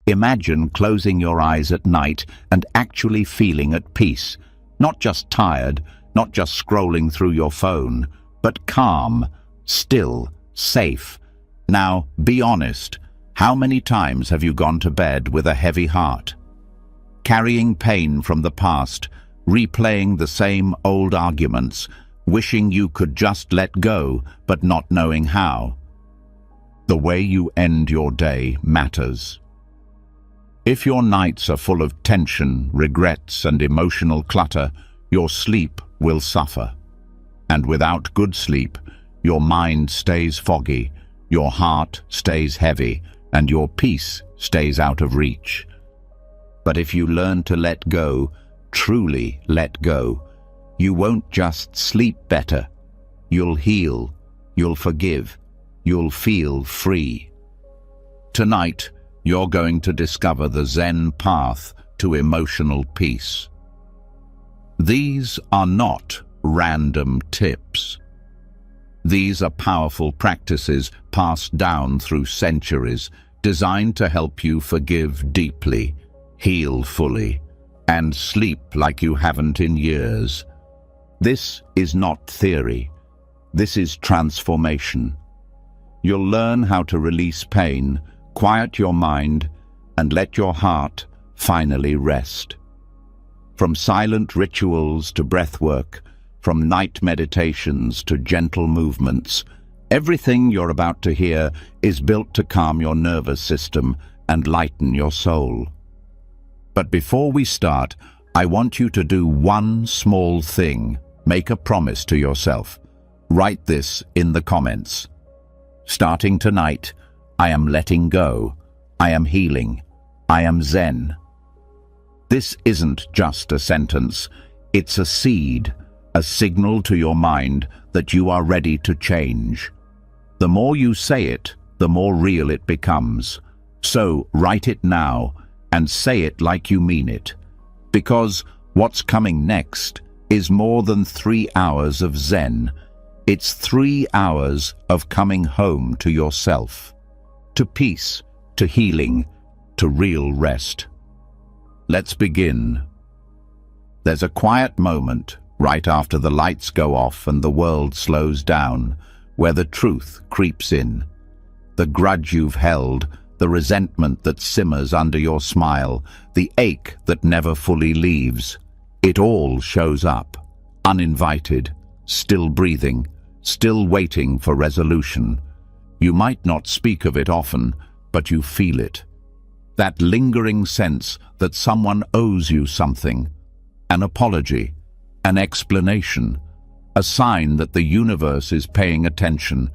Imagine closing your eyes at night and actually feeling at peace. Not just tired, not just scrolling through your phone, but calm, still, safe. Now, be honest. How many times have you gone to bed with a heavy heart? Carrying pain from the past, replaying the same old arguments, wishing you could just let go, but not knowing how. The way you end your day matters. If your nights are full of tension, regrets, and emotional clutter, your sleep will suffer. And without good sleep, your mind stays foggy, your heart stays heavy, and your peace stays out of reach. But if you learn to let go, truly let go, you won't just sleep better. You'll heal, you'll forgive, you'll feel free. Tonight, you're going to discover the Zen path to emotional peace. These are not random tips. These are powerful practices passed down through centuries, designed to help you forgive deeply, heal fully, and sleep like you haven't in years. This is not theory. This is transformation. You'll learn how to release pain, quiet your mind, and let your heart finally rest. From silent rituals to breathwork, from night meditations to gentle movements, everything you're about to hear is built to calm your nervous system and lighten your soul. But before we start, I want you to do one small thing. Make a promise to yourself. Write this in the comments. Starting tonight, I am letting go. I am healing. I am Zen. This isn't just a sentence. It's a seed, a signal to your mind that you are ready to change. The more you say it, the more real it becomes. So write it now and say it like you mean it. Because what's coming next is more than 3 hours of Zen. It's 3 hours of coming home to yourself, to peace, to healing, to real rest. Let's begin. There's a quiet moment right after the lights go off and the world slows down, where the truth creeps in. The grudge you've held, the resentment that simmers under your smile, the ache that never fully leaves. It all shows up, uninvited, still breathing, still waiting for resolution. You might not speak of it often, but you feel it. That lingering sense that someone owes you something, an apology, an explanation, a sign that the universe is paying attention,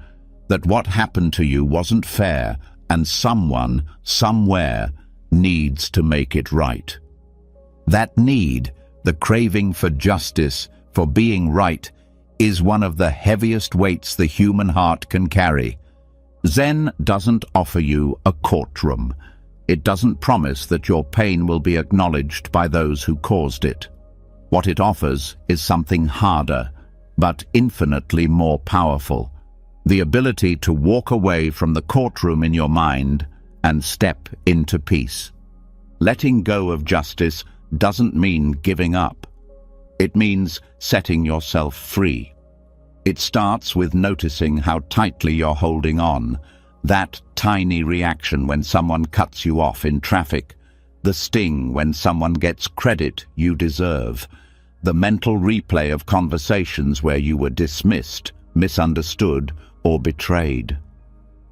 that what happened to you wasn't fair and someone, somewhere, needs to make it right. That need, the craving for justice, for being right, is one of the heaviest weights the human heart can carry. Zen doesn't offer you a courtroom. It doesn't promise that your pain will be acknowledged by those who caused it. What it offers is something harder, but infinitely more powerful. The ability to walk away from the courtroom in your mind and step into peace. Letting go of justice doesn't mean giving up. It means setting yourself free. It starts with noticing how tightly you're holding on. That tiny reaction when someone cuts you off in traffic. The sting when someone gets credit you deserve. The mental replay of conversations where you were dismissed, misunderstood, or betrayed.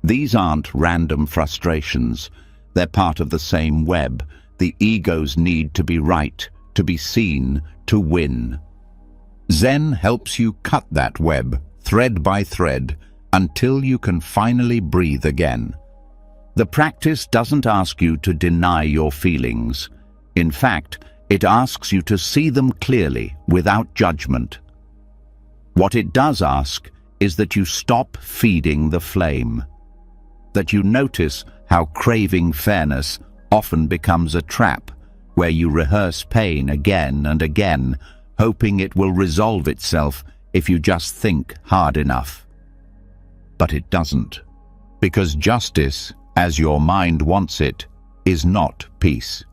These aren't random frustrations. They're part of the same web. The ego's need to be right, to be seen, to win. Zen helps you cut that web, thread by thread, until you can finally breathe again. The practice doesn't ask you to deny your feelings. In fact, it asks you to see them clearly, without judgment. What it does ask is that you stop feeding the flame. That you notice how craving fairness often becomes a trap, where you rehearse pain again and again, hoping it will resolve itself if you just think hard enough. But it doesn't. Because justice, as your mind wants it, is not peace.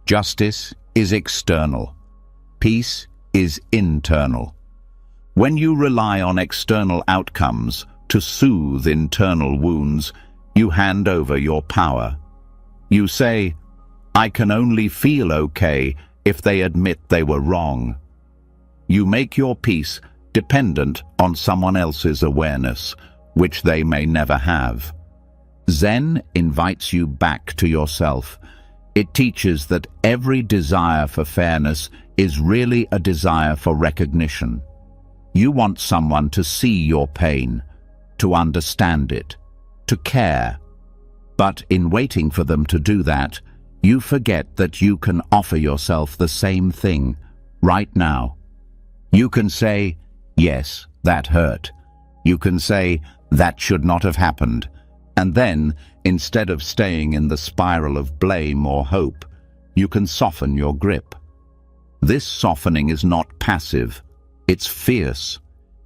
Justice is external. Peace is internal. When you rely on external outcomes to soothe internal wounds, you hand over your power. You say, "I can only feel okay if they admit they were wrong." You make your peace dependent on someone else's awareness, which they may never have. Zen invites you back to yourself. It teaches that every desire for fairness is really a desire for recognition. You want someone to see your pain, to understand it, to care. But in waiting for them to do that, you forget that you can offer yourself the same thing right now. You can say, "Yes, that hurt." You can say, "That should not have happened." And then, instead of staying in the spiral of blame or hope, you can soften your grip. This softening is not passive, it's fierce.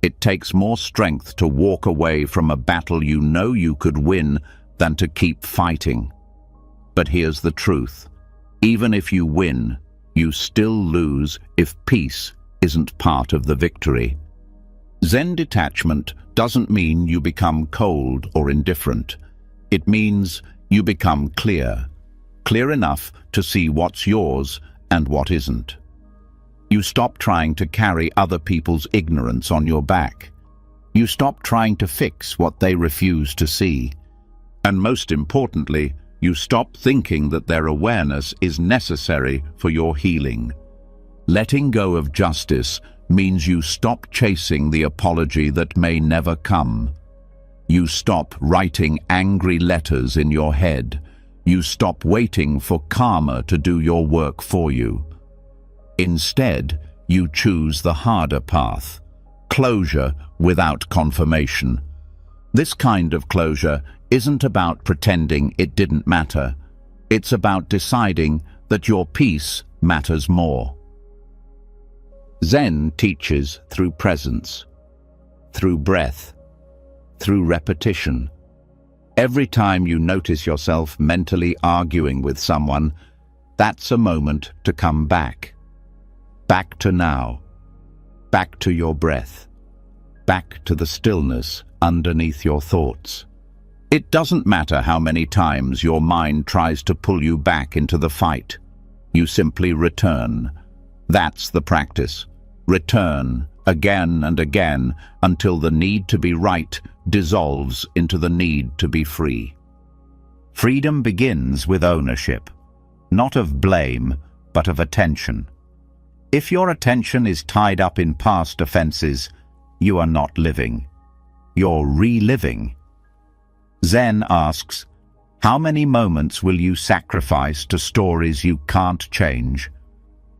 It takes more strength to walk away from a battle you know you could win than to keep fighting. But here's the truth. Even if you win, you still lose if peace isn't part of the victory. Zen detachment doesn't mean you become cold or indifferent. It means you become clear enough to see what's yours and what isn't. You stop trying to carry other people's ignorance on your back. You stop trying to fix what they refuse to see. And most importantly, you stop thinking that their awareness is necessary for your healing. Letting go of justice means you stop chasing the apology that may never come. You stop writing angry letters in your head. You stop waiting for karma to do your work for you. Instead, you choose the harder path, closure without confirmation. This kind of closure isn't about pretending it didn't matter. It's about deciding that your peace matters more. Zen teaches through presence, through breath, through repetition. Every time you notice yourself mentally arguing with someone, that's a moment to come back. Back to now. Back to your breath. Back to the stillness underneath your thoughts. It doesn't matter how many times your mind tries to pull you back into the fight. You simply return. That's the practice. Return again and again until the need to be right dissolves into the need to be free. Freedom begins with ownership, not of blame, but of attention. If your attention is tied up in past offenses, you are not living. You're reliving. Zen asks, how many moments will you sacrifice to stories you can't change?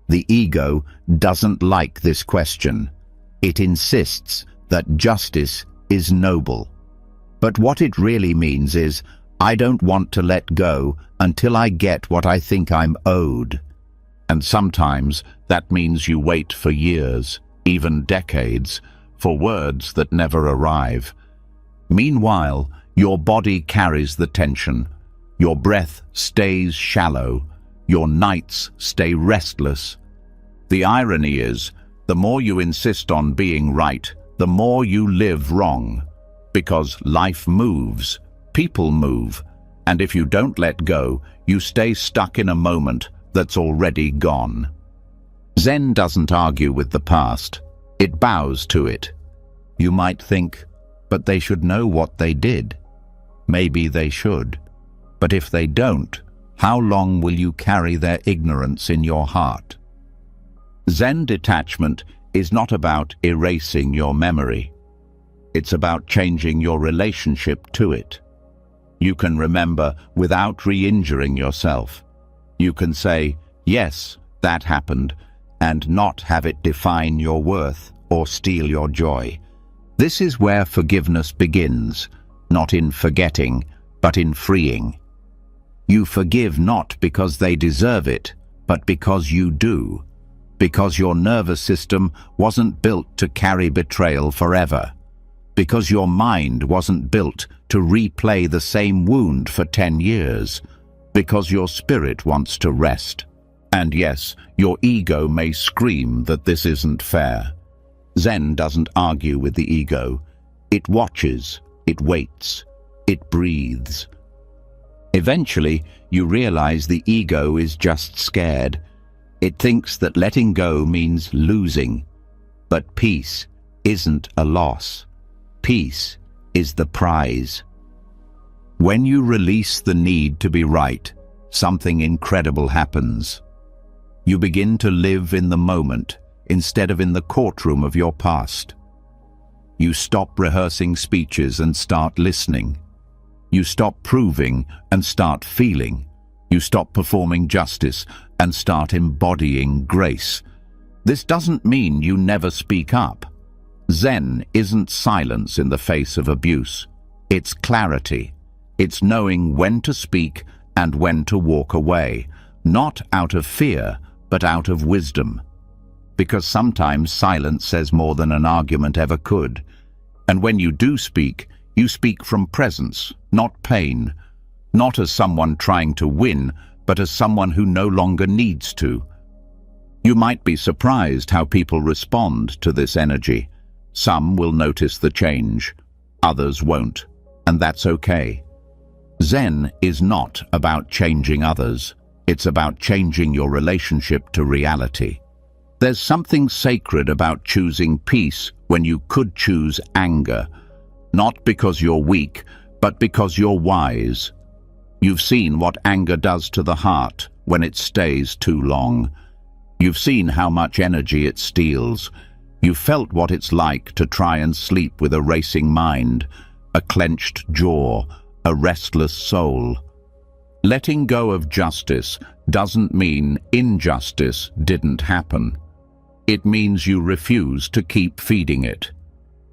The ego doesn't like this question. It insists that justice is noble. But what it really means is, I don't want to let go until I get what I think I'm owed. And sometimes that means you wait for years, even decades, for words that never arrive. Meanwhile, your body carries the tension. Your breath stays shallow. Your nights stay restless. The irony is, the more you insist on being right, the more you live wrong. Because life moves, people move, and if you don't let go, you stay stuck in a moment that's already gone. Zen doesn't argue with the past. It bows to it. You might think, but they should know what they did. Maybe they should. But if they don't, how long will you carry their ignorance in your heart? Zen detachment is not about erasing your memory. It's about changing your relationship to it. You can remember without re-injuring yourself. You can say, yes, that happened, and not have it define your worth or steal your joy. This is where forgiveness begins, not in forgetting, but in freeing. You forgive not because they deserve it, but because you do. Because your nervous system wasn't built to carry betrayal forever. Because your mind wasn't built to replay the same wound for 10 years. Because your spirit wants to rest. And yes, your ego may scream that this isn't fair. Zen doesn't argue with the ego. It watches, it waits, it breathes. Eventually, you realize the ego is just scared. It thinks that letting go means losing. But peace isn't a loss. Peace is the prize. When you release the need to be right, something incredible happens. You begin to live in the moment instead of in the courtroom of your past. You stop rehearsing speeches and start listening. You stop proving and start feeling. You stop performing justice and start embodying grace. This doesn't mean you never speak up. Zen isn't silence in the face of abuse. It's clarity. It's knowing when to speak and when to walk away, not out of fear, but out of wisdom. Because sometimes silence says more than an argument ever could. And when you do speak, you speak from presence, not pain. Not as someone trying to win, but as someone who no longer needs to. You might be surprised how people respond to this energy. Some will notice the change, others won't, and that's okay. Zen is not about changing others. It's about changing your relationship to reality. There's something sacred about choosing peace when you could choose anger, not because you're weak, but because you're wise. You've seen what anger does to the heart when it stays too long. You've seen how much energy it steals. You've felt what it's like to try and sleep with a racing mind, a clenched jaw, a restless soul. Letting go of justice doesn't mean injustice didn't happen. It means you refuse to keep feeding it.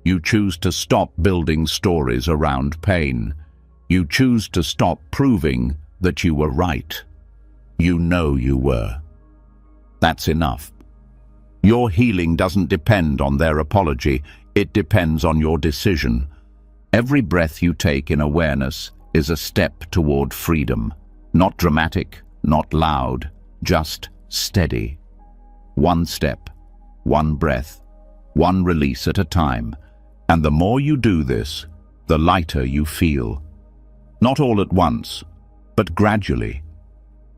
You choose to stop building stories around pain. You choose to stop proving that you were right. You know you were. That's enough. Your healing doesn't depend on their apology. It depends on your decision. Every breath you take in awareness is a step toward freedom. Not dramatic, not loud, just steady. One step, one breath, one release at a time. And the more you do this, the lighter you feel. Not all at once, but gradually.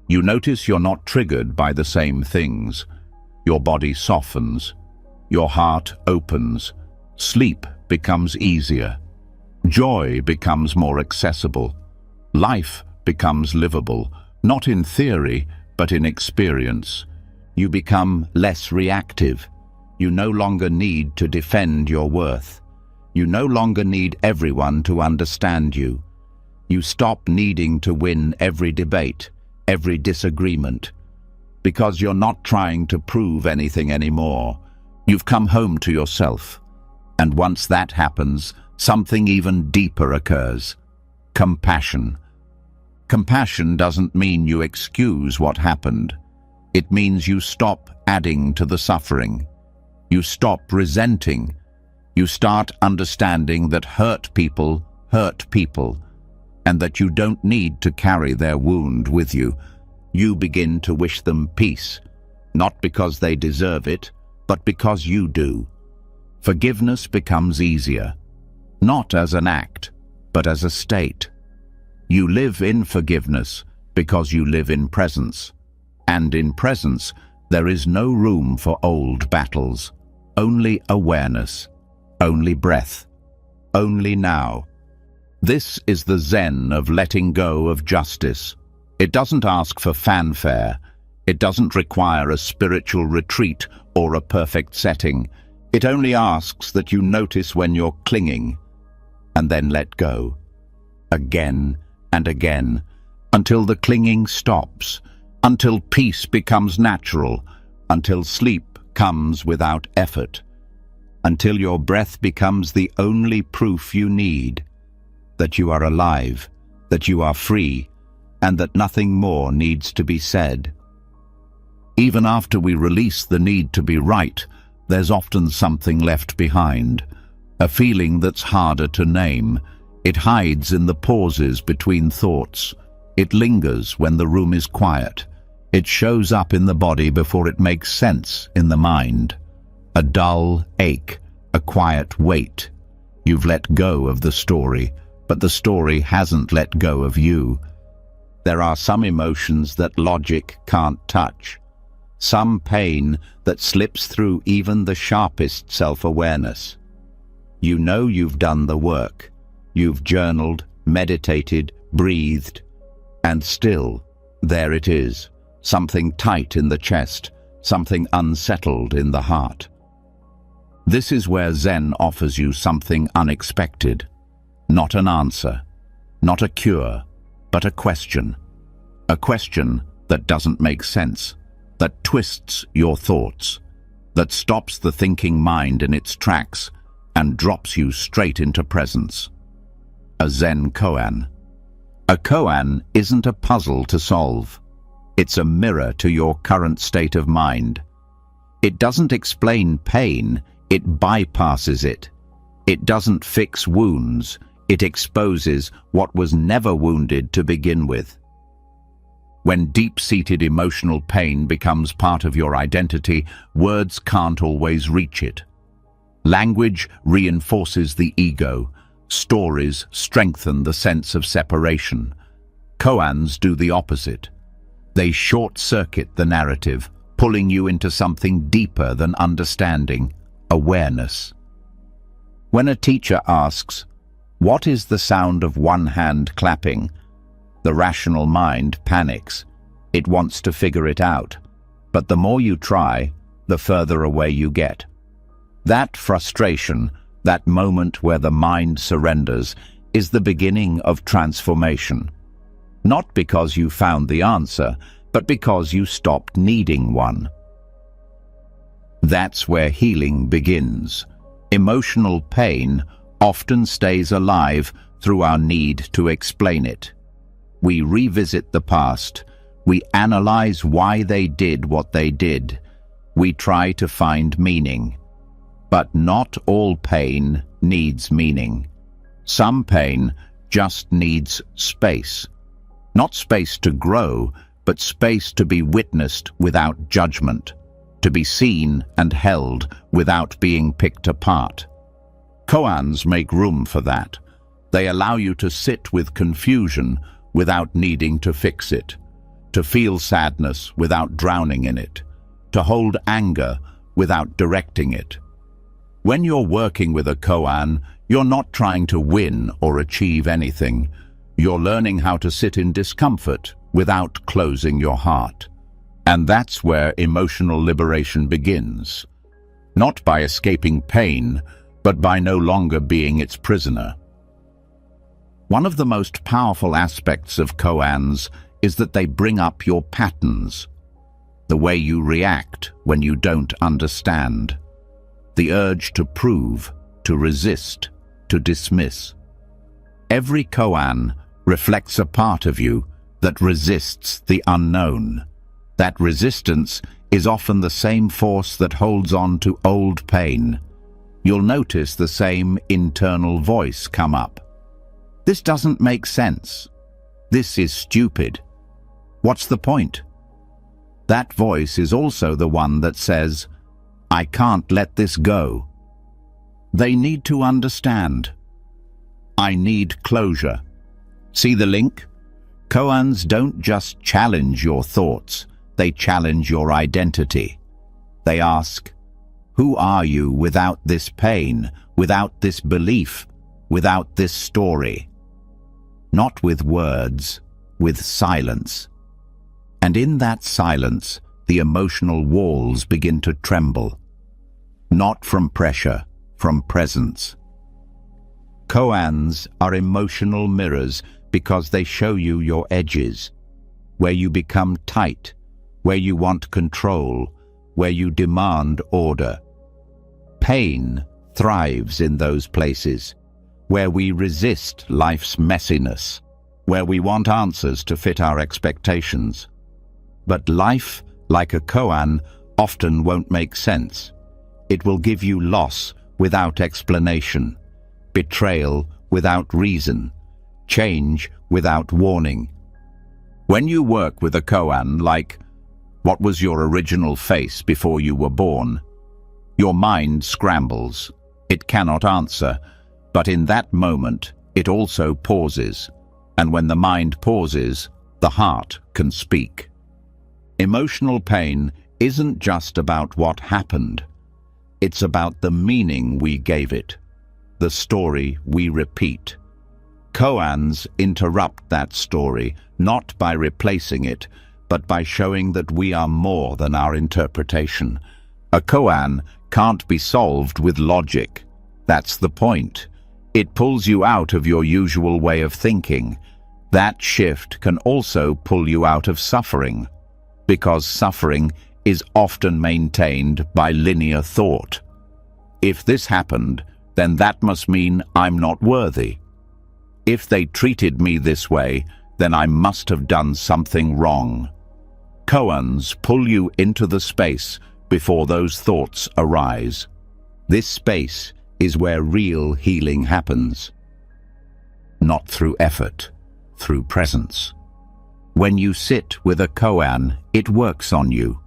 You notice you're not triggered by the same things. Your body softens. Your heart opens. Sleep becomes easier. Joy becomes more accessible. Life becomes livable, not in theory, but in experience. You become less reactive. You no longer need to defend your worth. You no longer need everyone to understand you. You stop needing to win every debate, every disagreement, because you're not trying to prove anything anymore. You've come home to yourself. And once that happens, something even deeper occurs. Compassion. Compassion doesn't mean you excuse what happened. It means you stop adding to the suffering. You stop resenting. You start understanding that hurt people, and that you don't need to carry their wound with you. You begin to wish them peace, not because they deserve it, but because you do. Forgiveness becomes easier, not as an act, but as a state. You live in forgiveness because you live in presence. And in presence, there is no room for old battles, only awareness, only breath, only now. This is the Zen of letting go of justice. It doesn't ask for fanfare. It doesn't require a spiritual retreat or a perfect setting. It only asks that you notice when you're clinging, and then let go. Again and again, until the clinging stops, until peace becomes natural, until sleep comes without effort, until your breath becomes the only proof you need that you are alive, that you are free, and that nothing more needs to be said. Even after we release the need to be right, there's often something left behind, a feeling that's harder to name. It hides in the pauses between thoughts, It lingers when the room is quiet. It shows up in the body before it makes sense in the mind. A dull ache, a quiet weight. You've let go of the story, but the story hasn't let go of you. There are some emotions that logic can't touch. Some pain that slips through even the sharpest self-awareness. You know you've done the work. You've journaled, meditated, breathed, and still, there it is. Something tight in the chest, something unsettled in the heart. This is where Zen offers you something unexpected. Not an answer, not a cure, but a question. A question that doesn't make sense, that twists your thoughts, that stops the thinking mind in its tracks and drops you straight into presence. A Zen koan. A koan isn't a puzzle to solve. It's a mirror to your current state of mind. It doesn't explain pain, it bypasses it. It doesn't fix wounds, it exposes what was never wounded to begin with. When deep-seated emotional pain becomes part of your identity, words can't always reach it. Language reinforces the ego. Stories strengthen the sense of separation. Koans do the opposite. They short-circuit the narrative, pulling you into something deeper than understanding, awareness. When a teacher asks, "What is the sound of one hand clapping?" the rational mind panics. It wants to figure it out. But the more you try, the further away you get. That frustration, that moment where the mind surrenders, is the beginning of transformation. Not because you found the answer, but because you stopped needing one. That's where healing begins. Emotional pain often stays alive through our need to explain it. We revisit the past. We analyze why they did what they did. We try to find meaning. But not all pain needs meaning. Some pain just needs space. Not space to grow, but space to be witnessed without judgment, to be seen and held without being picked apart. Koans make room for that. They allow you to sit with confusion without needing to fix it, to feel sadness without drowning in it, to hold anger without directing it. When you're working with a koan, you're not trying to win or achieve anything. You're learning how to sit in discomfort without closing your heart. And that's where emotional liberation begins. Not by escaping pain, but by no longer being its prisoner. One of the most powerful aspects of koans is that they bring up your patterns, the way you react when you don't understand, the urge to prove, to resist, to dismiss. Every koan reflects a part of you that resists the unknown. That resistance is often the same force that holds on to old pain. You'll notice the same internal voice come up. This doesn't make sense. This is stupid. What's the point? That voice is also the one that says, I can't let this go. They need to understand. I need closure. See the link? Koans don't just challenge your thoughts, they challenge your identity. They ask, who are you without this pain, without this belief, without this story? Not with words, with silence. And in that silence, the emotional walls begin to tremble. Not from pressure, from presence. Koans are emotional mirrors because they show you your edges, where you become tight, where you want control, where you demand order. Pain thrives in those places, where we resist life's messiness, where we want answers to fit our expectations. But life, like a koan, often won't make sense. It will give you loss without explanation, betrayal without reason, change without warning. When you work with a koan like, what was your original face before you were born? Your mind scrambles. It cannot answer, but in that moment, it also pauses. And when the mind pauses, the heart can speak. Emotional pain isn't just about what happened. It's about the meaning we gave it, the story we repeat. Koans interrupt that story, not by replacing it, but by showing that we are more than our interpretation. A koan can't be solved with logic. That's the point. It pulls you out of your usual way of thinking. That shift can also pull you out of suffering, because suffering is often maintained by linear thought. If this happened, then that must mean I'm not worthy. If they treated me this way, then I must have done something wrong. Koans pull you into the space before those thoughts arise. This space is where real healing happens. Not through effort, through presence. When you sit with a koan, it works on you,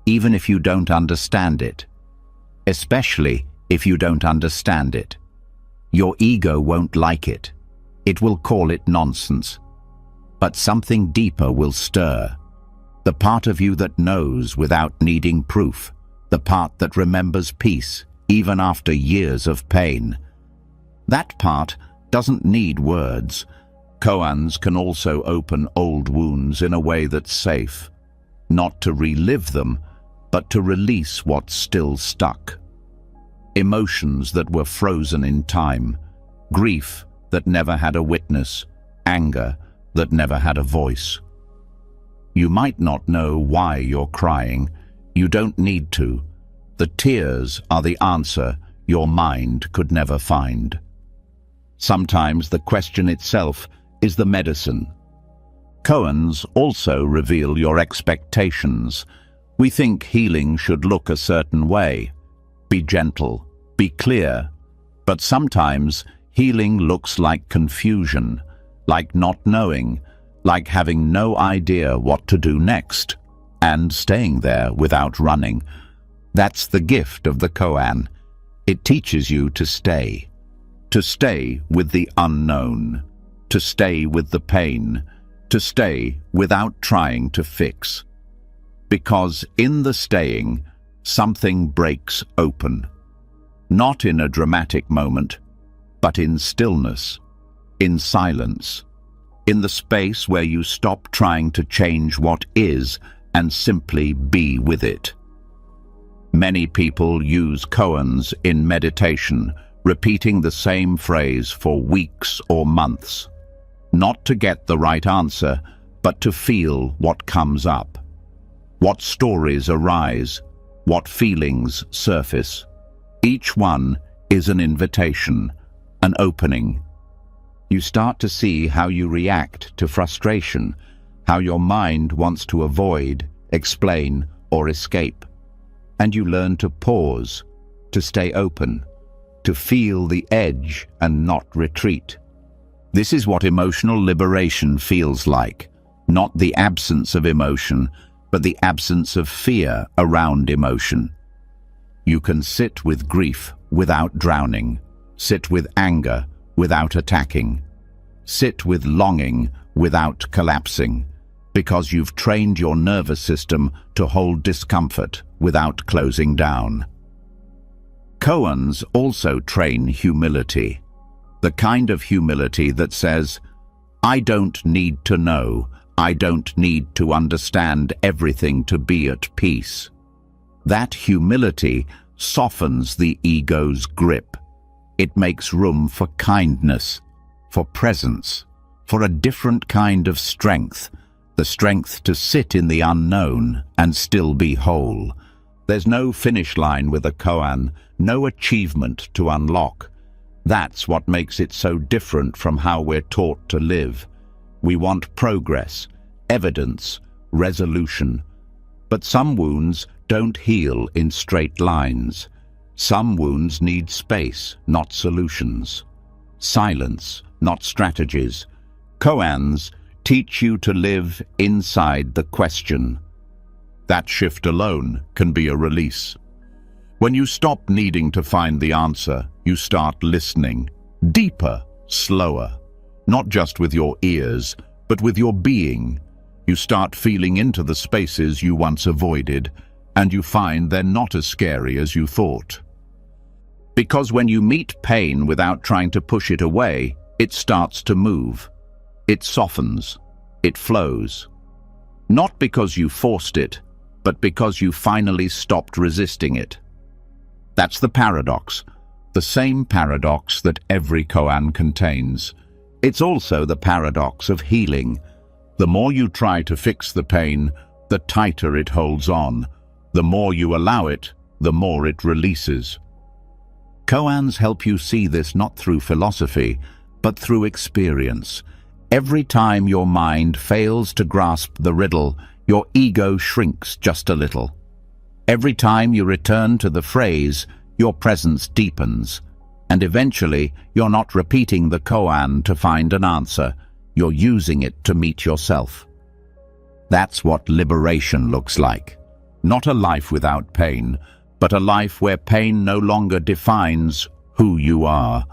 even if you don't understand it. Especially if you don't understand it. Your ego won't like it. It will call it nonsense. But something deeper will stir. The part of you that knows without needing proof. The part that remembers peace, even after years of pain. That part doesn't need words. Koans can also open old wounds in a way that's safe. Not to relive them, but to release what's still stuck. Emotions that were frozen in time. Grief that never had a witness. Anger that never had a voice. You might not know why you're crying. You don't need to. The tears are the answer your mind could never find. Sometimes the question itself is the medicine. Koans also reveal your expectations. We think healing should look a certain way. Be gentle, be clear. But sometimes healing looks like confusion, like not knowing, like having no idea what to do next, and staying there without running. That's the gift of the koan. It teaches you to stay with the unknown, to stay with the pain, to stay without trying to fix. Because in the staying, something breaks open. Not in a dramatic moment, but in stillness, in silence, in the space where you stop trying to change what is and simply be with it. Many people use koans in meditation, repeating the same phrase for weeks or months. Not to get the right answer, but to feel what comes up. What stories arise, what feelings surface. Each one is an invitation, an opening. You start to see how you react to frustration, how your mind wants to avoid, explain, or escape. And you learn to pause, to stay open, to feel the edge and not retreat. This is what emotional liberation feels like. Not the absence of emotion, but the absence of fear around emotion. You can sit with grief without drowning, sit with anger without attacking, sit with longing without collapsing, because you've trained your nervous system to hold discomfort without closing down. Koans also train humility, the kind of humility that says, I don't need to know, I don't need to understand everything to be at peace. That humility softens the ego's grip. It makes room for kindness, for presence, for a different kind of strength, the strength to sit in the unknown and still be whole. There's no finish line with a koan, no achievement to unlock. That's what makes it so different from how we're taught to live. We want progress, evidence, resolution. But some wounds don't heal in straight lines. Some wounds need space, not solutions. Silence, not strategies. Koans teach you to live inside the question. That shift alone can be a release. When you stop needing to find the answer, you start listening. Deeper, slower. Not just with your ears, but with your being. You start feeling into the spaces you once avoided, and you find they're not as scary as you thought. Because when you meet pain without trying to push it away, it starts to move. It softens. It flows. Not because you forced it, but because you finally stopped resisting it. That's the paradox. The same paradox that every koan contains. It's also the paradox of healing. The more you try to fix the pain, the tighter it holds on. The more you allow it, the more it releases. Koans help you see this not through philosophy, but through experience. Every time your mind fails to grasp the riddle, your ego shrinks just a little. Every time you return to the phrase, your presence deepens. And eventually, you're not repeating the koan to find an answer. You're using it to meet yourself. That's what liberation looks like. Not a life without pain, but a life where pain no longer defines who you are,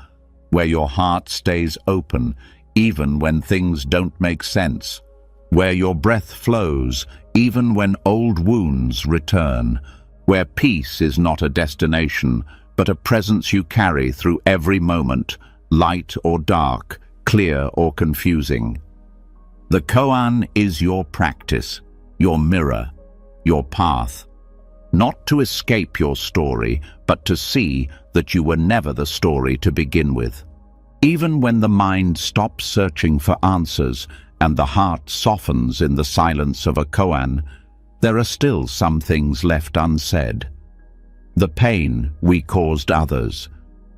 where your heart stays open, even when things don't make sense, where your breath flows, even when old wounds return, where peace is not a destination, but a presence you carry through every moment, light or dark, clear or confusing. The koan is your practice, your mirror, your path. Not to escape your story, but to see that you were never the story to begin with. Even when the mind stops searching for answers and the heart softens in the silence of a koan, there are still some things left unsaid. The pain we caused others,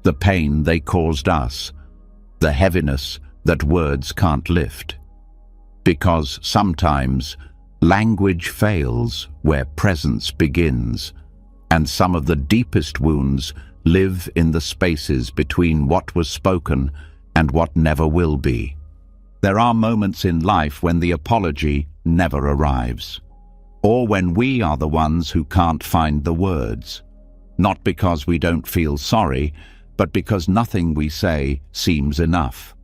the pain they caused us, the heaviness that words can't lift. Because sometimes language fails where presence begins, and some of the deepest wounds live in the spaces between what was spoken and what never will be. There are moments in life when the apology never arrives, or when we are the ones who can't find the words. Not because we don't feel sorry, but because nothing we say seems enough.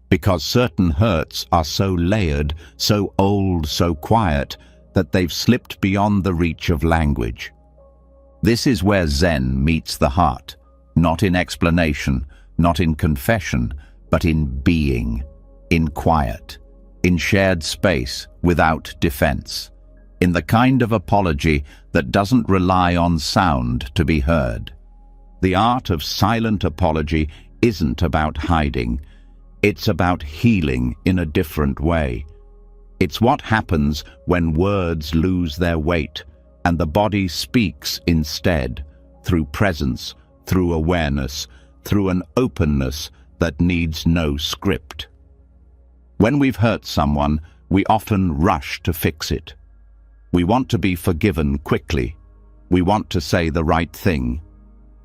Because certain hurts are so layered, so old, so quiet, that they've slipped beyond the reach of language. This is where Zen meets the heart, not in explanation, not in confession, but in being, in quiet, in shared space without defense, in the kind of apology that doesn't rely on sound to be heard. The art of silent apology isn't about hiding. It's about healing in a different way. It's what happens when words lose their weight and the body speaks instead, through presence, through awareness, through an openness that needs no script. When we've hurt someone, we often rush to fix it. We want to be forgiven quickly. We want to say the right thing.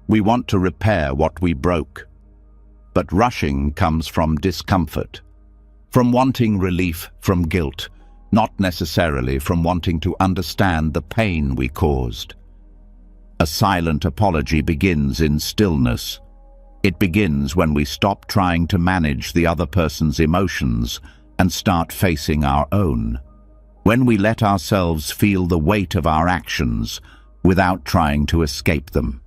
We want to repair what we broke. But rushing comes from discomfort, from wanting relief from guilt, not necessarily from wanting to understand the pain we caused. A silent apology begins in stillness. It begins when we stop trying to manage the other person's emotions and start facing our own. When we let ourselves feel the weight of our actions without trying to escape them.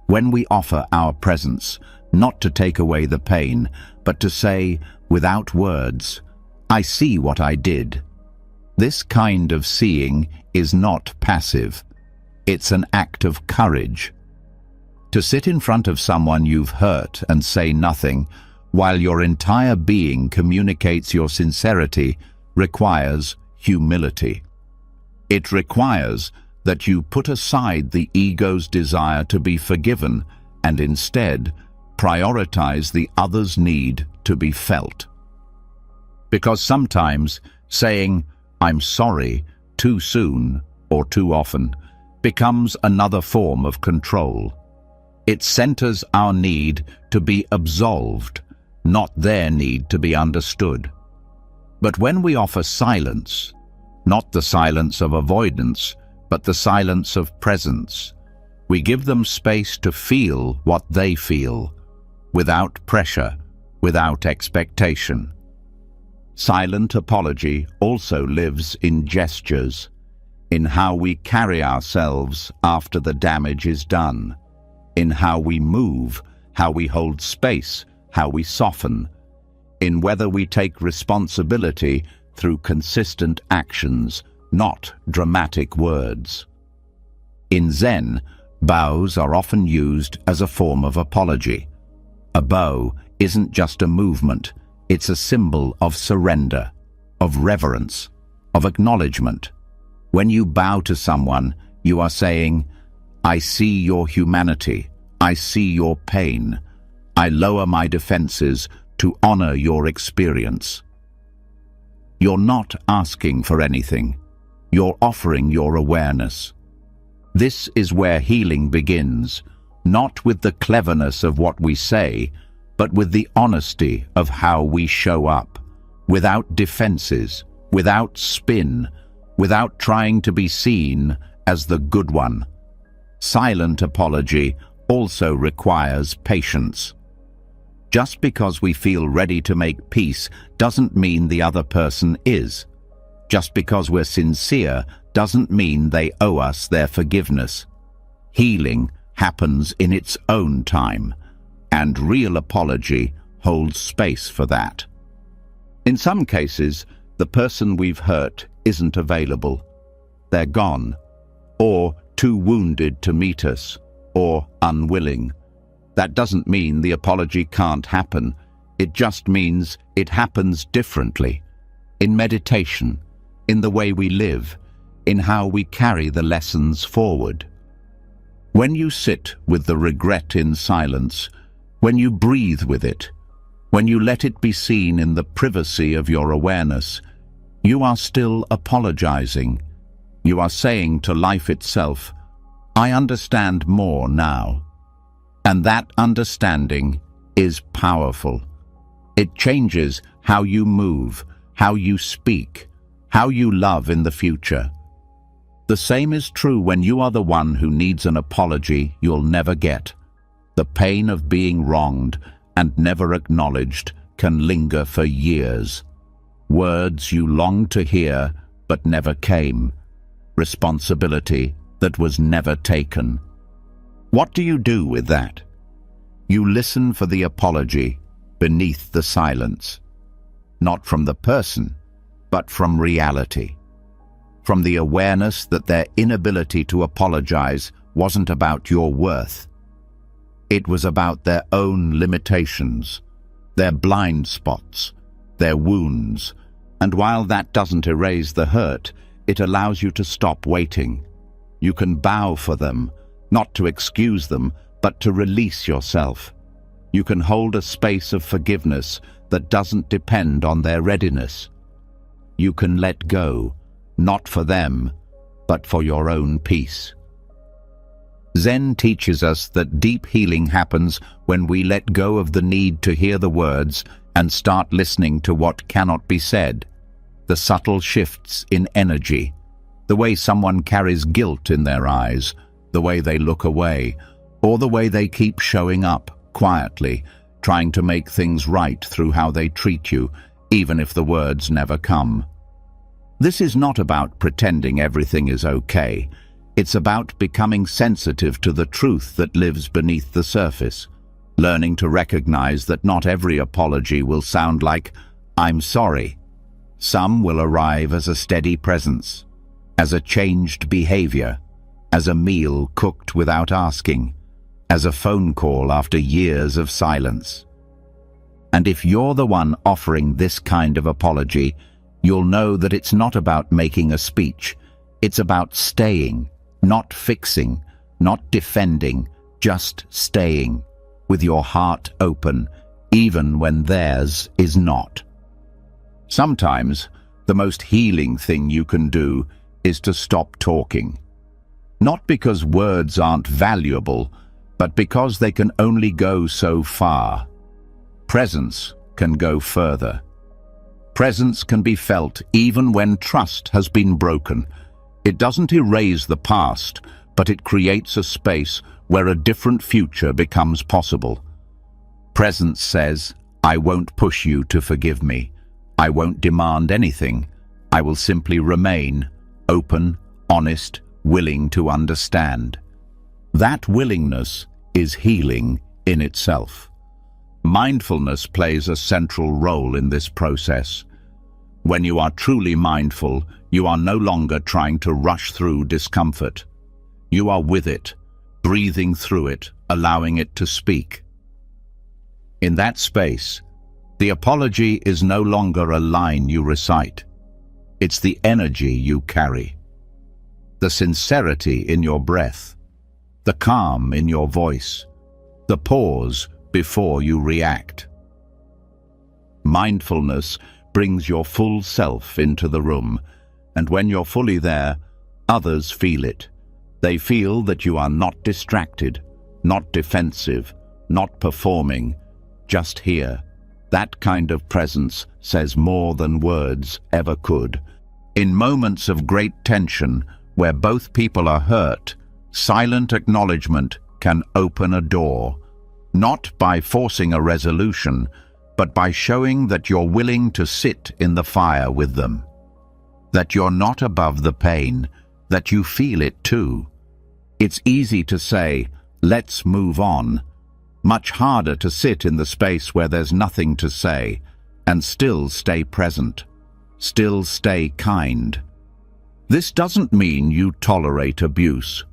When we offer our presence, not to take away the pain, but to say, without words, I see what I did. This kind of seeing is not passive. It's an act of courage. To sit in front of someone you've hurt and say nothing, while your entire being communicates your sincerity, requires humility. It requires that you put aside the ego's desire to be forgiven and instead prioritize the other's need to be felt. Because sometimes saying, I'm sorry, too soon or too often becomes another form of control. It centers our need to be absolved, not their need to be understood. But when we offer silence, not the silence of avoidance, but the silence of presence, we give them space to feel what they feel, without pressure, without expectation. Silent apology also lives in gestures, in how we carry ourselves after the damage is done, in how we move, how we hold space, how we soften, in whether we take responsibility through consistent actions, not dramatic words. In Zen, bows are often used as a form of apology. A bow isn't just a movement, it's a symbol of surrender, of reverence, of acknowledgement. When you bow to someone, you are saying, "I see your humanity, I see your pain, I lower my defenses to honor your experience." You're not asking for anything, you're offering your awareness. This is where healing begins, not with the cleverness of what we say, but with the honesty of how we show up, without defenses, without spin, without trying to be seen as the good one. Silent apology also requires patience. Just because we feel ready to make peace doesn't mean the other person is. Just because we're sincere doesn't mean they owe us their forgiveness. Healing happens in its own time, and real apology holds space for that. In some cases, the person we've hurt isn't available. They're gone, or too wounded to meet us, or unwilling. That doesn't mean the apology can't happen. It just means it happens differently. In meditation, in the way we live, in how we carry the lessons forward. When you sit with the regret in silence, when you breathe with it, when you let it be seen in the privacy of your awareness, you are still apologizing. You are saying to life itself, "I understand more now." And that understanding is powerful. It changes how you move, how you speak, how you love in the future. The same is true when you are the one who needs an apology you'll never get. The pain of being wronged and never acknowledged can linger for years. Words you longed to hear but never came. Responsibility that was never taken. What do you do with that? You listen for the apology beneath the silence. Not from the person, but from reality. From the awareness that their inability to apologize wasn't about your worth. It was about their own limitations, their blind spots, their wounds, and while that doesn't erase the hurt, it allows you to stop waiting. You can bow for them, not to excuse them, but to release yourself. You can hold a space of forgiveness that doesn't depend on their readiness. You can let go, not for them, but for your own peace. Zen teaches us that deep healing happens when we let go of the need to hear the words and start listening to what cannot be said. The subtle shifts in energy, the way someone carries guilt in their eyes, the way they look away, or the way they keep showing up quietly, trying to make things right through how they treat you, even if the words never come. This is not about pretending everything is okay. It's about becoming sensitive to the truth that lives beneath the surface, learning to recognize that not every apology will sound like, "I'm sorry." Some will arrive as a steady presence, as a changed behavior, as a meal cooked without asking, as a phone call after years of silence. And if you're the one offering this kind of apology, you'll know that it's not about making a speech. It's about staying, not fixing, not defending, just staying, with your heart open, even when theirs is not. Sometimes, the most healing thing you can do is to stop talking. Not because words aren't valuable, but because they can only go so far. Presence can go further. Presence can be felt even when trust has been broken. It doesn't erase the past, but it creates a space where a different future becomes possible. Presence says, I won't push you to forgive me. I won't demand anything. I will simply remain open, honest, willing to understand. That willingness is healing in itself. Mindfulness plays a central role in this process. When you are truly mindful, you are no longer trying to rush through discomfort. You are with it, breathing through it, allowing it to speak. In that space, the apology is no longer a line you recite. It's the energy you carry, the sincerity in your breath, the calm in your voice, the pause before you react. Mindfulness brings your full self into the room, and when you're fully there, others feel it. They feel that you are not distracted, not defensive, not performing, just here. That kind of presence says more than words ever could. In moments of great tension, where both people are hurt, silent acknowledgement can open a door, not by forcing a resolution, but by showing that you're willing to sit in the fire with them, that you're not above the pain, that you feel it too. It's easy to say, let's move on. Much harder to sit in the space where there's nothing to say and still stay present, still stay kind. This doesn't mean you tolerate abuse.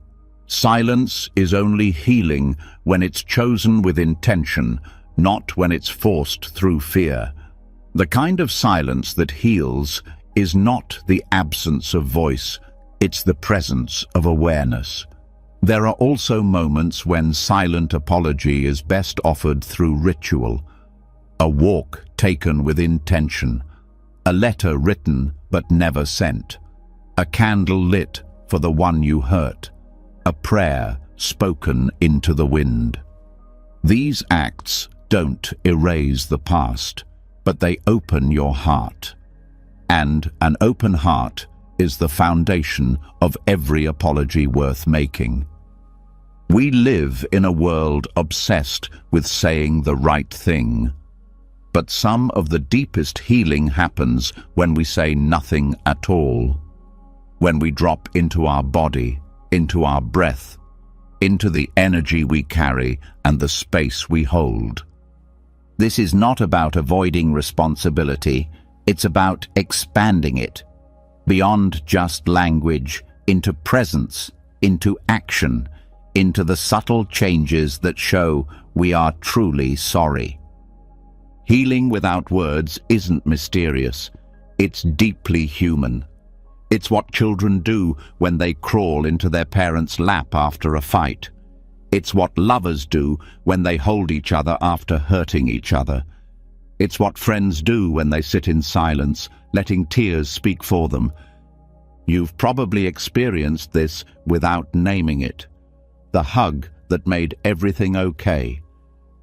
Silence is only healing when it's chosen with intention, not when it's forced through fear. The kind of silence that heals is not the absence of voice, it's the presence of awareness. There are also moments when silent apology is best offered through ritual. A walk taken with intention, a letter written but never sent, a candle lit for the one you hurt, a prayer spoken into the wind. These acts don't erase the past, but they open your heart. And an open heart is the foundation of every apology worth making. We live in a world obsessed with saying the right thing, but some of the deepest healing happens when we say nothing at all, when we drop into our body, into our breath, into the energy we carry and the space we hold. This is not about avoiding responsibility, it's about expanding it, beyond just language, into presence, into action, into the subtle changes that show we are truly sorry. Healing without words isn't mysterious, it's deeply human. It's what children do when they crawl into their parents' lap after a fight. It's what lovers do when they hold each other after hurting each other. It's what friends do when they sit in silence, letting tears speak for them. You've probably experienced this without naming it. The hug that made everything okay.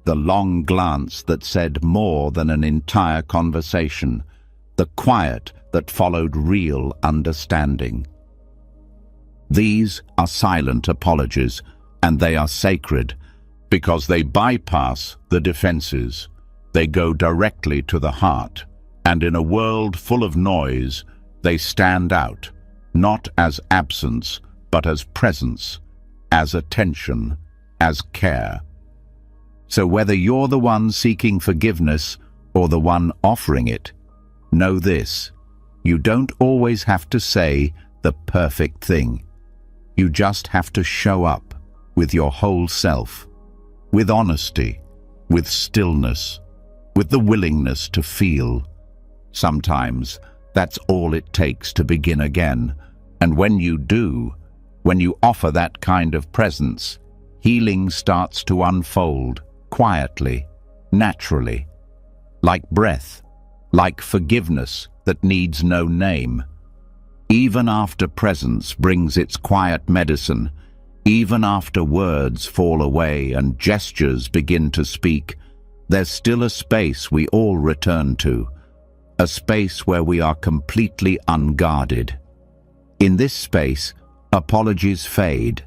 The long glance that said more than an entire conversation. The quiet that followed real understanding. These are silent apologies, and they are sacred because they bypass the defenses. They go directly to the heart, and in a world full of noise, they stand out, not as absence, but as presence, as attention, as care. So whether you're the one seeking forgiveness or the one offering it, know this: you don't always have to say the perfect thing. You just have to show up with your whole self, with honesty, with stillness, with the willingness to feel. Sometimes that's all it takes to begin again, and when you do, when you offer that kind of presence, healing starts to unfold quietly, naturally, like breath, like forgiveness that needs no name. Even after presence brings its quiet medicine, even after words fall away and gestures begin to speak, there's still a space we all return to, a space where we are completely unguarded. In this space, apologies fade,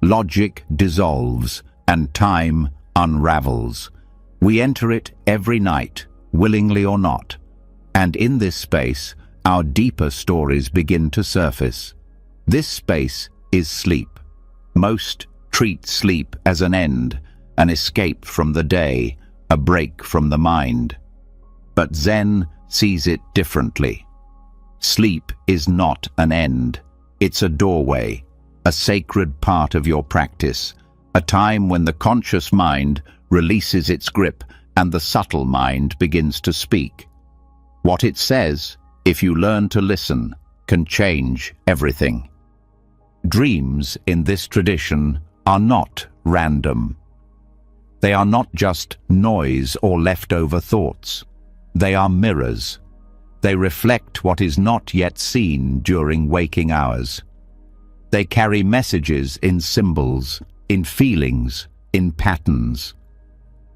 logic dissolves, and time unravels. We enter it every night, willingly or not. And in this space, our deeper stories begin to surface. This space is sleep. Most treat sleep as an end, an escape from the day, a break from the mind. But Zen sees it differently. Sleep is not an end. It's a doorway, a sacred part of your practice, a time when the conscious mind releases its grip and the subtle mind begins to speak. What it says, if you learn to listen, can change everything. Dreams in this tradition are not random. They are not just noise or leftover thoughts. They are mirrors. They reflect what is not yet seen during waking hours. They carry messages in symbols, in feelings, in patterns.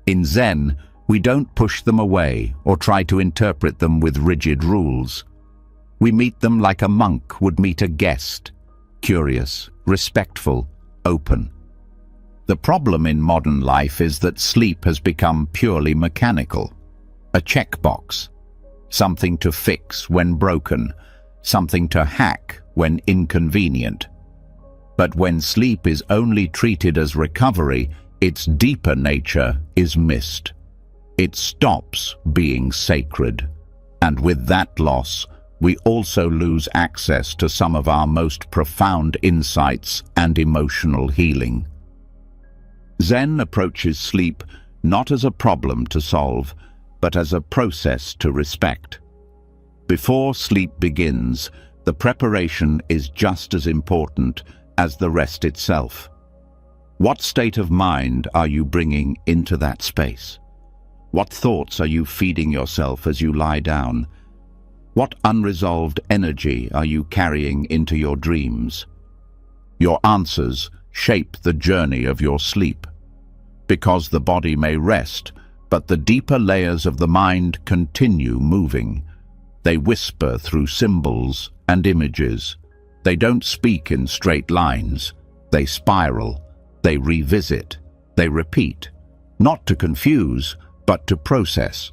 In Zen, we don't push them away or try to interpret them with rigid rules. We meet them like a monk would meet a guest, curious, respectful, open. The problem in modern life is that sleep has become purely mechanical, a checkbox, something to fix when broken, something to hack when inconvenient. But when sleep is only treated as recovery, its deeper nature is missed. It stops being sacred, and with that loss, we also lose access to some of our most profound insights and emotional healing. Zen approaches sleep not as a problem to solve, but as a process to respect. Before sleep begins, the preparation is just as important as the rest itself. What state of mind are you bringing into that space? What thoughts are you feeding yourself as you lie down? What unresolved energy are you carrying into your dreams? Your answers shape the journey of your sleep. Because the body may rest, but the deeper layers of the mind continue moving. They whisper through symbols and images. They don't speak in straight lines. They spiral. They revisit. They repeat. Not to confuse, but to process.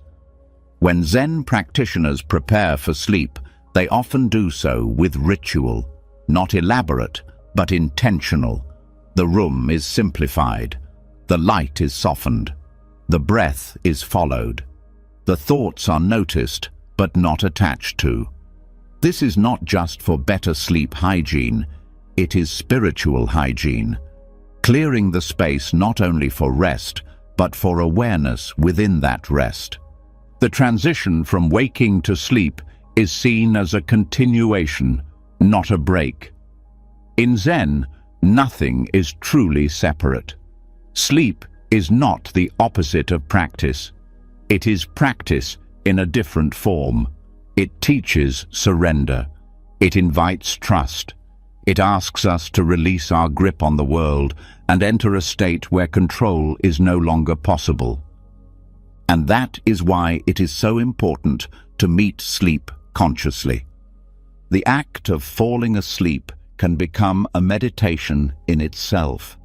When Zen practitioners prepare for sleep, they often do so with ritual, not elaborate, but intentional. The room is simplified. The light is softened. The breath is followed. The thoughts are noticed, but not attached to. This is not just for better sleep hygiene, it is spiritual hygiene, clearing the space not only for rest, but for awareness within that rest. The transition from waking to sleep is seen as a continuation, not a break. In Zen, nothing is truly separate. Sleep is not the opposite of practice. It is practice in a different form. It teaches surrender. It invites trust. It asks us to release our grip on the world and enter a state where control is no longer possible. And that is why it is so important to meet sleep consciously. The act of falling asleep can become a meditation in itself.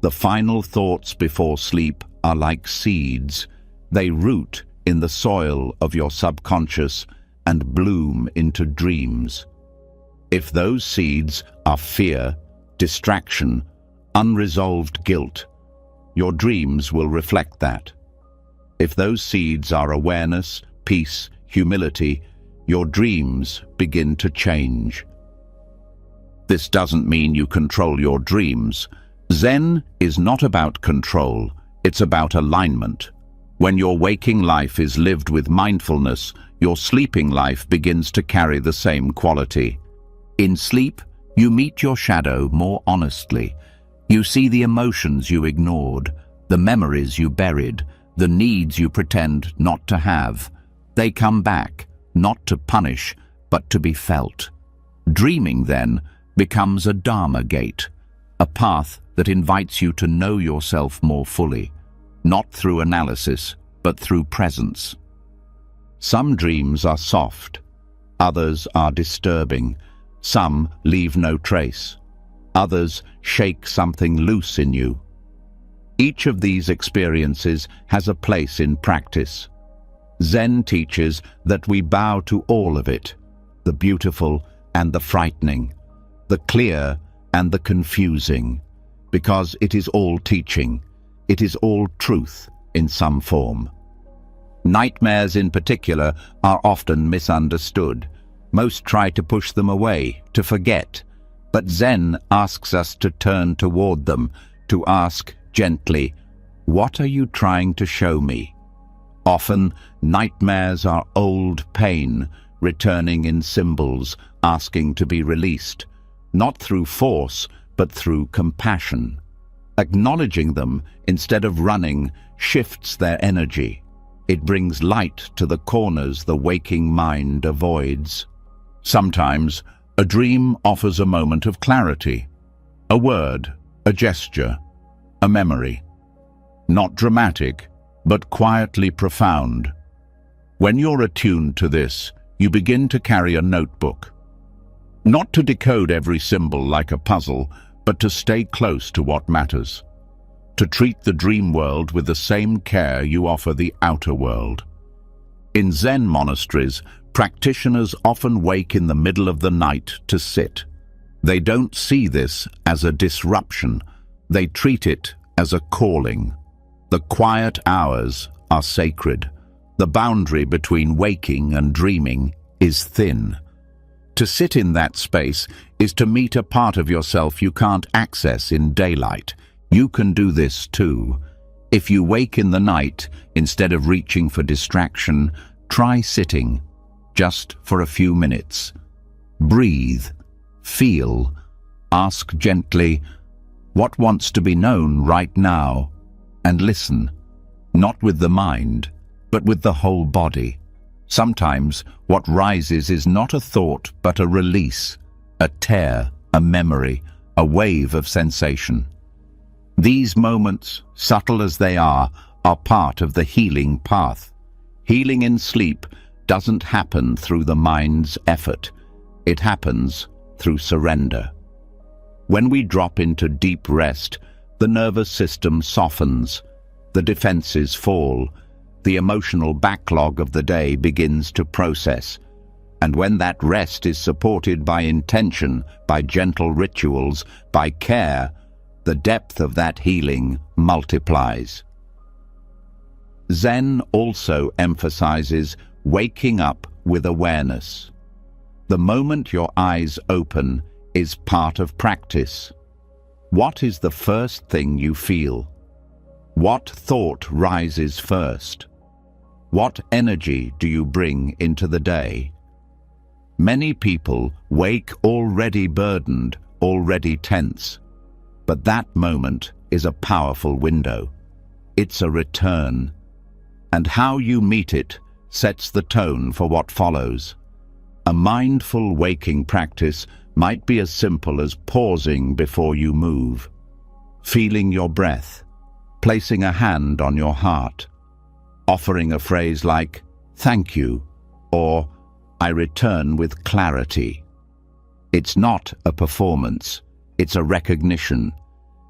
The final thoughts before sleep are like seeds. They root in the soil of your subconscious and bloom into dreams. If those seeds are fear, distraction, unresolved guilt, your dreams will reflect that. If those seeds are awareness, peace, humility, your dreams begin to change. This doesn't mean you control your dreams. Zen is not about control, it's about alignment. When your waking life is lived with mindfulness, your sleeping life begins to carry the same quality. In sleep, you meet your shadow more honestly. You see the emotions you ignored, the memories you buried, the needs you pretend not to have. They come back, not to punish, but to be felt. Dreaming, then, becomes a Dharma gate, a path that invites you to know yourself more fully, not through analysis, but through presence. Some dreams are soft, others are disturbing, some leave no trace, others shake something loose in you. Each of these experiences has a place in practice. Zen teaches that we bow to all of it, the beautiful and the frightening, the clear and the confusing, because it is all teaching, it is all truth in some form. Nightmares in particular are often misunderstood. Most try to push them away, to forget, but Zen asks us to turn toward them, to ask gently, "What are you trying to show me?" Often, nightmares are old pain, returning in symbols, asking to be released, not through force, but through compassion. Acknowledging them, instead of running, shifts their energy. It brings light to the corners the waking mind avoids. Sometimes, a dream offers a moment of clarity, a word, a gesture, a memory. Not dramatic, but quietly profound. When you're attuned to this, you begin to carry a notebook. Not to decode every symbol like a puzzle, but to stay close to what matters. To treat the dream world with the same care you offer the outer world. In Zen monasteries, practitioners often wake in the middle of the night to sit. They don't see this as a disruption. They treat it as a calling. The quiet hours are sacred. The boundary between waking and dreaming is thin. To sit in that space is to meet a part of yourself you can't access in daylight. You can do this too. If you wake in the night, instead of reaching for distraction, try sitting, just for a few minutes. Breathe, feel, ask gently, what wants to be known right now? And listen, not with the mind, but with the whole body. Sometimes what rises is not a thought, but a release, a tear, a memory, a wave of sensation. These moments, subtle as they are part of the healing path. Healing in sleep doesn't happen through the mind's effort. It happens through surrender. When we drop into deep rest, the nervous system softens, the defenses fall, the emotional backlog of the day begins to process. And when that rest is supported by intention, by gentle rituals, by care, the depth of that healing multiplies. Zen also emphasizes waking up with awareness. The moment your eyes open is part of practice. What is the first thing you feel? What thought rises first? What energy do you bring into the day? Many people wake already burdened, already tense. But that moment is a powerful window. It's a return. And how you meet it sets the tone for what follows. A mindful waking practice might be as simple as pausing before you move, feeling your breath, placing a hand on your heart, offering a phrase like, "Thank you," or "I return with clarity." It's not a performance, it's a recognition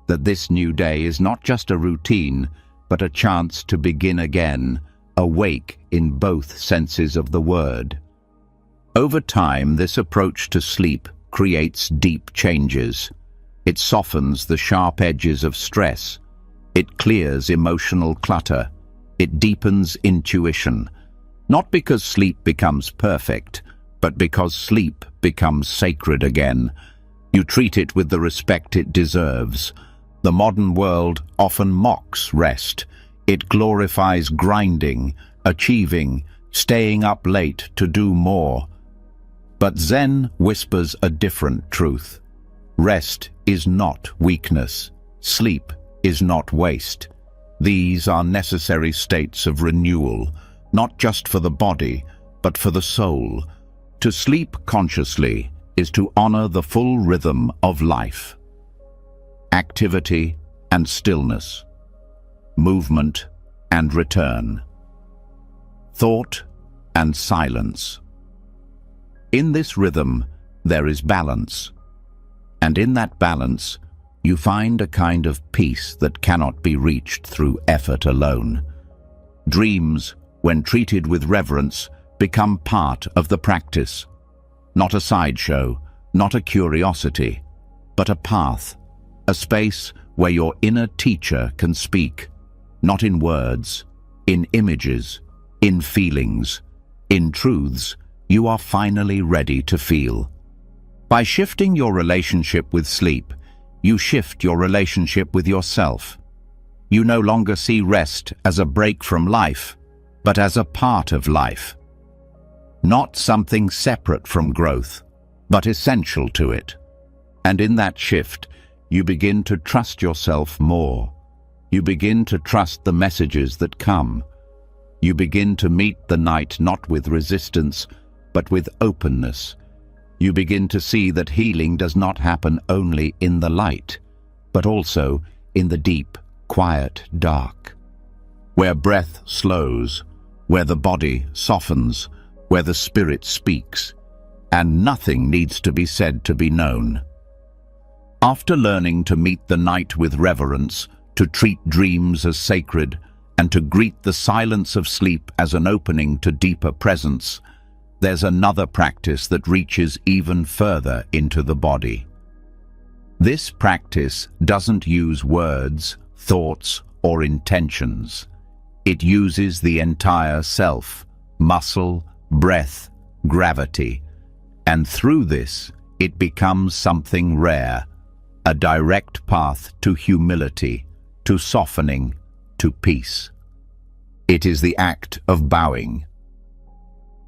that this new day is not just a routine, but a chance to begin again, awake in both senses of the word. Over time, this approach to sleep creates deep changes. It softens the sharp edges of stress. It clears emotional clutter. It deepens intuition. Not because sleep becomes perfect, but because sleep becomes sacred again. You treat it with the respect it deserves. The modern world often mocks rest. It glorifies grinding, achieving, staying up late to do more. But Zen whispers a different truth. Rest is not weakness. Sleep is not waste. These are necessary states of renewal, not just for the body, but for the soul. To sleep consciously is to honor the full rhythm of life. Activity and stillness. Movement and return. Thought and silence. In this rhythm, there is balance. And in that balance, you find a kind of peace that cannot be reached through effort alone. Dreams, when treated with reverence, become part of the practice. Not a sideshow, not a curiosity, but a path, a space where your inner teacher can speak, not in words, in images, in feelings, in truths you are finally ready to feel. By shifting your relationship with sleep, you shift your relationship with yourself. You no longer see rest as a break from life, but as a part of life. Not something separate from growth, but essential to it. And in that shift, you begin to trust yourself more. You begin to trust the messages that come. You begin to meet the night not with resistance, but with openness. You begin to see that healing does not happen only in the light, but also in the deep, quiet dark. Where breath slows, where the body softens, where the spirit speaks, and nothing needs to be said to be known. After learning to meet the night with reverence, to treat dreams as sacred, and to greet the silence of sleep as an opening to deeper presence, there's another practice that reaches even further into the body. This practice doesn't use words, thoughts, or intentions. It uses the entire self, muscle, breath, gravity, and through this, it becomes something rare, a direct path to humility, to softening, to peace. It is the act of bowing.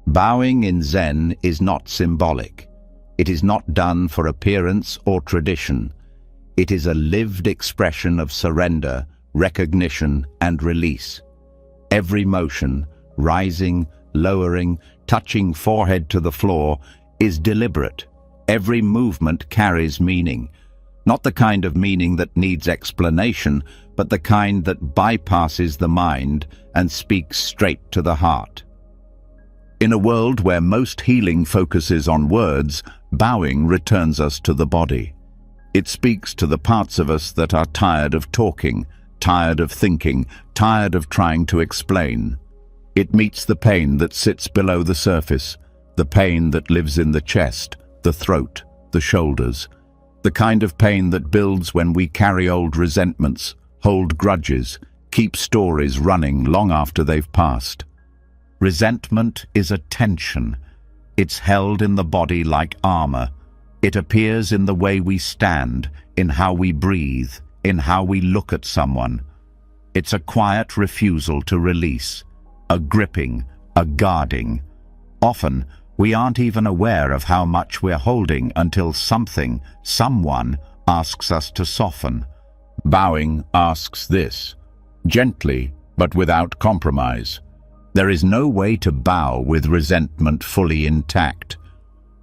Bowing in Zen is not symbolic. It is not done for appearance or tradition. It is a lived expression of surrender, recognition, and release. Every motion, rising, lowering, touching forehead to the floor, is deliberate. Every movement carries meaning. Not the kind of meaning that needs explanation, but the kind that bypasses the mind and speaks straight to the heart. In a world where most healing focuses on words, bowing returns us to the body. It speaks to the parts of us that are tired of talking, tired of thinking, tired of trying to explain. It meets the pain that sits below the surface, the pain that lives in the chest, the throat, the shoulders, the kind of pain that builds when we carry old resentments, hold grudges, keep stories running long after they've passed. Resentment is a tension. It's held in the body like armor. It appears in the way we stand, in how we breathe, in how we look at someone. It's a quiet refusal to release, a gripping, a guarding. Often, we aren't even aware of how much we're holding until something, someone, asks us to soften. Bowing asks this, gently but without compromise. There is no way to bow with resentment fully intact.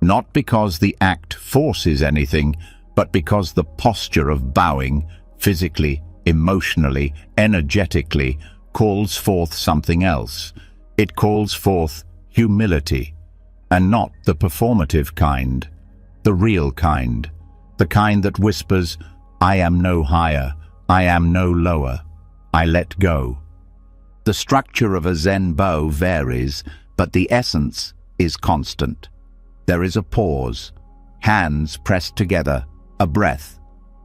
Not because the act forces anything, but because the posture of bowing, physically, emotionally, energetically, calls forth something else. It calls forth humility, and not the performative kind, the real kind, the kind that whispers, I am no higher, I am no lower, I let go. The structure of a Zen bow varies, but the essence is constant. There is a pause, hands pressed together, a breath.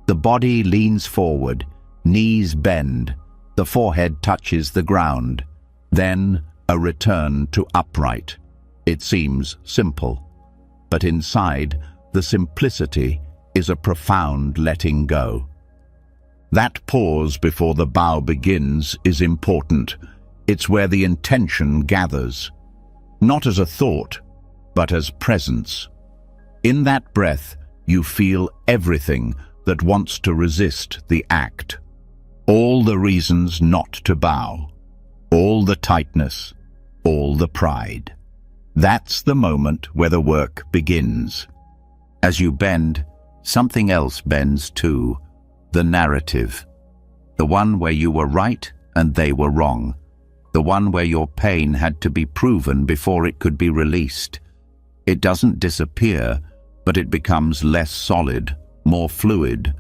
The body leans forward, knees bend, the forehead touches the ground. Then a return to upright. It seems simple, but inside, the simplicity is a profound letting go. That pause before the bow begins is important. It's where the intention gathers, not as a thought, but as presence. In that breath, you feel everything that wants to resist the act. All the reasons not to bow, all the tightness, all the pride. That's the moment where the work begins. As you bend, something else bends too, the narrative. The one where you were right and they were wrong. the one where your pain had to be proven before it could be released. It doesn't disappear, but it becomes less solid, more fluid.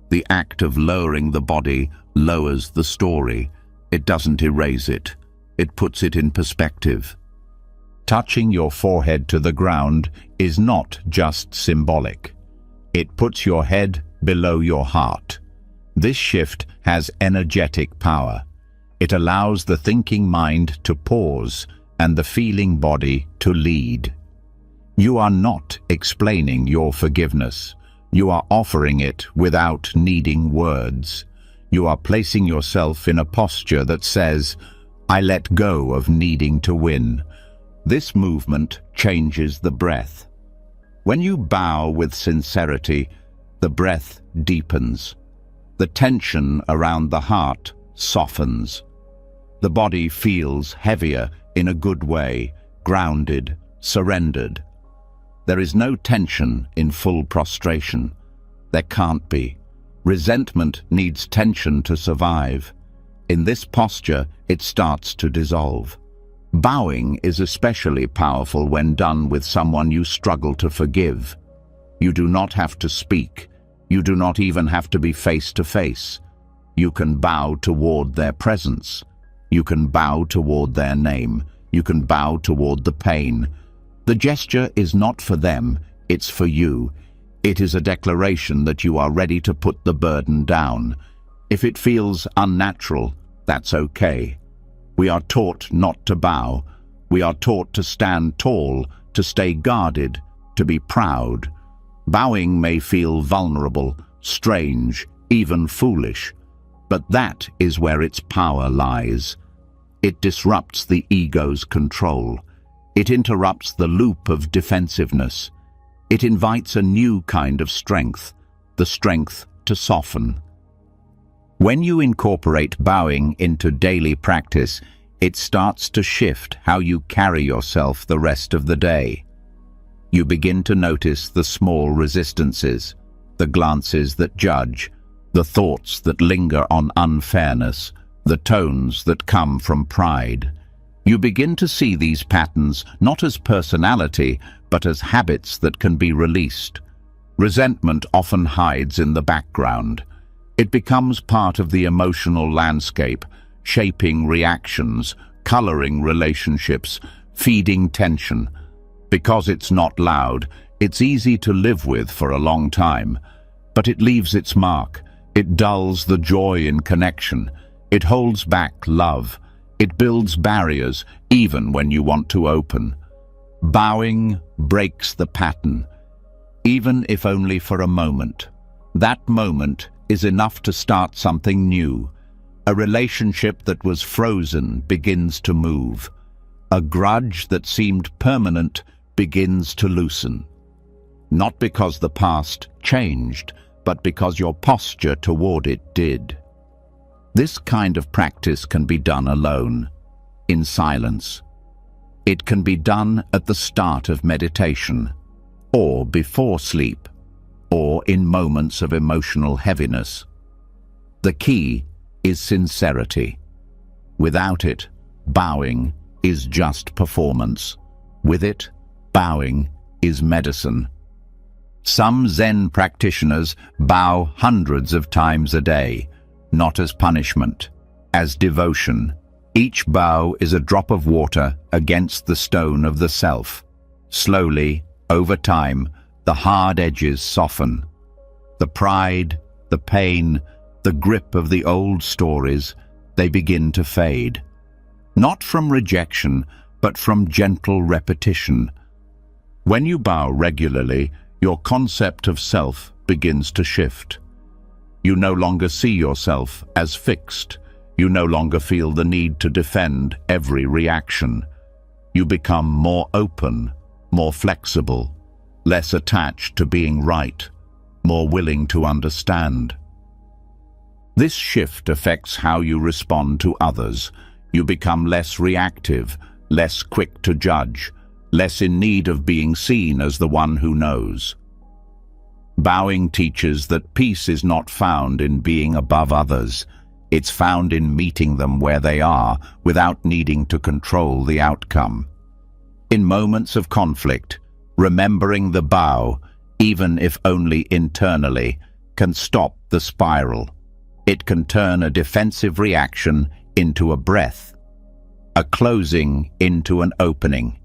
The act of lowering the body lowers the story. It doesn't erase it. It puts it in perspective. Touching your forehead to the ground is not just symbolic. It puts your head below your heart. This shift has energetic power. It allows the thinking mind to pause and the feeling body to lead. You are not explaining your forgiveness. You are offering it without needing words. You are placing yourself in a posture that says, "I let go of needing to win." This movement changes the breath. When you bow with sincerity, the breath deepens. The tension around the heart softens. The body feels heavier in a good way, grounded, surrendered. There is no tension in full prostration. There can't be. Resentment needs tension to survive. In this posture, it starts to dissolve. Bowing is especially powerful when done with someone you struggle to forgive. You do not have to speak. You do not even have to be face to face. You can bow toward their presence. You can bow toward their name. You can bow toward the pain. The gesture is not for them, it's for you. It is a declaration that you are ready to put the burden down. If it feels unnatural, that's okay. We are taught not to bow. We are taught to stand tall, to stay guarded, to be proud. Bowing may feel vulnerable, strange, even foolish, but that is where its power lies. It disrupts the ego's control. It interrupts the loop of defensiveness. It invites a new kind of strength, the strength to soften. When you incorporate bowing into daily practice, it starts to shift how you carry yourself the rest of the day. You begin to notice the small resistances, the glances that judge, the thoughts that linger on unfairness, the tones that come from pride. You begin to see these patterns not as personality, but as habits that can be released. Resentment often hides in the background. It becomes part of the emotional landscape, shaping reactions, coloring relationships, feeding tension. Because it's not loud, it's easy to live with for a long time, but it leaves its mark. It dulls the joy in connection. It holds back love. It builds barriers, even when you want to open. Bowing breaks the pattern, even if only for a moment. That moment is enough to start something new. A relationship that was frozen begins to move. A grudge that seemed permanent begins to loosen. Not because the past changed, but because your posture toward it did. This kind of practice can be done alone, in silence. It can be done at the start of meditation, or before sleep, or in moments of emotional heaviness. The key is sincerity. Without it, bowing is just performance. With it, bowing is medicine. Some Zen practitioners bow hundreds of times a day, not as punishment, as devotion. Each bow is a drop of water against the stone of the self. Slowly, over time, the hard edges soften. The pride, the pain, the grip of the old stories, they begin to fade. Not from rejection, but from gentle repetition. When you bow regularly, your concept of self begins to shift. You no longer see yourself as fixed. You no longer feel the need to defend every reaction. You become more open, more flexible, less attached to being right, more willing to understand. This shift affects how you respond to others. You become less reactive, less quick to judge, less in need of being seen as the one who knows. Bowing teaches that peace is not found in being above others. It's found in meeting them where they are without needing to control the outcome. In moments of conflict, remembering the bow, even if only internally, can stop the spiral. It can turn a defensive reaction into a breath, a closing into an opening,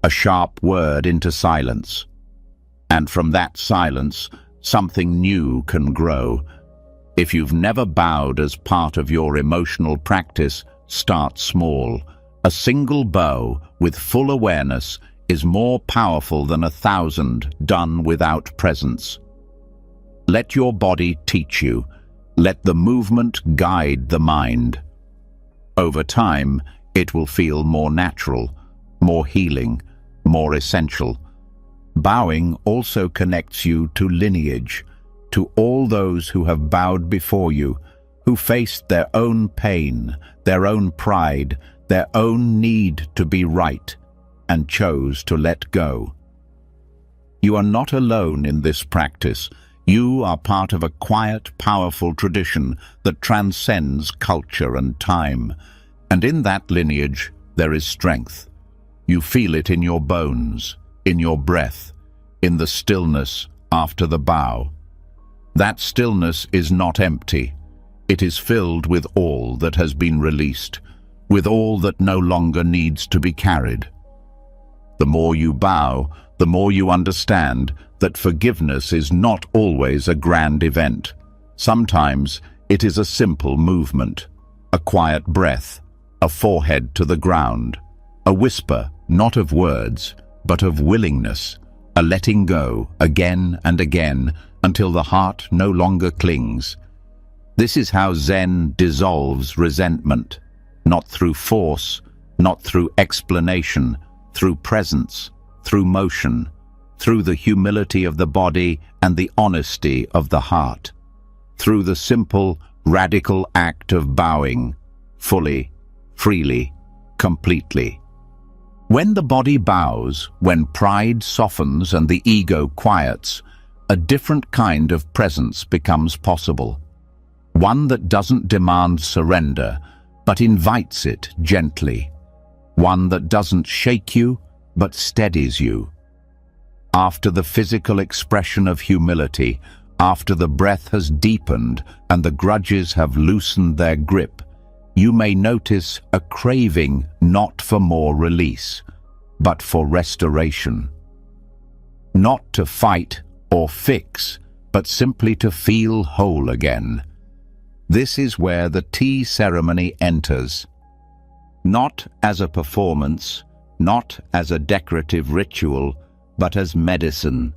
a sharp word into silence. And from that silence, something new can grow. If you've never bowed as part of your emotional practice, start small. A single bow with full awareness is more powerful than 1,000 done without presence. Let your body teach you. Let the movement guide the mind. Over time, it will feel more natural, more healing, more essential. Bowing also connects you to lineage, to all those who have bowed before you, who faced their own pain, their own pride, their own need to be right, and chose to let go. You are not alone in this practice. You are part of a quiet, powerful tradition that transcends culture and time. And in that lineage, there is strength. You feel it in your bones, in your breath, in the stillness after the bow. That stillness is not empty. It is filled with all that has been released, with all that no longer needs to be carried. The more you bow, the more you understand that forgiveness is not always a grand event. Sometimes it is a simple movement, a quiet breath, a forehead to the ground, a whisper not of words, but of willingness, a letting go again and again until the heart no longer clings. This is how Zen dissolves resentment, not through force, not through explanation, through presence, through motion, through the humility of the body and the honesty of the heart, through the simple, radical act of bowing, fully, freely, completely. When the body bows, when pride softens and the ego quiets, a different kind of presence becomes possible. One that doesn't demand surrender, but invites it gently. One that doesn't shake you, but steadies you. After the physical expression of humility, after the breath has deepened and the grudges have loosened their grip, you may notice a craving not for more release, but for restoration. Not to fight or fix, but simply to feel whole again. This is where the tea ceremony enters. Not as a performance, not as a decorative ritual, but as medicine,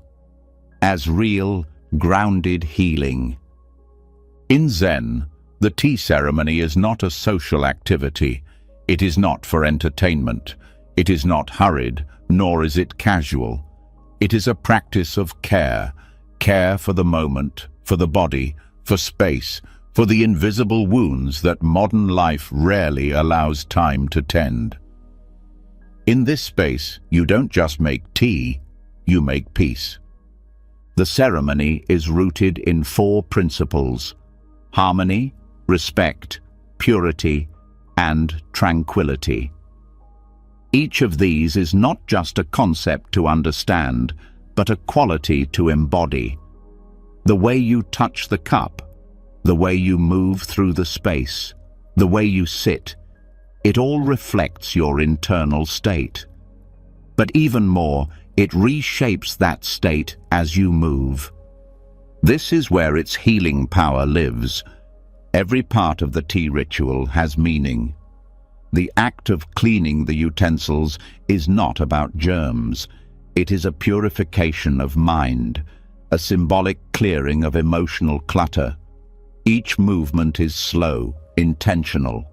as real, grounded healing. In Zen, the tea ceremony is not a social activity. It is not for entertainment. It is not hurried, nor is it casual. It is a practice of care, care for the moment, for the body, for space, for the invisible wounds that modern life rarely allows time to tend. In this space, you don't just make tea, you make peace. The ceremony is rooted in 4 principles: harmony, respect, purity, and tranquility. Each of these is not just a concept to understand, but a quality to embody. The way you touch the cup, the way you move through the space, the way you sit, it all reflects your internal state. But even more, it reshapes that state as you move. This is where its healing power lives. Every part of the tea ritual has meaning. The act of cleaning the utensils is not about germs. It is a purification of mind, a symbolic clearing of emotional clutter. Each movement is slow, intentional.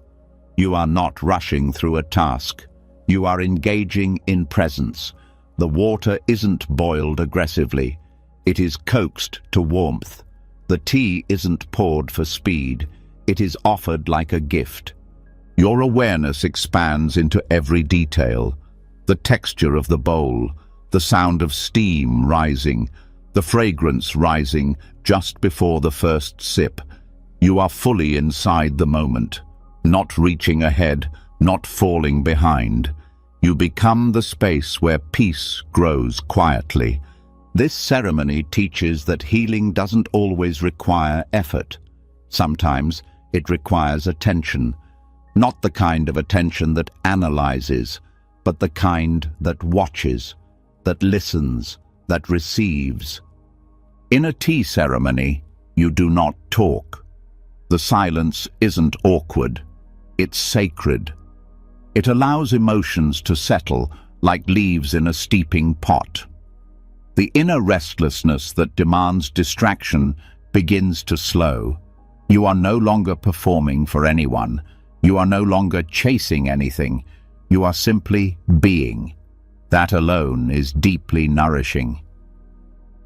You are not rushing through a task. You are engaging in presence. The water isn't boiled aggressively. It is coaxed to warmth. The tea isn't poured for speed. It is offered like a gift. Your awareness expands into every detail: the texture of the bowl, the sound of steam rising, the fragrance rising just before the first sip. You are fully inside the moment, not reaching ahead, not falling behind. You become the space where peace grows quietly. This ceremony teaches that healing doesn't always require effort. Sometimes it requires attention, not the kind of attention that analyzes, but the kind that watches, that listens, that receives. In a tea ceremony, you do not talk. The silence isn't awkward, it's sacred. It allows emotions to settle like leaves in a steeping pot. The inner restlessness that demands distraction begins to slow. You are no longer performing for anyone. You are no longer chasing anything. You are simply being. That alone is deeply nourishing.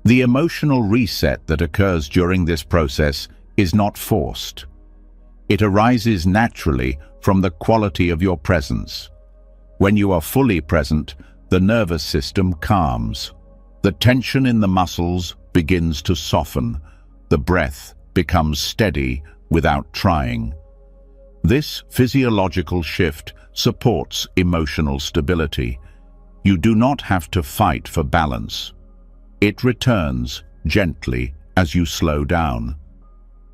The emotional reset that occurs during this process is not forced. It arises naturally from the quality of your presence. When you are fully present, the nervous system calms. The tension in the muscles begins to soften. The breath becomes steady without trying. This physiological shift supports emotional stability. You do not have to fight for balance. It returns gently as you slow down.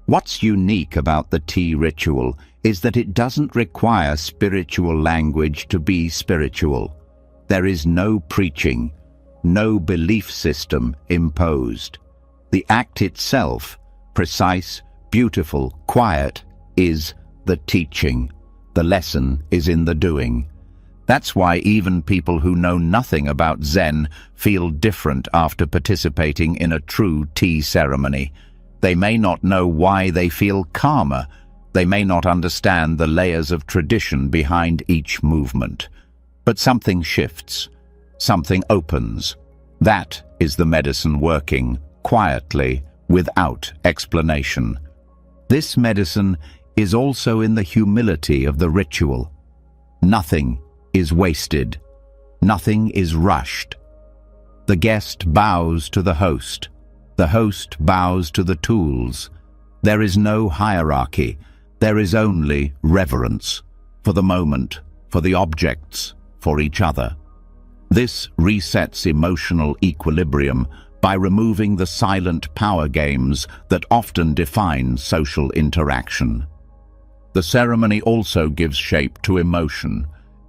What's unique about the tea ritual is that it doesn't require spiritual language to be spiritual. There is no preaching, no belief system imposed. The act itself, precise, beautiful, quiet, is the teaching. The lesson is in the doing. That's why even people who know nothing about Zen feel different after participating in a true tea ceremony. They may not know why they feel calmer. They may not understand the layers of tradition behind each movement. But something shifts. Something opens. That is the medicine working, quietly, without explanation. This medicine is also in the humility of the ritual. Nothing is wasted. Nothing is rushed. The guest bows to the host. The host bows to the tools. There is no hierarchy. There is only reverence for the moment, for the objects, for each other. This resets emotional equilibrium by removing the silent power games that often define social interaction. The ceremony also gives shape to emotion.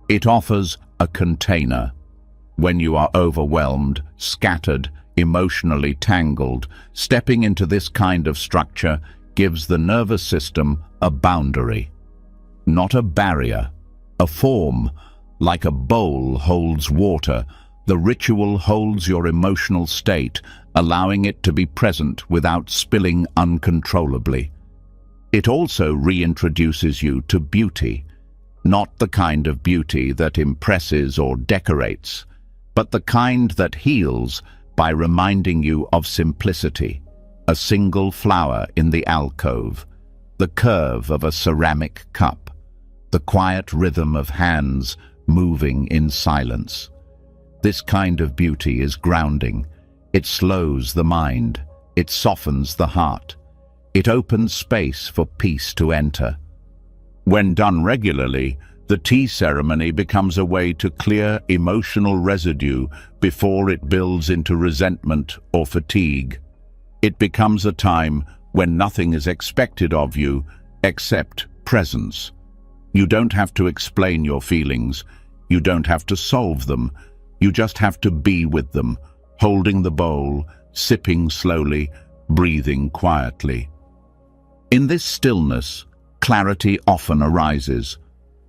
It offers a container. When you are overwhelmed, scattered, emotionally tangled, stepping into this kind of structure gives the nervous system a boundary. Not a barrier, a form. Like a bowl holds water, the ritual holds your emotional state, allowing it to be present without spilling uncontrollably. It also reintroduces you to beauty, not the kind of beauty that impresses or decorates, but the kind that heals by reminding you of simplicity, a single flower in the alcove, the curve of a ceramic cup, the quiet rhythm of hands moving in silence. This kind of beauty is grounding. It slows the mind. It softens the heart. It opens space for peace to enter. When done regularly, the tea ceremony becomes a way to clear emotional residue before it builds into resentment or fatigue. It becomes a time when nothing is expected of you except presence. You don't have to explain your feelings. You don't have to solve them. You just have to be with them, holding the bowl, sipping slowly, breathing quietly. In this stillness, clarity often arises,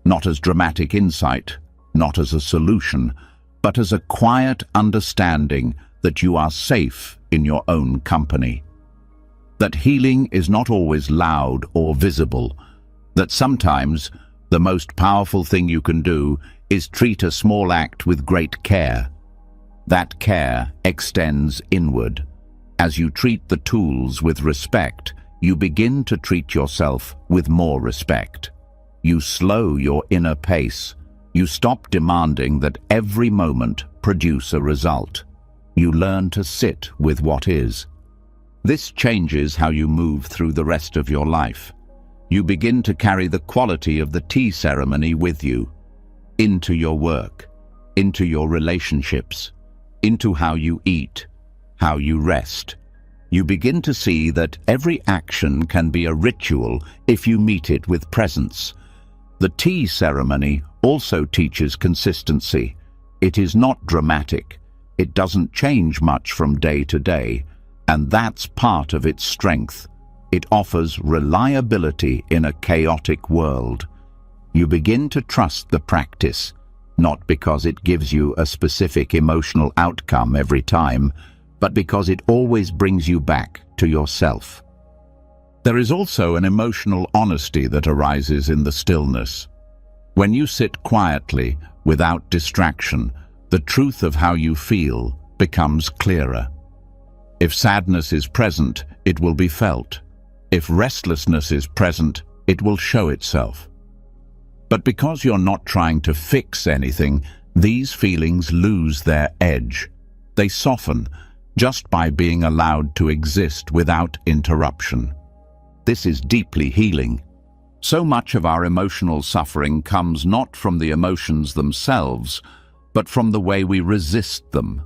not as dramatic insight, not as a solution, but as a quiet understanding that you are safe in your own company. That healing is not always loud or visible, that sometimes the most powerful thing you can do is treat a small act with great care. That care extends inward. As you treat the tools with respect, you begin to treat yourself with more respect. You slow your inner pace. You stop demanding that every moment produce a result. You learn to sit with what is. This changes how you move through the rest of your life. you begin to carry the quality of the tea ceremony with you, into your work, into your relationships, into how you eat, how you rest. You begin to see that every action can be a ritual if you meet it with presence. The tea ceremony also teaches consistency. It is not dramatic. It doesn't change much from day to day, and that's part of its strength. It offers reliability in a chaotic world. You begin to trust the practice, not because it gives you a specific emotional outcome every time, but because it always brings you back to yourself. There is also an emotional honesty that arises in the stillness. When you sit quietly, without distraction, the truth of how you feel becomes clearer. If sadness is present, it will be felt. If restlessness is present, it will show itself. But because you're not trying to fix anything, these feelings lose their edge. They soften just by being allowed to exist without interruption. This is deeply healing. So much of our emotional suffering comes not from the emotions themselves, but from the way we resist them.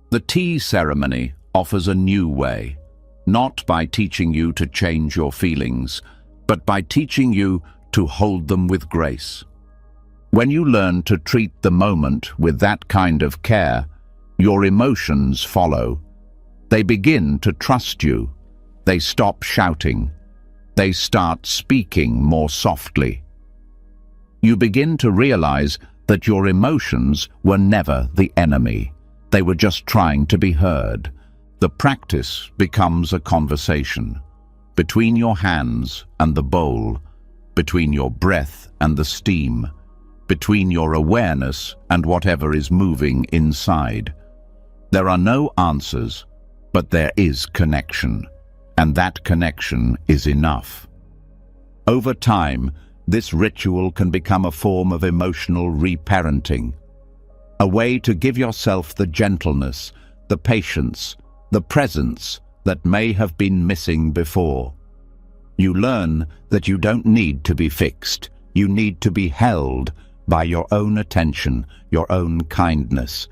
The tea ceremony offers a new way, not by teaching you to change your feelings, but by teaching you to hold them with grace. When you learn to treat the moment with that kind of care, your emotions follow. They begin to trust you. They stop shouting. They start speaking more softly. You begin to realize that your emotions were never the enemy. They were just trying to be heard. The practice becomes a conversation between your hands and the bowl, between your breath and the steam, between your awareness and whatever is moving inside. There are no answers, but there is connection, and that connection is enough. Over time, this ritual can become a form of emotional reparenting, a way to give yourself the gentleness, the patience, the presence that may have been missing before. You learn that you don't need to be fixed. You need to be held by your own attention, your own kindness.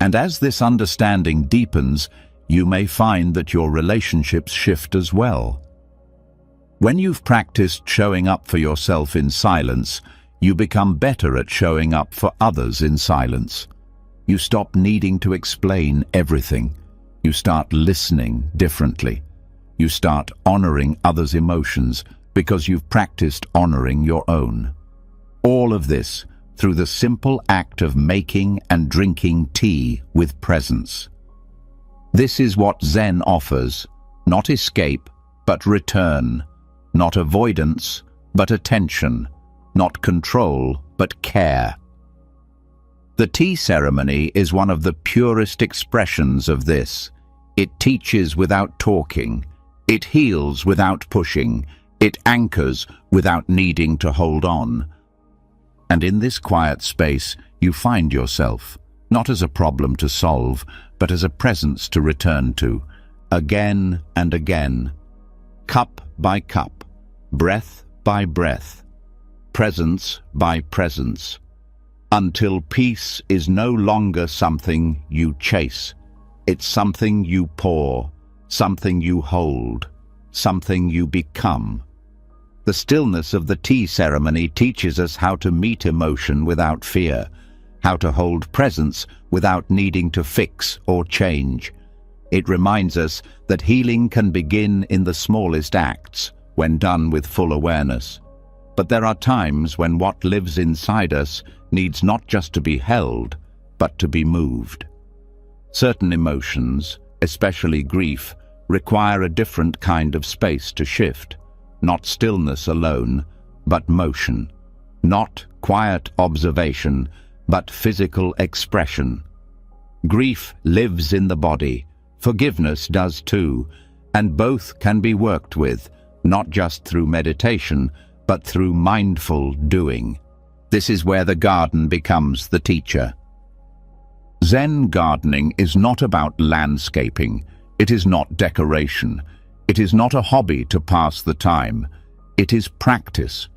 And as this understanding deepens, you may find that your relationships shift as well. When you've practiced showing up for yourself in silence, you become better at showing up for others in silence. You stop needing to explain everything. You start listening differently. You start honoring others' emotions because you've practiced honoring your own. All of this through the simple act of making and drinking tea with presence. This is what Zen offers, not escape, but return, not avoidance, but attention, not control, but care. The tea ceremony is one of the purest expressions of this. It teaches without talking. It heals without pushing. It anchors without needing to hold on. And in this quiet space, you find yourself, not as a problem to solve, but as a presence to return to, again and again, cup by cup, breath by breath, presence by presence, until peace is no longer something you chase. It's something you pour, something you hold, something you become. The stillness of the tea ceremony teaches us how to meet emotion without fear, how to hold presence without needing to fix or change. It reminds us that healing can begin in the smallest acts, when done with full awareness. But there are times when what lives inside us needs not just to be held, but to be moved. Certain emotions, especially grief, require a different kind of space to shift. Not stillness alone, but motion. Not quiet observation, but physical expression. Grief lives in the body. Forgiveness does too, and both can be worked with, not just through meditation, but through mindful doing. This is where the garden becomes the teacher. Zen gardening is not about landscaping. It is not decoration. It is not a hobby to pass the time. It is practice.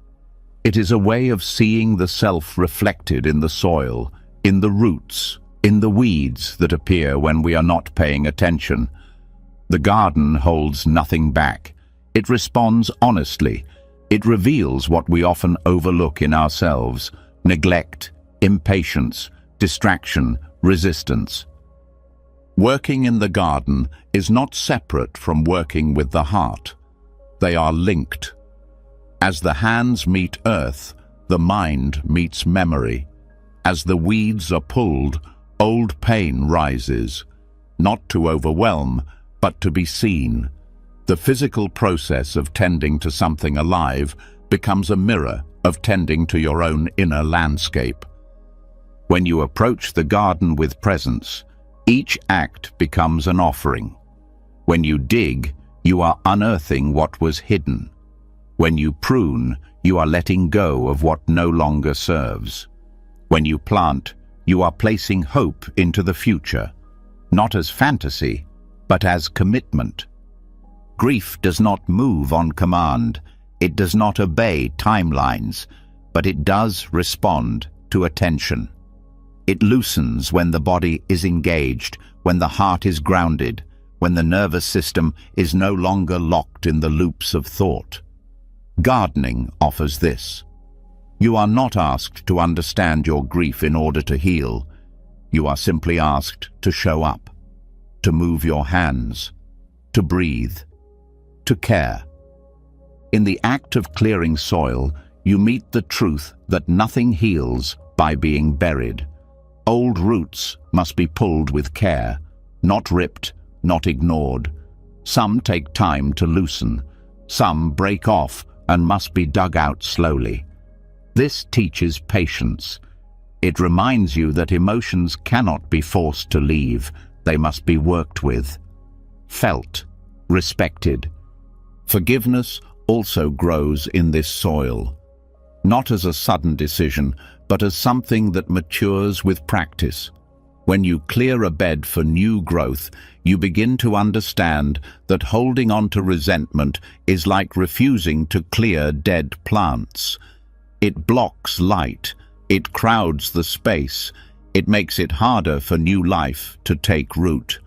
It is a way of seeing the self reflected in the soil, in the roots, in the weeds that appear when we are not paying attention. The garden holds nothing back. It responds honestly. It reveals what we often overlook in ourselves: neglect, impatience, distraction, resistance. Working in the garden is not separate from working with the heart. They are linked. As the hands meet earth, the mind meets memory. As the weeds are pulled, old pain rises, not to overwhelm, but to be seen. The physical process of tending to something alive becomes a mirror of tending to your own inner landscape. When you approach the garden with presence, each act becomes an offering. When you dig, you are unearthing what was hidden. When you prune, you are letting go of what no longer serves. When you plant, you are placing hope into the future, not as fantasy, but as commitment. Grief does not move on command. It does not obey timelines, but it does respond to attention. It loosens when the body is engaged, when the heart is grounded, when the nervous system is no longer locked in the loops of thought. Gardening offers this. You are not asked to understand your grief in order to heal. You are simply asked to show up, to move your hands, to breathe, to care. In the act of clearing soil, you meet the truth that nothing heals by being buried. Old roots must be pulled with care, not ripped, not ignored. Some take time to loosen. Some break off and must be dug out slowly. This teaches patience. It reminds you that emotions cannot be forced to leave. They must be worked with, felt, respected. Forgiveness also grows in this soil, not as a sudden decision, but as something that matures with practice. When you clear a bed for new growth, you begin to understand that holding on to resentment is like refusing to clear dead plants. It blocks light, it crowds the space, it makes it harder for new life to take root.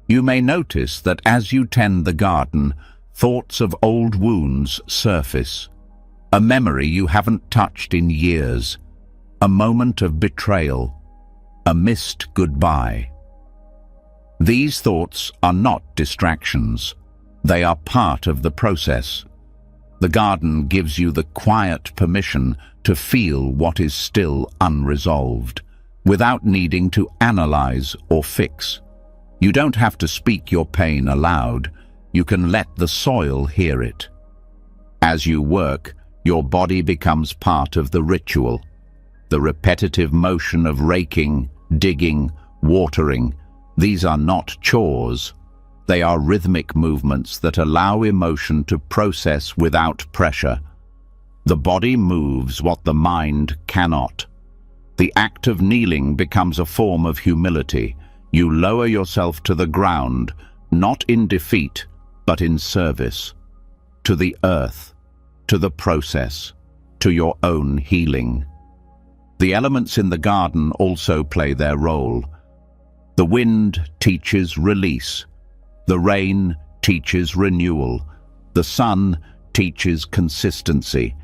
You may notice that as you tend the garden, thoughts of old wounds surface. A memory you haven't touched in years, a moment of betrayal, a missed goodbye. These thoughts are not distractions. They are part of the process. The garden gives you the quiet permission to feel what is still unresolved, without needing to analyze or fix. You don't have to speak your pain aloud. You can let the soil hear it. As you work, your body becomes part of the ritual. The repetitive motion of raking, digging, watering, these are not chores. They are rhythmic movements that allow emotion to process without pressure. The body moves what the mind cannot. The act of kneeling becomes a form of humility. You lower yourself to the ground, not in defeat, but in service. To the earth, to the process, to your own healing. The elements in the garden also play their role. The wind teaches release. The rain teaches renewal. The sun teaches consistency.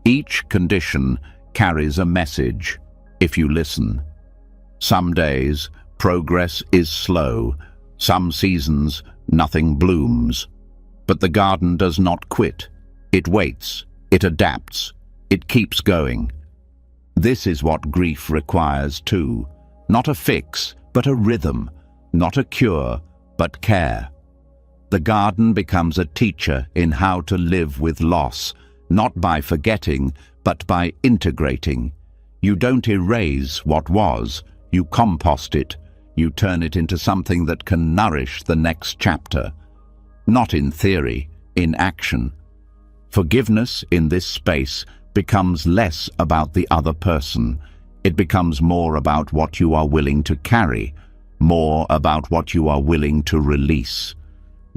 Each condition carries a message, if you listen. Some days, progress is slow. Some seasons, nothing blooms. But the garden does not quit. It waits. It adapts. It keeps going. This is what grief requires too. Not a fix, but a rhythm. Not a cure, but care. The garden becomes a teacher in how to live with loss, not by forgetting, but by integrating. You don't erase what was, you compost it. You turn it into something that can nourish the next chapter. Not in theory, in action. Forgiveness in this space becomes less about the other person. It becomes more about what you are willing to carry, more about what you are willing to release.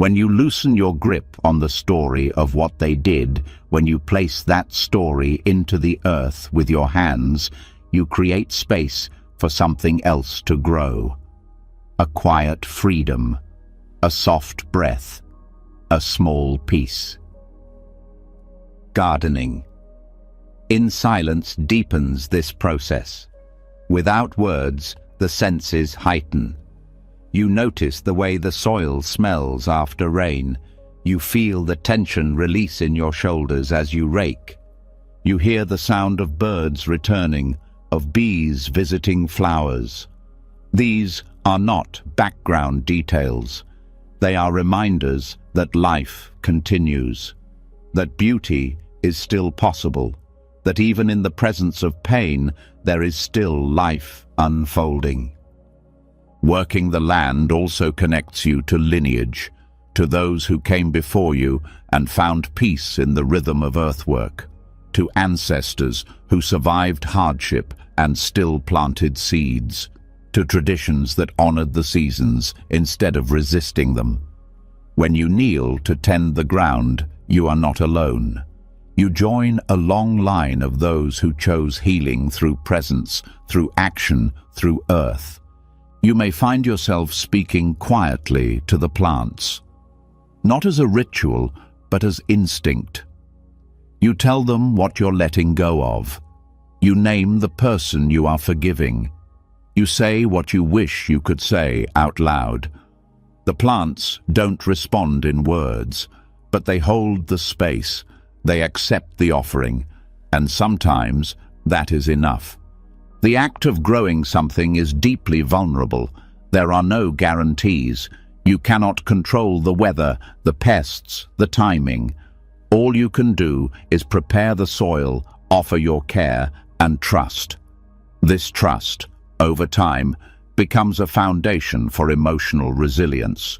When you loosen your grip on the story of what they did, when you place that story into the earth with your hands, you create space for something else to grow. A quiet freedom, a soft breath, a small peace. Gardening. In silence deepens this process. Without words, the senses heighten. You notice the way the soil smells after rain. You feel the tension release in your shoulders as you rake. You hear the sound of birds returning, of bees visiting flowers. These are not background details. They are reminders that life continues, that beauty is still possible, that even in the presence of pain, there is still life unfolding. Working the land also connects you to lineage, to those who came before you and found peace in the rhythm of earthwork, to ancestors who survived hardship and still planted seeds, to traditions that honored the seasons instead of resisting them. When you kneel to tend the ground, you are not alone. You join a long line of those who chose healing through presence, through action, through earth. You may find yourself speaking quietly to the plants, not as a ritual, but as instinct. You tell them what you're letting go of. You name the person you are forgiving. You say what you wish you could say out loud. The plants don't respond in words, but they hold the space. They accept the offering, and sometimes that is enough. The act of growing something is deeply vulnerable. There are no guarantees. You cannot control the weather, the pests, the timing. All you can do is prepare the soil, offer your care, and trust. This trust, over time, becomes a foundation for emotional resilience.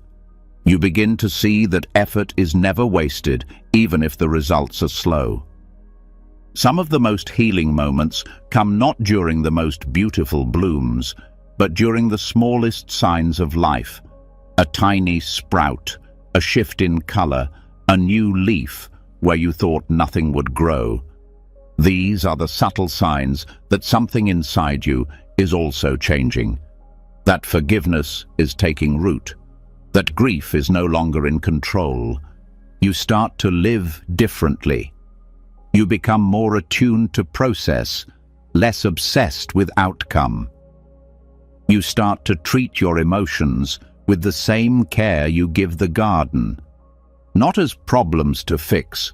You begin to see that effort is never wasted, even if the results are slow. Some of the most healing moments come not during the most beautiful blooms, but during the smallest signs of life. A tiny sprout, a shift in color, a new leaf where you thought nothing would grow. These are the subtle signs that something inside you is also changing, that forgiveness is taking root, that grief is no longer in control. You start to live differently. You become more attuned to process, less obsessed with outcome. You start to treat your emotions with the same care you give the garden, not as problems to fix,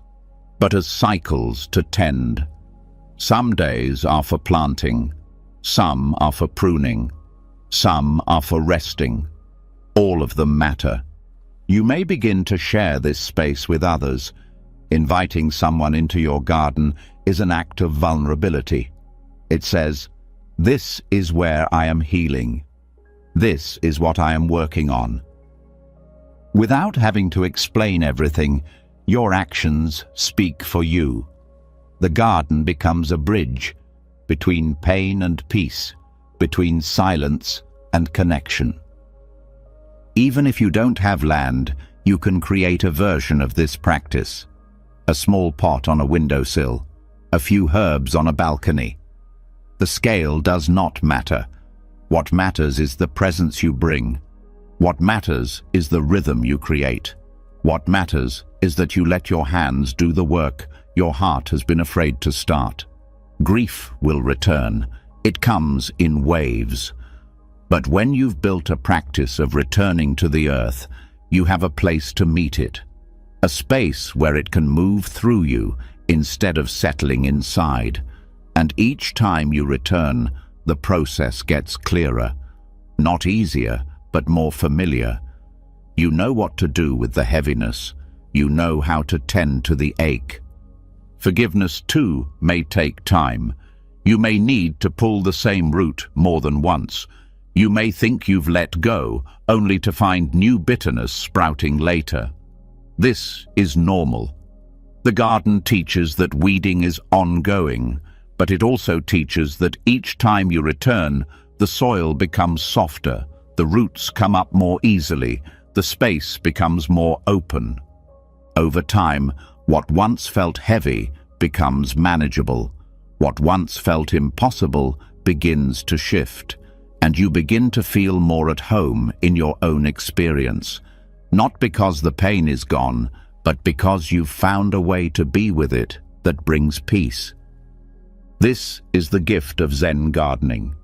but as cycles to tend. Some days are for planting, some are for pruning, some are for resting. All of them matter. You may begin to share this space with others. Inviting someone into your garden is an act of vulnerability. It says, "This is where I am healing. This is what I am working on." Without having to explain everything, your actions speak for you. The garden becomes a bridge between pain and peace, between silence and connection. Even if you don't have land, you can create a version of this practice. A small pot on a windowsill, a few herbs on a balcony. The scale does not matter. What matters is the presence you bring. What matters is the rhythm you create. What matters is that you let your hands do the work your heart has been afraid to start. Grief will return. It comes in waves. But when you've built a practice of returning to the earth, you have a place to meet it. A space where it can move through you instead of settling inside. And each time you return, the process gets clearer. Not easier, but more familiar. You know what to do with the heaviness. You know how to tend to the ache. Forgiveness, too, may take time. You may need to pull the same route more than once. You may think you've let go, only to find new bitterness sprouting later. This is normal. The garden teaches that weeding is ongoing, but it also teaches that each time you return, the soil becomes softer, the roots come up more easily, the space becomes more open. Over time, what once felt heavy becomes manageable. What once felt impossible begins to shift, and you begin to feel more at home in your own experience. Not because the pain is gone, but because you've found a way to be with it that brings peace. This is the gift of Zen gardening.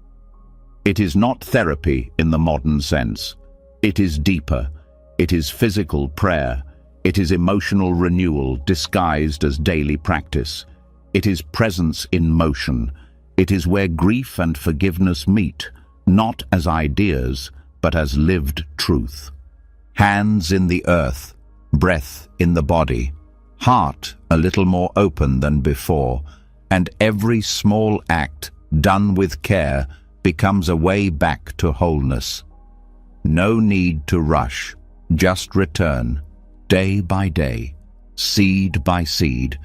It is not therapy in the modern sense. It is deeper. It is physical prayer. It is emotional renewal disguised as daily practice. It is presence in motion. It is where grief and forgiveness meet, not as ideas, but as lived truth. Hands in the earth, breath in the body, heart a little more open than before, and every small act done with care becomes a way back to wholeness. No need to rush, just return, day by day, seed by seed,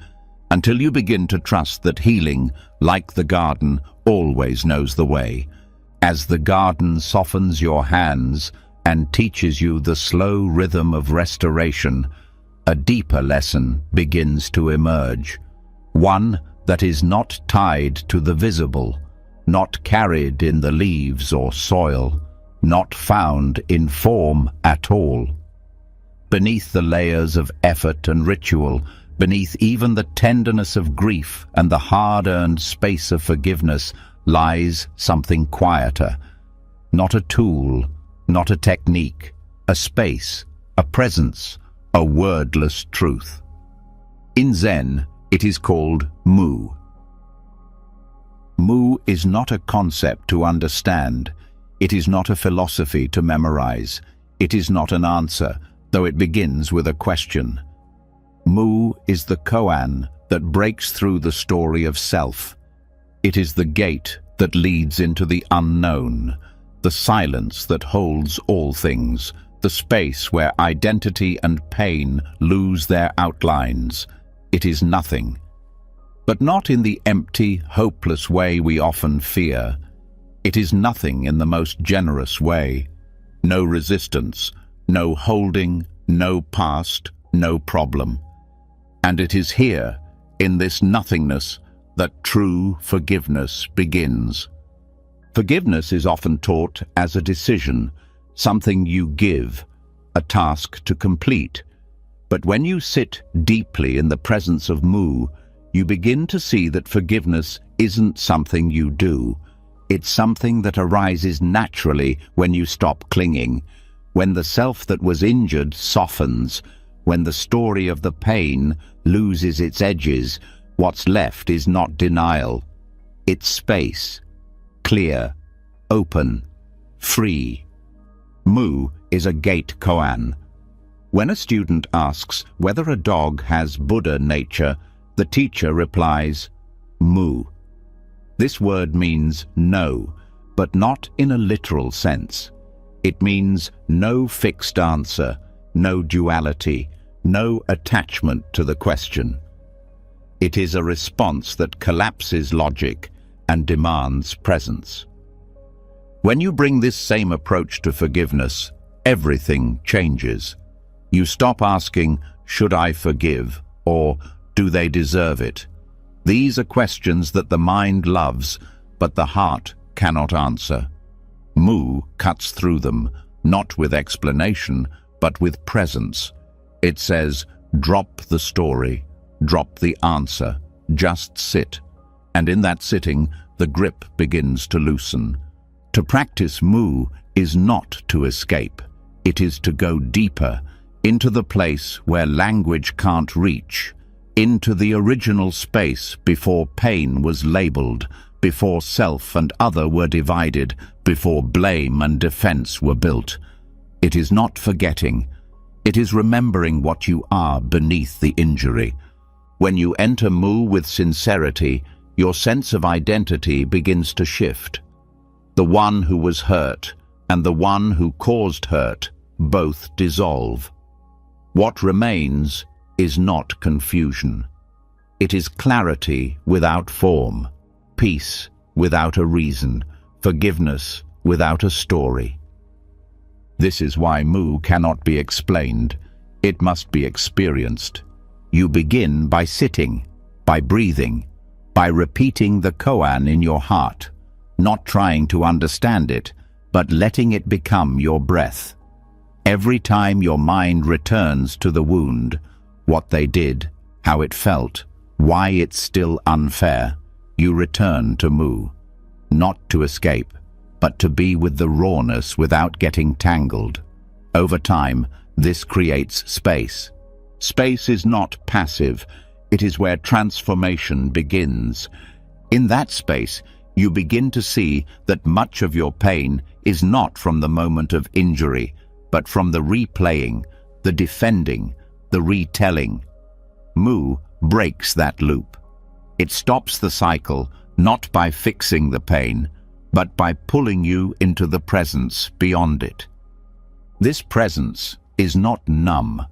until you begin to trust that healing, like the garden, always knows the way. As the garden softens your hands and teaches you the slow rhythm of restoration, a deeper lesson begins to emerge. One that is not tied to the visible, not carried in the leaves or soil, not found in form at all. Beneath the layers of effort and ritual, beneath even the tenderness of grief and the hard-earned space of forgiveness, lies something quieter. Not a tool, not a technique, a space, a presence, a wordless truth. In Zen, it is called Mu. Mu is not a concept to understand. It is not a philosophy to memorize. It is not an answer, though it begins with a question. Mu is the koan that breaks through the story of self. It is the gate that leads into the unknown, the silence that holds all things, the space where identity and pain lose their outlines. It is nothing. But not in the empty, hopeless way we often fear. It is nothing in the most generous way. No resistance, no holding, no past, no problem. And it is here, in this nothingness, that true forgiveness begins. Forgiveness is often taught as a decision, something you give, a task to complete. But when you sit deeply in the presence of Mu, you begin to see that forgiveness isn't something you do. It's something that arises naturally when you stop clinging, when the self that was injured softens, when the story of the pain loses its edges. What's left is not denial. It's space, clear, open, free. Mu is a gate koan. When a student asks whether a dog has Buddha nature, the teacher replies, Mu. This word means no, but not in a literal sense. It means no fixed answer, no duality, no attachment to the question. It is a response that collapses logic and demands presence. When you bring this same approach to forgiveness, everything changes. You stop asking, should I forgive, or do they deserve it? These are questions that the mind loves, but the heart cannot answer. Mu cuts through them, not with explanation, but with presence. It says, drop the story, drop the answer, just sit. And in that sitting, the grip begins to loosen. To practice Mu is not to escape. It is to go deeper, into the place where language can't reach, into the original space before pain was labeled, before self and other were divided, before blame and defense were built. It is not forgetting. It is remembering what you are beneath the injury. When you enter Mu with sincerity, your sense of identity begins to shift. The one who was hurt and the one who caused hurt both dissolve. What remains is not confusion. It is clarity without form, peace without a reason, forgiveness without a story. This is why Mu cannot be explained. It must be experienced. You begin by sitting, by breathing, by repeating the koan in your heart, not trying to understand it, but letting it become your breath. Every time your mind returns to the wound, what they did, how it felt, why it's still unfair, you return to Mu, not to escape, but to be with the rawness without getting tangled. Over time, this creates space. Space is not passive. It is where transformation begins. In that space, you begin to see that much of your pain is not from the moment of injury, but from the replaying, the defending, the retelling. Mu breaks that loop. It stops the cycle, not by fixing the pain, but by pulling you into the presence beyond it. This presence is not numb.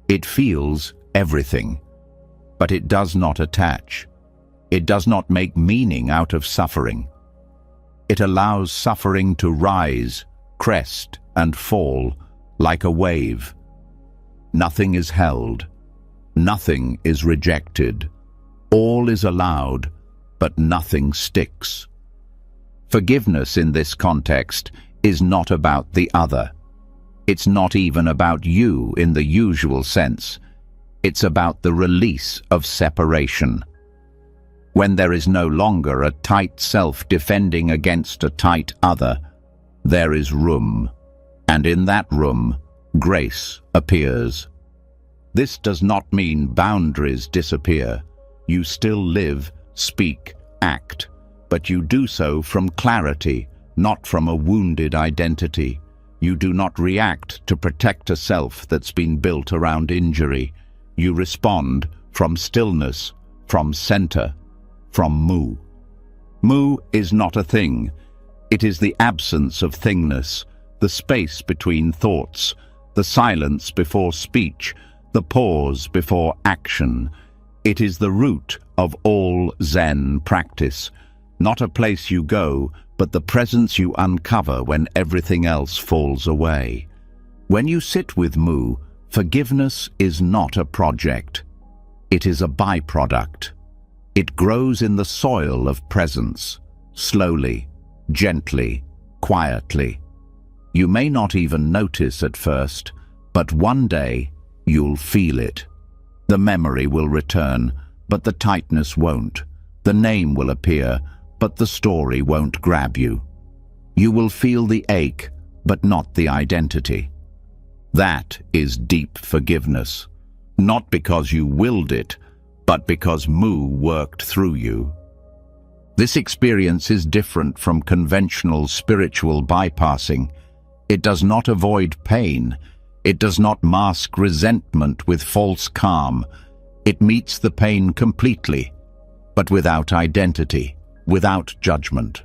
It feels everything, but it does not attach. It does not make meaning out of suffering. It allows suffering to rise, crest, and fall like a wave. Nothing is held. Nothing is rejected. All is allowed, but nothing sticks. Forgiveness in this context is not about the other. It's not even about you in the usual sense. It's about the release of separation. When there is no longer a tight self defending against a tight other, there is room, and in that room, grace appears. This does not mean boundaries disappear. You still live, speak, act, but you do so from clarity, not from a wounded identity. You do not react to protect a self that's been built around injury. You respond from stillness, from center, from Mu. Mu is not a thing. It is the absence of thingness, the space between thoughts, the silence before speech, the pause before action. It is the root of all Zen practice, not a place you go, but the presence you uncover when everything else falls away. When you sit with Mu, forgiveness is not a project. It is a byproduct. It grows in the soil of presence, slowly, gently, quietly. You may not even notice at first, but one day you'll feel it. The memory will return, but the tightness won't. The name will appear, but the story won't grab you. You will feel the ache, but not the identity. That is deep forgiveness, not because you willed it, but because Mu worked through you. This experience is different from conventional spiritual bypassing. It does not avoid pain. It does not mask resentment with false calm. It meets the pain completely, but without identity, without judgment.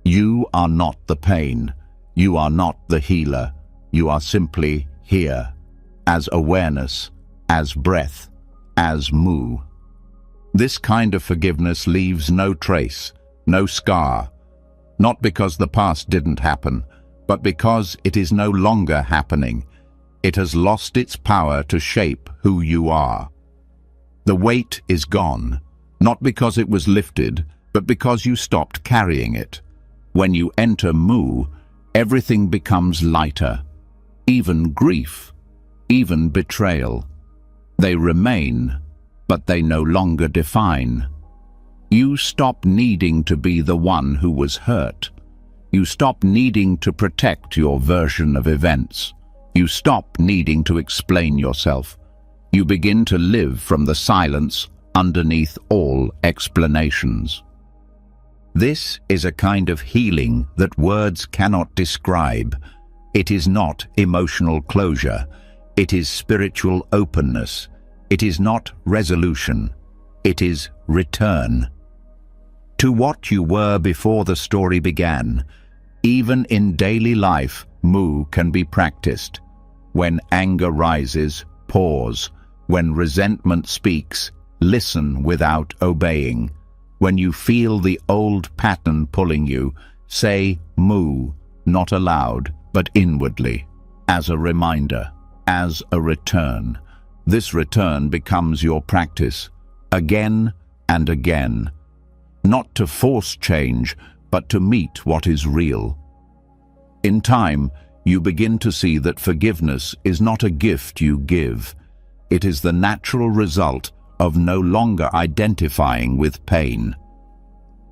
You are not the pain. You are not the healer. You are simply here, as awareness, as breath, as Mu. This kind of forgiveness leaves no trace, no scar, not because the past didn't happen, but because it is no longer happening. It has lost its power to shape who you are. The weight is gone, not because it was lifted, but because you stopped carrying it. When you enter Mu, everything becomes lighter, even grief, even betrayal. They remain, but they no longer define. You stop needing to be the one who was hurt. You stop needing to protect your version of events. You stop needing to explain yourself. You begin to live from the silence underneath all explanations. This is a kind of healing that words cannot describe. It is not emotional closure. It is spiritual openness. It is not resolution. It is return to what you were before the story began. Even in daily life, Mu can be practiced. When anger rises, pause. When resentment speaks, listen without obeying. When you feel the old pattern pulling you, say Mu, not aloud, but inwardly. as a reminder, as a return. This return becomes your practice, again and again. Not to force change, but to meet what is real. In time, you begin to see that forgiveness is not a gift you give. It is the natural result of no longer identifying with pain.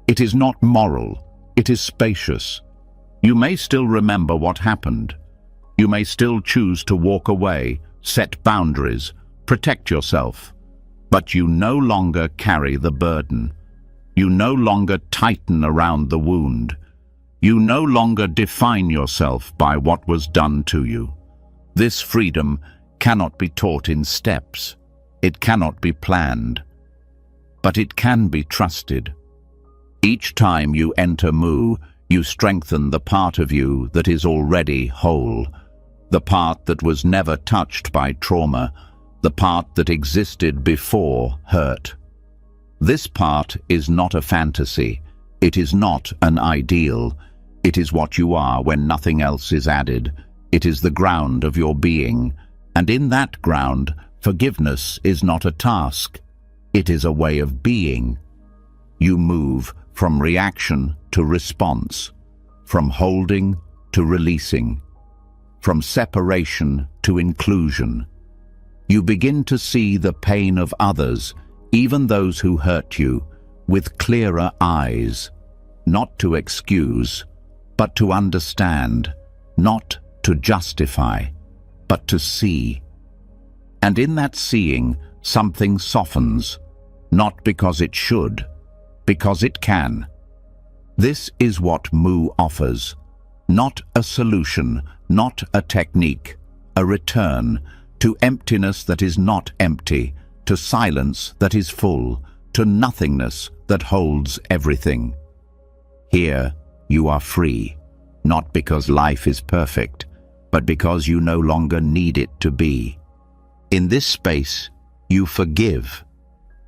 It is not moral, it is spacious. You may still remember what happened. You may still choose to walk away, set boundaries, protect yourself. But you no longer carry the burden. You no longer tighten around the wound. You no longer define yourself by what was done to you. This freedom cannot be taught in steps. It cannot be planned. But it can be trusted. Each time you enter Mu, you strengthen the part of you that is already whole, the part that was never touched by trauma, the part that existed before hurt. This part is not a fantasy. It is not an ideal. It is what you are when nothing else is added. It is the ground of your being. And in that ground, forgiveness is not a task. It is a way of being. You move from reaction to response, from holding to releasing, from separation to inclusion. You begin to see the pain of others, even those who hurt you, with clearer eyes, not to excuse, but to understand, not to justify, but to see. And in that seeing, something softens, not because it should, because it can. This is what Mu offers, not a solution, not a technique, a return to emptiness that is not empty, to silence that is full, to nothingness that holds everything. Here you are free, not because life is perfect, but because you no longer need it to be. In this space, you forgive,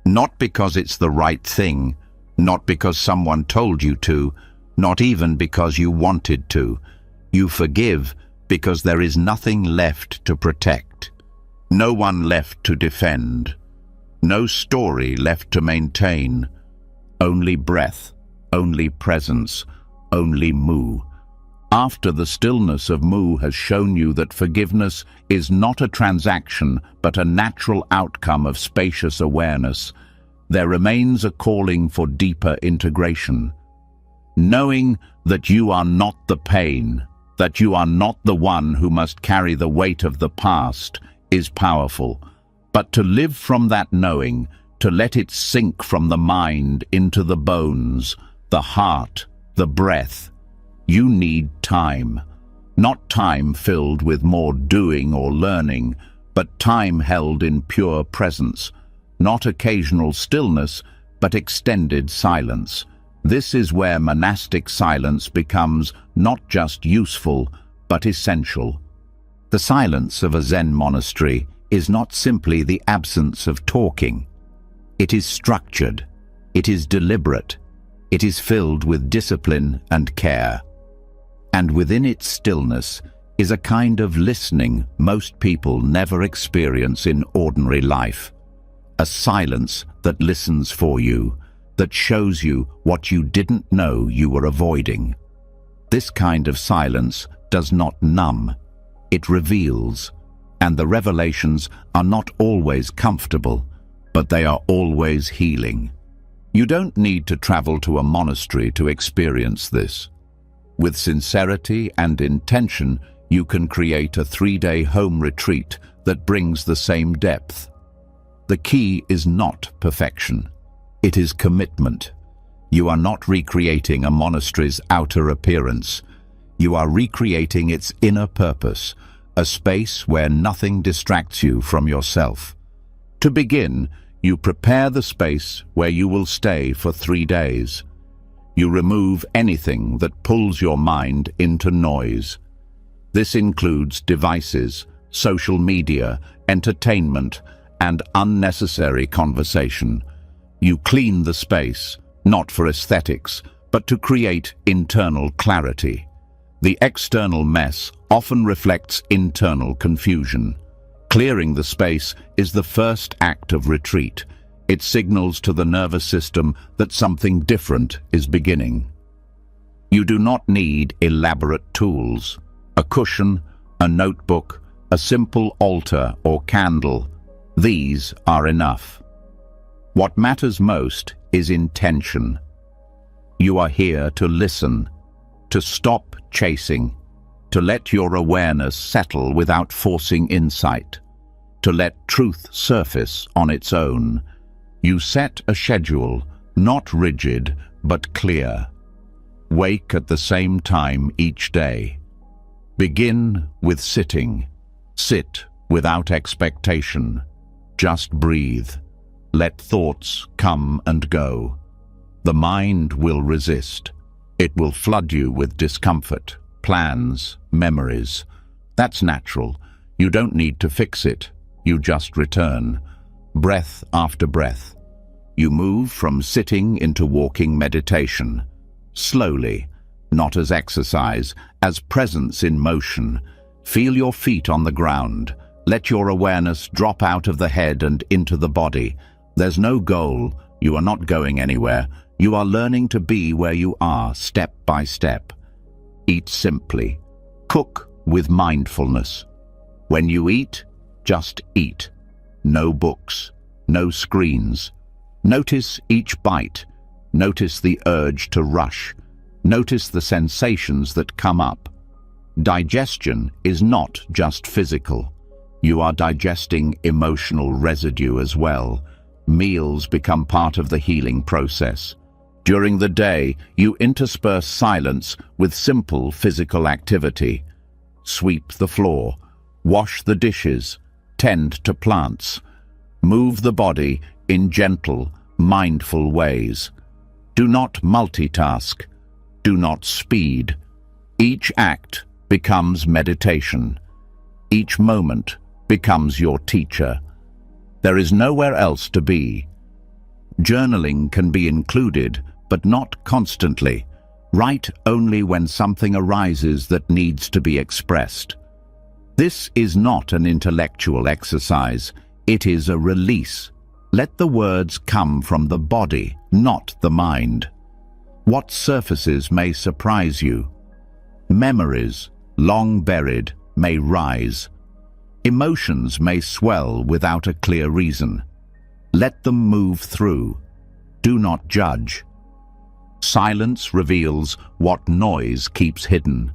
not because it's the right thing, not because someone told you to, not even because you wanted to. You forgive because there is nothing left to protect, no one left to defend, no story left to maintain, only breath, only presence, only Mu. After the stillness of Mu has shown you that forgiveness is not a transaction but a natural outcome of spacious awareness, there remains a calling for deeper integration. Knowing that you are not the pain, that you are not the one who must carry the weight of the past, is powerful. But to live from that knowing, to let it sink from the mind into the bones, the heart, the breath, you need time. Not time filled with more doing or learning, but time held in pure presence. Not occasional stillness, but extended silence. This is where monastic silence becomes not just useful, but essential. The silence of a Zen monastery is not simply the absence of talking. It is structured. It is deliberate. It is filled with discipline and care. And within its stillness is a kind of listening most people never experience in ordinary life. A silence that listens for you, that shows you what you didn't know you were avoiding. This kind of silence does not numb, it reveals, and the revelations are not always comfortable, but they are always healing. You don't need to travel to a monastery to experience this. With sincerity and intention, you can create a 3-day home retreat that brings the same depth. The key is not perfection. It is commitment. You are not recreating a monastery's outer appearance. You are recreating its inner purpose, a space where nothing distracts you from yourself. To begin, you prepare the space where you will stay for 3 days. You remove anything that pulls your mind into noise. This includes devices, social media, entertainment, and unnecessary conversation. You clean the space, not for aesthetics, but to create internal clarity. The external mess often reflects internal confusion. Clearing the space is the first act of retreat. It signals to the nervous system that something different is beginning. You do not need elaborate tools. A cushion, a notebook, a simple altar or candle, these are enough. What matters most is intention. You are here to listen, to stop chasing, to let your awareness settle without forcing insight, to let truth surface on its own. You set a schedule, not rigid, but clear. Wake at the same time each day. Begin with sitting. Sit without expectation. Just breathe. Let thoughts come and go. The mind will resist. It will flood you with discomfort, plans, memories. That's natural. You don't need to fix it. You just return. Breath after breath. You move from sitting into walking meditation. Slowly, not as exercise, as presence in motion. Feel your feet on the ground. Let your awareness drop out of the head and into the body. There's no goal. You are not going anywhere. You are learning to be where you are, step by step. Eat simply. Cook with mindfulness. When you eat, just eat. No books, no screens. Notice each bite. Notice the urge to rush. Notice the sensations that come up. Digestion is not just physical. You are digesting emotional residue as well. Meals become part of the healing process. During the day, you intersperse silence with simple physical activity. Sweep the floor, wash the dishes, tend to plants. Move the body in gentle, mindful ways. Do not multitask. Do not speed. Each act becomes meditation. Each moment becomes your teacher. There is nowhere else to be. Journaling can be included, but not constantly. Write only when something arises that needs to be expressed. This is not an intellectual exercise. It is a release. Let the words come from the body, not the mind. What surfaces may surprise you? Memories, long buried, may rise. Emotions may swell without a clear reason. Let them move through. Do not judge. Silence reveals what noise keeps hidden.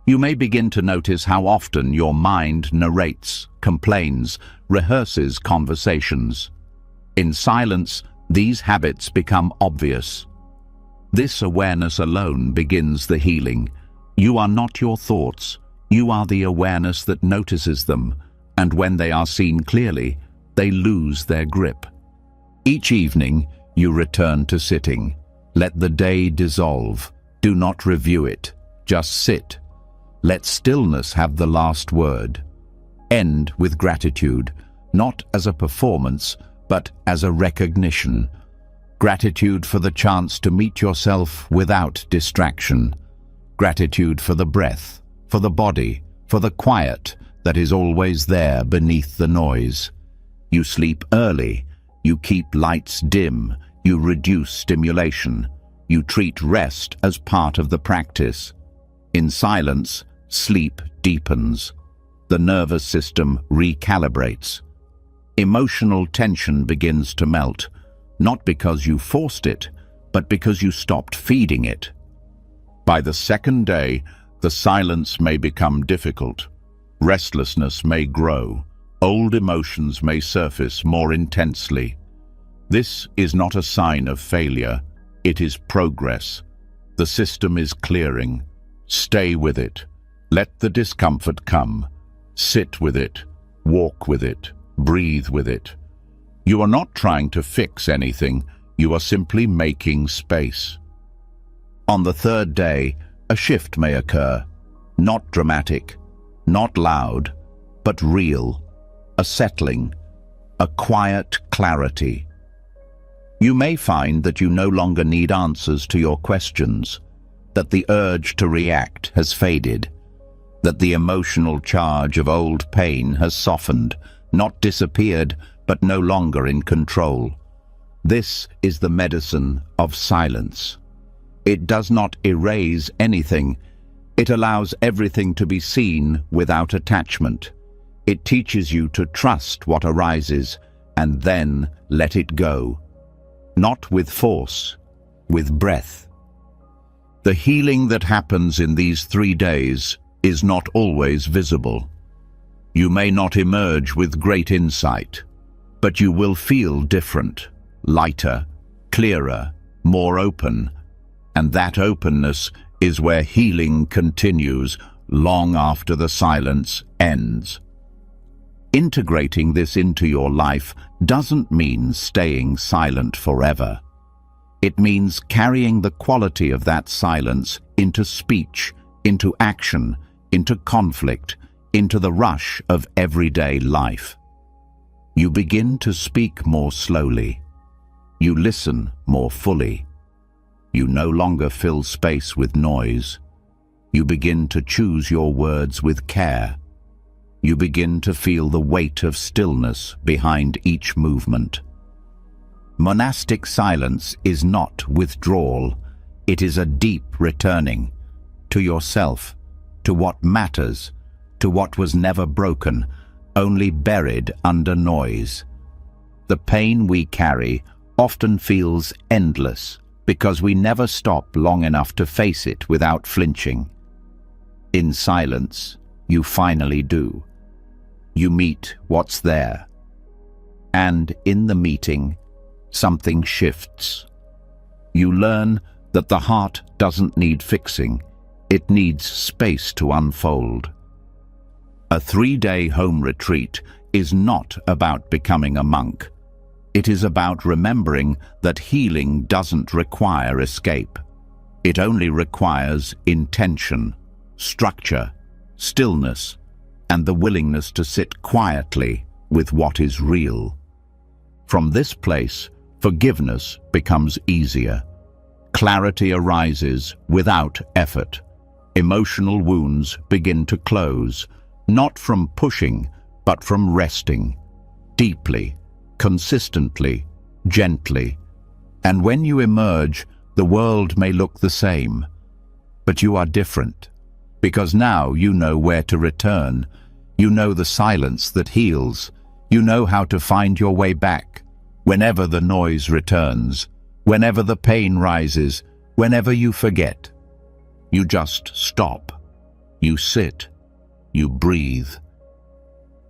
You may begin to notice how often your mind narrates, complains, rehearses conversations. In silence, these habits become obvious. This awareness alone begins the healing. You are not your thoughts. You are the awareness that notices them, and when they are seen clearly, they lose their grip. Each evening, you return to sitting. Let the day dissolve. Do not review it. Just sit. Let stillness have the last word. End with gratitude, not as a performance, but as a recognition. Gratitude for the chance to meet yourself without distraction. Gratitude for the breath, for the body, for the quiet that is always there beneath the noise. You sleep early. You keep lights dim. You reduce stimulation. You treat rest as part of the practice. In silence, sleep deepens. The nervous system recalibrates. Emotional tension begins to melt, not because you forced it, but because you stopped feeding it. By the second day, the silence may become difficult. Restlessness may grow. Old emotions may surface more intensely. This is not a sign of failure. It is progress. The system is clearing. Stay with it. Let the discomfort come. Sit with it. Walk with it. Breathe with it. You are not trying to fix anything. You are simply making space. On the third day, a shift may occur. Not dramatic, not loud, but real. A settling, a quiet clarity. You may find that you no longer need answers to your questions. that the urge to react has faded, that the emotional charge of old pain has softened, not disappeared, but no longer in control. This is the medicine of silence. It does not erase anything. It allows everything to be seen without attachment. It teaches you to trust what arises and then let it go. Not with force, with breath. The healing that happens in these 3 days is not always visible. You may not emerge with great insight, but you will feel different, lighter, clearer, more open, and that openness is where healing continues long after the silence ends. Integrating this into your life doesn't mean staying silent forever. It means carrying the quality of that silence into speech, into action, into conflict, into the rush of everyday life. You begin to speak more slowly. You listen more fully. You no longer fill space with noise. You begin to choose your words with care. You begin to feel the weight of stillness behind each movement. Monastic silence is not withdrawal. It is a deep returning to yourself, to what matters, to what was never broken, only buried under noise. The pain we carry often feels endless because we never stop long enough to face it without flinching. In silence, you finally do. You meet what's there. And in the meeting, something shifts. You learn that the heart doesn't need fixing. It needs space to unfold. A 3-day home retreat is not about becoming a monk. It is about remembering that healing doesn't require escape. It only requires intention, structure, stillness, and the willingness to sit quietly with what is real. From this place, forgiveness becomes easier. Clarity arises without effort. Emotional wounds begin to close, not from pushing, but from resting, deeply, consistently, gently. And when you emerge, the world may look the same, but you are different, because now you know where to return. You know the silence that heals. You know how to find your way back. Whenever the noise returns, whenever the pain rises, whenever you forget, you just stop. You sit. You breathe.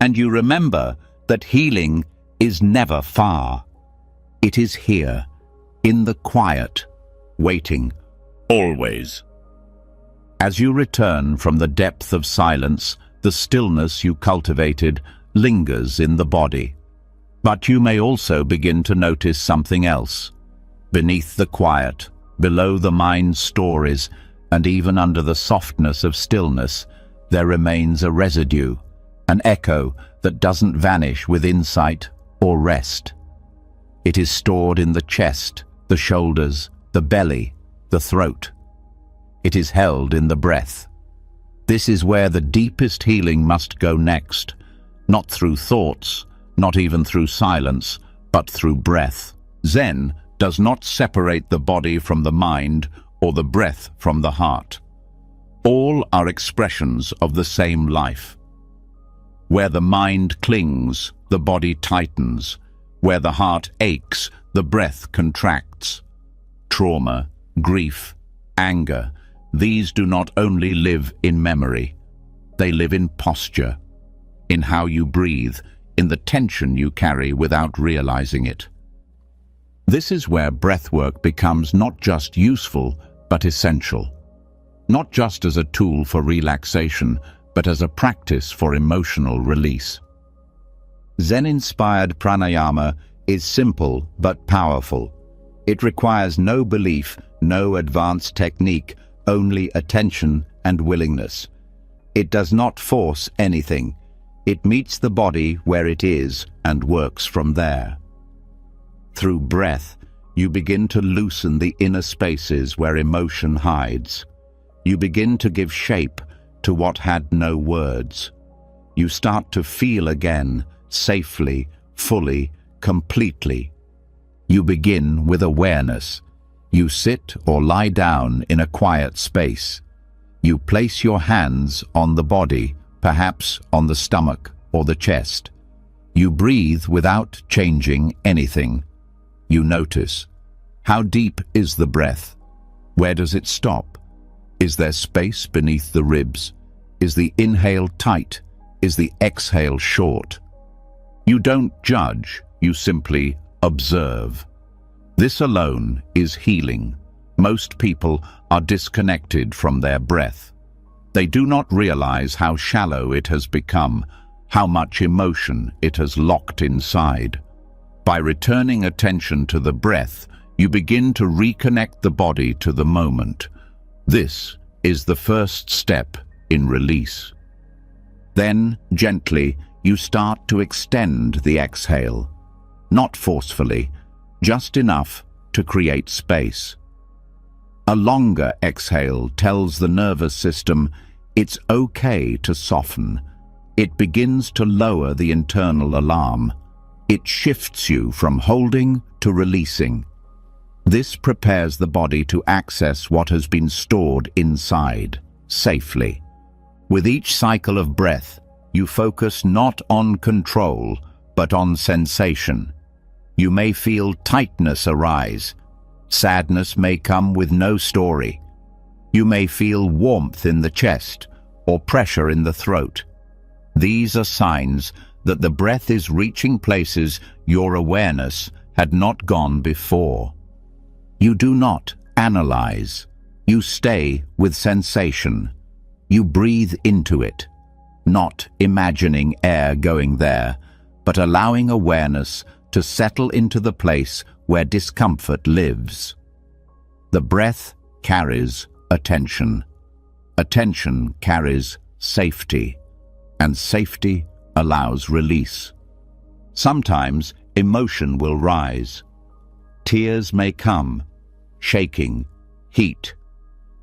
And you remember that healing is never far. It is here, in the quiet, waiting, always. As you return from the depth of silence, the stillness you cultivated lingers in the body. But you may also begin to notice something else. Beneath the quiet, below the mind's stories, and even under the softness of stillness, there remains a residue, an echo that doesn't vanish with insight or rest. It is stored in the chest, the shoulders, the belly, the throat. It is held in the breath. This is where the deepest healing must go next, not through thoughts, not even through silence, but through breath. Zen does not separate the body from the mind or the breath from the heart. All are expressions of the same life. Where the mind clings, the body tightens. Where the heart aches, the breath contracts. Trauma, grief, anger, these do not only live in memory. They live in posture, in how you breathe, in the tension you carry without realizing it. This is where breathwork becomes not just useful, but essential. Not just as a tool for relaxation, but as a practice for emotional release. Zen-inspired pranayama is simple but powerful. It requires no belief, no advanced technique, only attention and willingness. It does not force anything. It meets the body where it is and works from there. Through breath, you begin to loosen the inner spaces where emotion hides. You begin to give shape to what had no words. You start to feel again, safely, fully, completely. You begin with awareness. You sit or lie down in a quiet space. You place your hands on the body, perhaps on the stomach or the chest. You breathe without changing anything. You notice. How deep is the breath? Where does it stop? Is there space beneath the ribs? Is the inhale tight? Is the exhale short? You don't judge, you simply observe. This alone is healing. Most people are disconnected from their breath. They do not realize how shallow it has become, how much emotion it has locked inside. By returning attention to the breath, you begin to reconnect the body to the moment. This is the first step in release. Then, gently, you start to extend the exhale. Not forcefully, just enough to create space. A longer exhale tells the nervous system it's okay to soften. It begins to lower the internal alarm. It shifts you from holding to releasing. This prepares the body to access what has been stored inside, safely. With each cycle of breath, you focus not on control, but on sensation. You may feel tightness arise. Sadness may come with no story. You may feel warmth in the chest or pressure in the throat. These are signs that the breath is reaching places your awareness had not gone before. You do not analyze. You stay with sensation. You breathe into it, not imagining air going there, but allowing awareness to settle into the place where discomfort lives. The breath carries attention. Attention carries safety, and safety allows release. Sometimes emotion will rise. Tears may come, shaking, heat.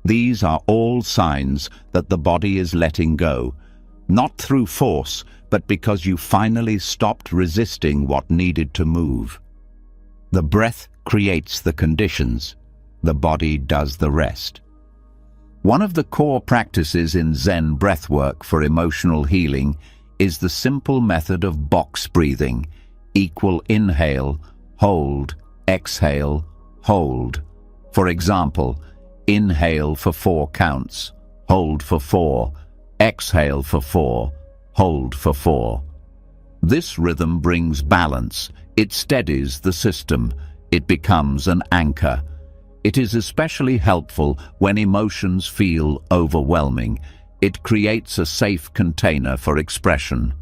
These are all signs that the body is letting go, not through force, but because you finally stopped resisting what needed to move. The breath creates the conditions. The body does the rest. One of the core practices in Zen breathwork for emotional healing is the simple method of box breathing. Equal inhale, hold, exhale, hold. For example, inhale for 4 counts, hold for 4, exhale for 4, hold for 4. This rhythm brings balance. It steadies the system. It becomes an anchor. It is especially helpful when emotions feel overwhelming. It creates a safe container for expression.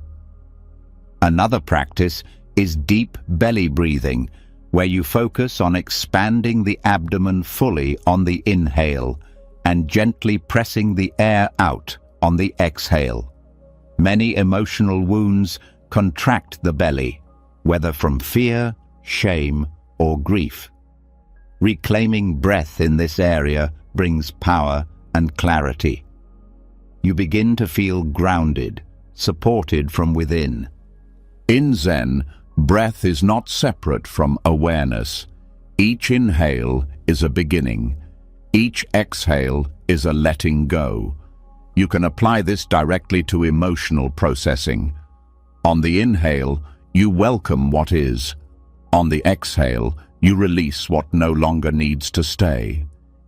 Another practice is deep belly breathing, where you focus on expanding the abdomen fully on the inhale and gently pressing the air out on the exhale. Many emotional wounds contract the belly, whether from fear, shame, or grief. Reclaiming breath in this area brings power and clarity. You begin to feel grounded, supported from within. In Zen, breath is not separate from awareness. Each inhale is a beginning. Each exhale is a letting go. You can apply this directly to emotional processing. On the inhale, you welcome what is. On the exhale, you release what no longer needs to stay.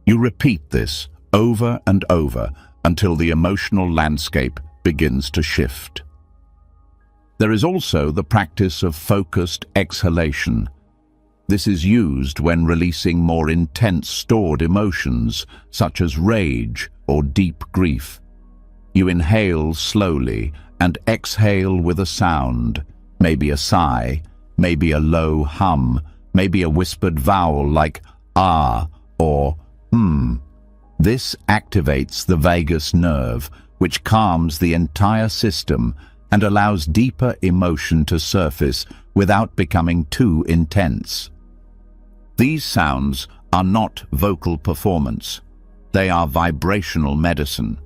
You repeat this over and over until the emotional landscape begins to shift. There is also the practice of focused exhalation. This is used when releasing more intense stored emotions, such as rage or deep grief. You inhale slowly and exhale with a sound, maybe a sigh, maybe a low hum, maybe a whispered vowel like ah or This activates the vagus nerve, which calms the entire system and allows deeper emotion to surface without becoming too intense. These sounds are not vocal performance. They are vibrational medicine.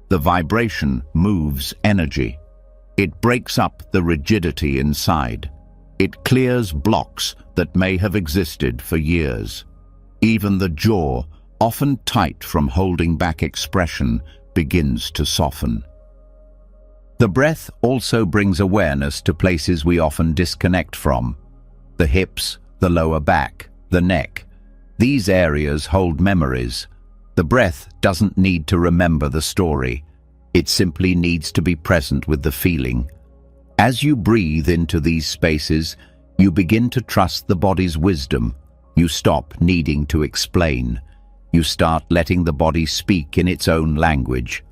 The vibration moves energy. It breaks up the rigidity inside. It clears blocks that may have existed for years. Even the jaw, often tight from holding back expression, begins to soften. The breath also brings awareness to places we often disconnect from. The hips, the lower back, the neck. These areas hold memories. The breath doesn't need to remember the story. It simply needs to be present with the feeling. As you breathe into these spaces, you begin to trust the body's wisdom. You stop needing to explain. You start letting the body speak in its own language.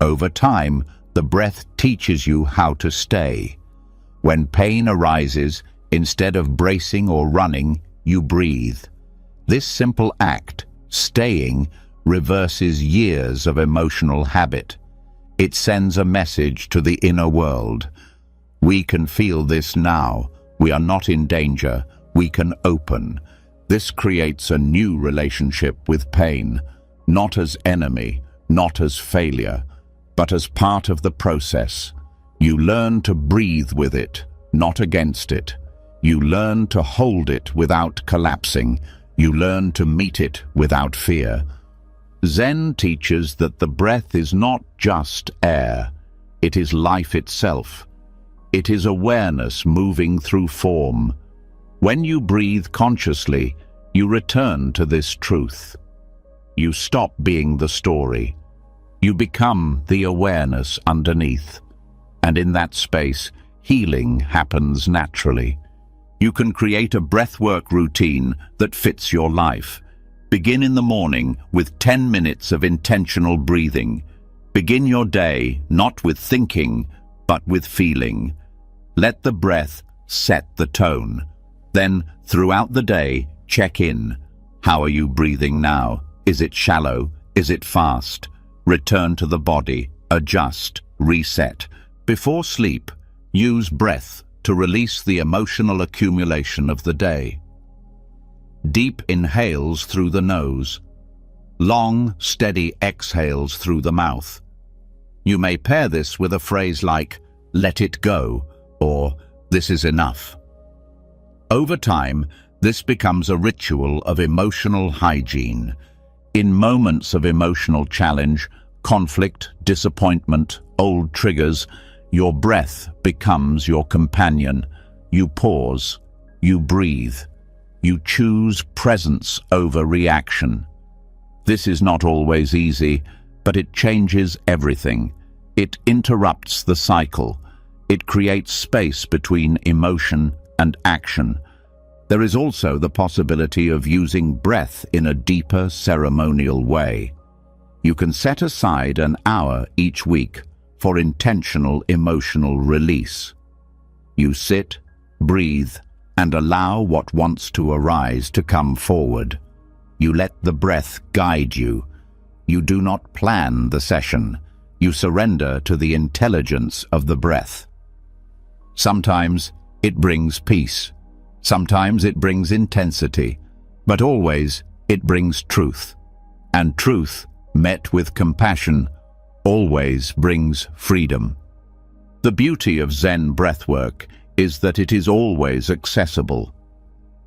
Over time, the breath teaches you how to stay. When pain arises, instead of bracing or running, you breathe. This simple act, staying, reverses years of emotional habit. It sends a message to the inner world. We can feel this now. We are not in danger. We can open. This creates a new relationship with pain, not as enemy, not as failure, but as part of the process. You learn to breathe with it, not against it. You learn to hold it without collapsing. You learn to meet it without fear. Zen teaches that the breath is not just air. It is life itself. It is awareness moving through form. When you breathe consciously, you return to this truth. You stop being the story. You become the awareness underneath. And in that space, healing happens naturally. You can create a breathwork routine that fits your life. Begin in the morning with 10 minutes of intentional breathing. Begin your day not with thinking, but with feeling. Let the breath set the tone. Then, throughout the day, check in. How are you breathing now? Is it shallow? Is it fast? Return to the body. Adjust. Reset. Before sleep, use breath to release the emotional accumulation of the day. Deep inhales through the nose. Long, steady exhales through the mouth. You may pair this with a phrase like, "Let it go," or "This is enough." Over time, this becomes a ritual of emotional hygiene. In moments of emotional challenge, conflict, disappointment, old triggers, your breath becomes your companion. You pause. You breathe. You choose presence over reaction. This is not always easy, but it changes everything. It interrupts the cycle. It creates space between emotion and action. There is also the possibility of using breath in a deeper ceremonial way. You can set aside an hour each week for intentional emotional release. You sit, breathe, and allow what wants to arise to come forward. You let the breath guide you. You do not plan the session. You surrender to the intelligence of the breath. Sometimes it brings peace. Sometimes it brings intensity. But always it brings truth. And truth, met with compassion, always brings freedom. The beauty of Zen breathwork is that it is always accessible.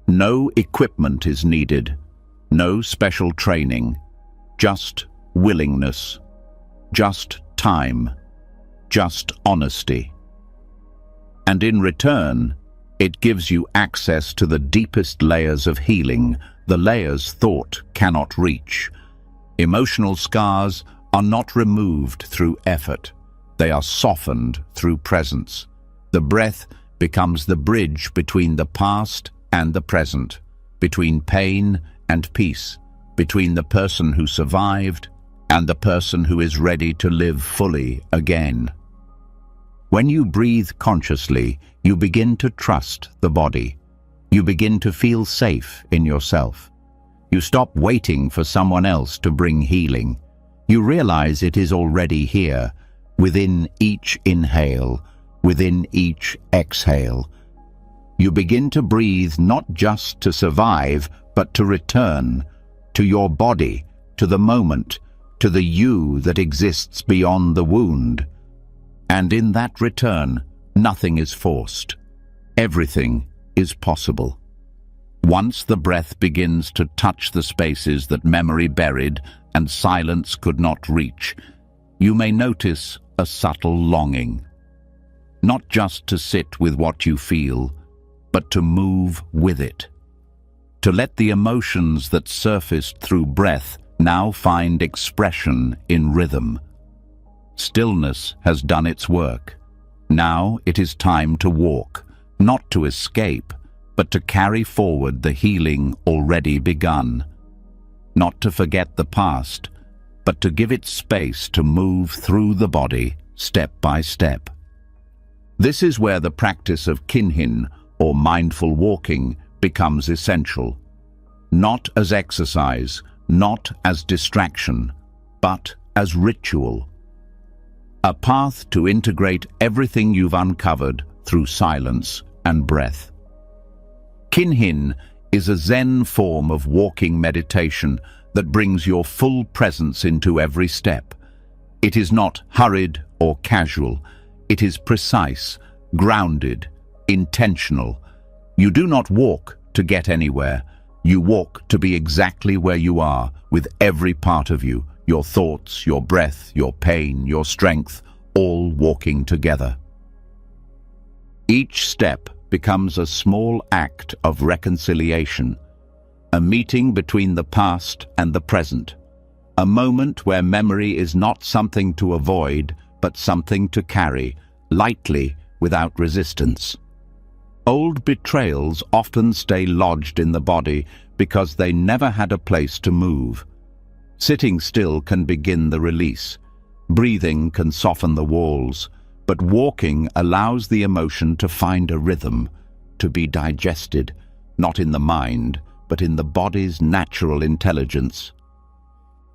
No equipment is needed, no special training, just willingness, just time, just honesty. And in return, it gives you access to the deepest layers of healing, the layers thought cannot reach. Emotional scars are not removed through effort. They are softened through presence. The breath becomes the bridge between the past and the present, between pain and peace, between the person who survived and the person who is ready to live fully again. When you breathe consciously, you begin to trust the body. You begin to feel safe in yourself. You stop waiting for someone else to bring healing. You realize it is already here, within each inhale, within each exhale. You begin to breathe not just to survive, but to return to your body, to the moment, to the you that exists beyond the wound. And in that return, nothing is forced. Everything is possible. Once the breath begins to touch the spaces that memory buried and silence could not reach, you may notice a subtle longing. Not just to sit with what you feel, but to move with it. To let the emotions that surfaced through breath now find expression in rhythm. Stillness has done its work. Now it is time to walk, not to escape, but to carry forward the healing already begun. Not to forget the past, but to give it space to move through the body step by step. This is where the practice of kinhin, or mindful walking, becomes essential. Not as exercise, not as distraction, but as ritual. A path to integrate everything you've uncovered through silence and breath. Kinhin is a Zen form of walking meditation that brings your full presence into every step. It is not hurried or casual. It is precise, grounded, intentional. You do not walk to get anywhere. You walk to be exactly where you are, with every part of you, your thoughts, your breath, your pain, your strength, all walking together. Each step becomes a small act of reconciliation, a meeting between the past and the present, a moment where memory is not something to avoid, but something to carry, lightly, without resistance. Old betrayals often stay lodged in the body because they never had a place to move. Sitting still can begin the release. Breathing can soften the walls, but walking allows the emotion to find a rhythm, to be digested, not in the mind, but in the body's natural intelligence.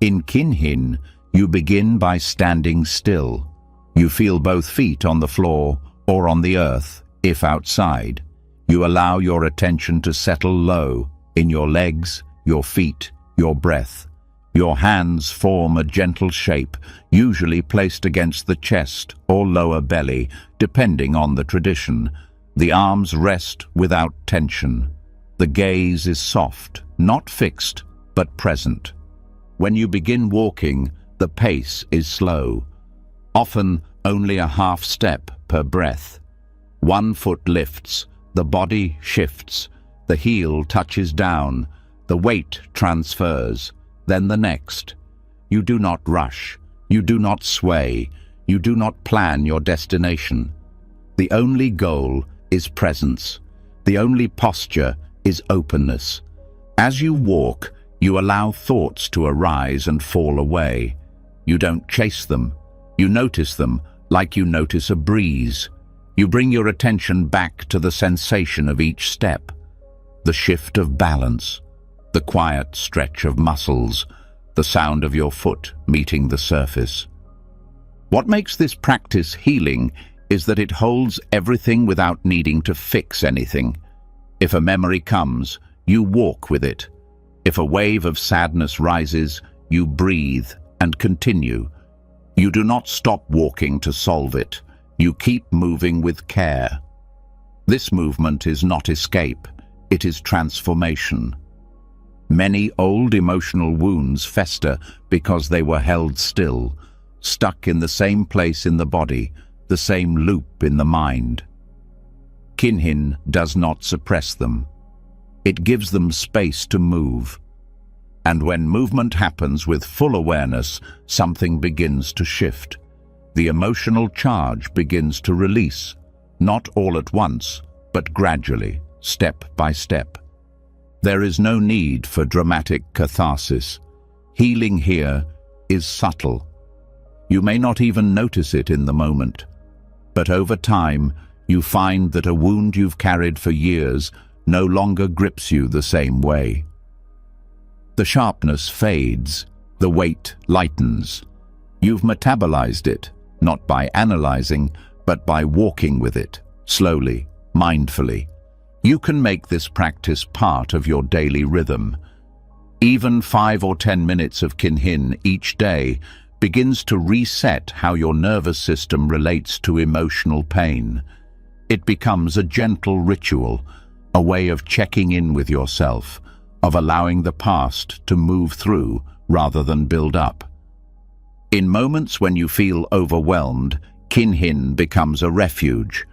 In kinhin, you begin by standing still. You feel both feet on the floor or on the earth, if outside. You allow your attention to settle low in your legs, your feet, your breath. Your hands form a gentle shape, usually placed against the chest or lower belly, depending on the tradition. The arms rest without tension. The gaze is soft, not fixed, but present. When you begin walking, the pace is slow, often only a half step per breath. One foot lifts, the body shifts, the heel touches down, the weight transfers, then the next. You do not rush, you do not sway, you do not plan your destination. The only goal is presence. The only posture is openness. As you walk, you allow thoughts to arise and fall away. You don't chase them. You notice them like you notice a breeze. You bring your attention back to the sensation of each step, the shift of balance, the quiet stretch of muscles, the sound of your foot meeting the surface. What makes this practice healing is that it holds everything without needing to fix anything. If a memory comes, you walk with it. If a wave of sadness rises, you breathe and continue. You do not stop walking to solve it. You keep moving with care. This movement is not escape, it is transformation. Many old emotional wounds fester because they were held still, stuck in the same place in the body, the same loop in the mind. Kinhin does not suppress them. It gives them space to move. And when movement happens with full awareness, something begins to shift. The emotional charge begins to release, not all at once, but gradually, step by step. There is no need for dramatic catharsis. Healing here is subtle. You may not even notice it in the moment, but over time, you find that a wound you've carried for years no longer grips you the same way. The sharpness fades, the weight lightens. You've metabolized it, not by analyzing, but by walking with it, slowly, mindfully. You can make this practice part of your daily rhythm. Even 5 or 10 minutes of kinhin each day begins to reset how your nervous system relates to emotional pain. It becomes a gentle ritual, a way of checking in with yourself, of allowing the past to move through rather than build up. In moments when you feel overwhelmed, kinhin becomes a refuge,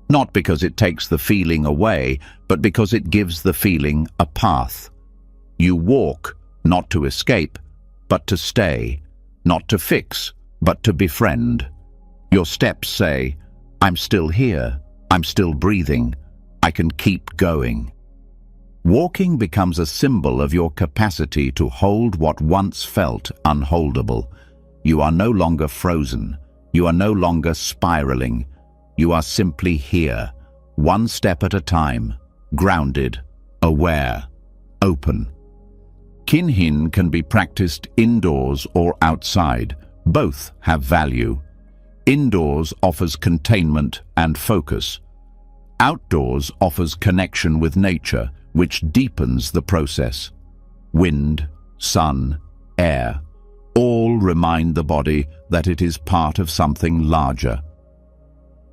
not because it takes the feeling away, but because it gives the feeling a path. You walk, not to escape, but to stay, not to fix, but to befriend. Your steps say, "I'm still here, I'm still breathing, I can keep going." Walking becomes a symbol of your capacity to hold what once felt unholdable. You are no longer frozen, you are no longer spiraling, you are simply here, one step at a time, grounded, aware, open. Kinhin can be practiced indoors or outside. Both have value. Indoors offers containment and focus. Outdoors offers connection with nature, which deepens the process. Wind, sun, air, all remind the body that it is part of something larger.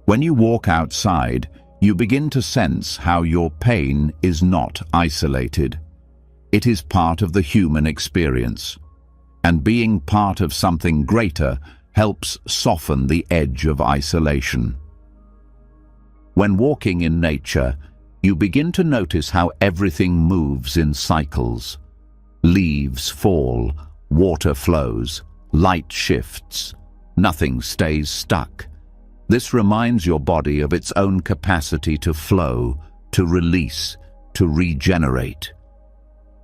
When you walk outside, you begin to sense how your pain is not isolated. It is part of the human experience, and being part of something greater helps soften the edge of isolation. When walking in nature, you begin to notice how everything moves in cycles. Leaves fall, water flows, light shifts. Nothing stays stuck. This reminds your body of its own capacity to flow, to release, to regenerate.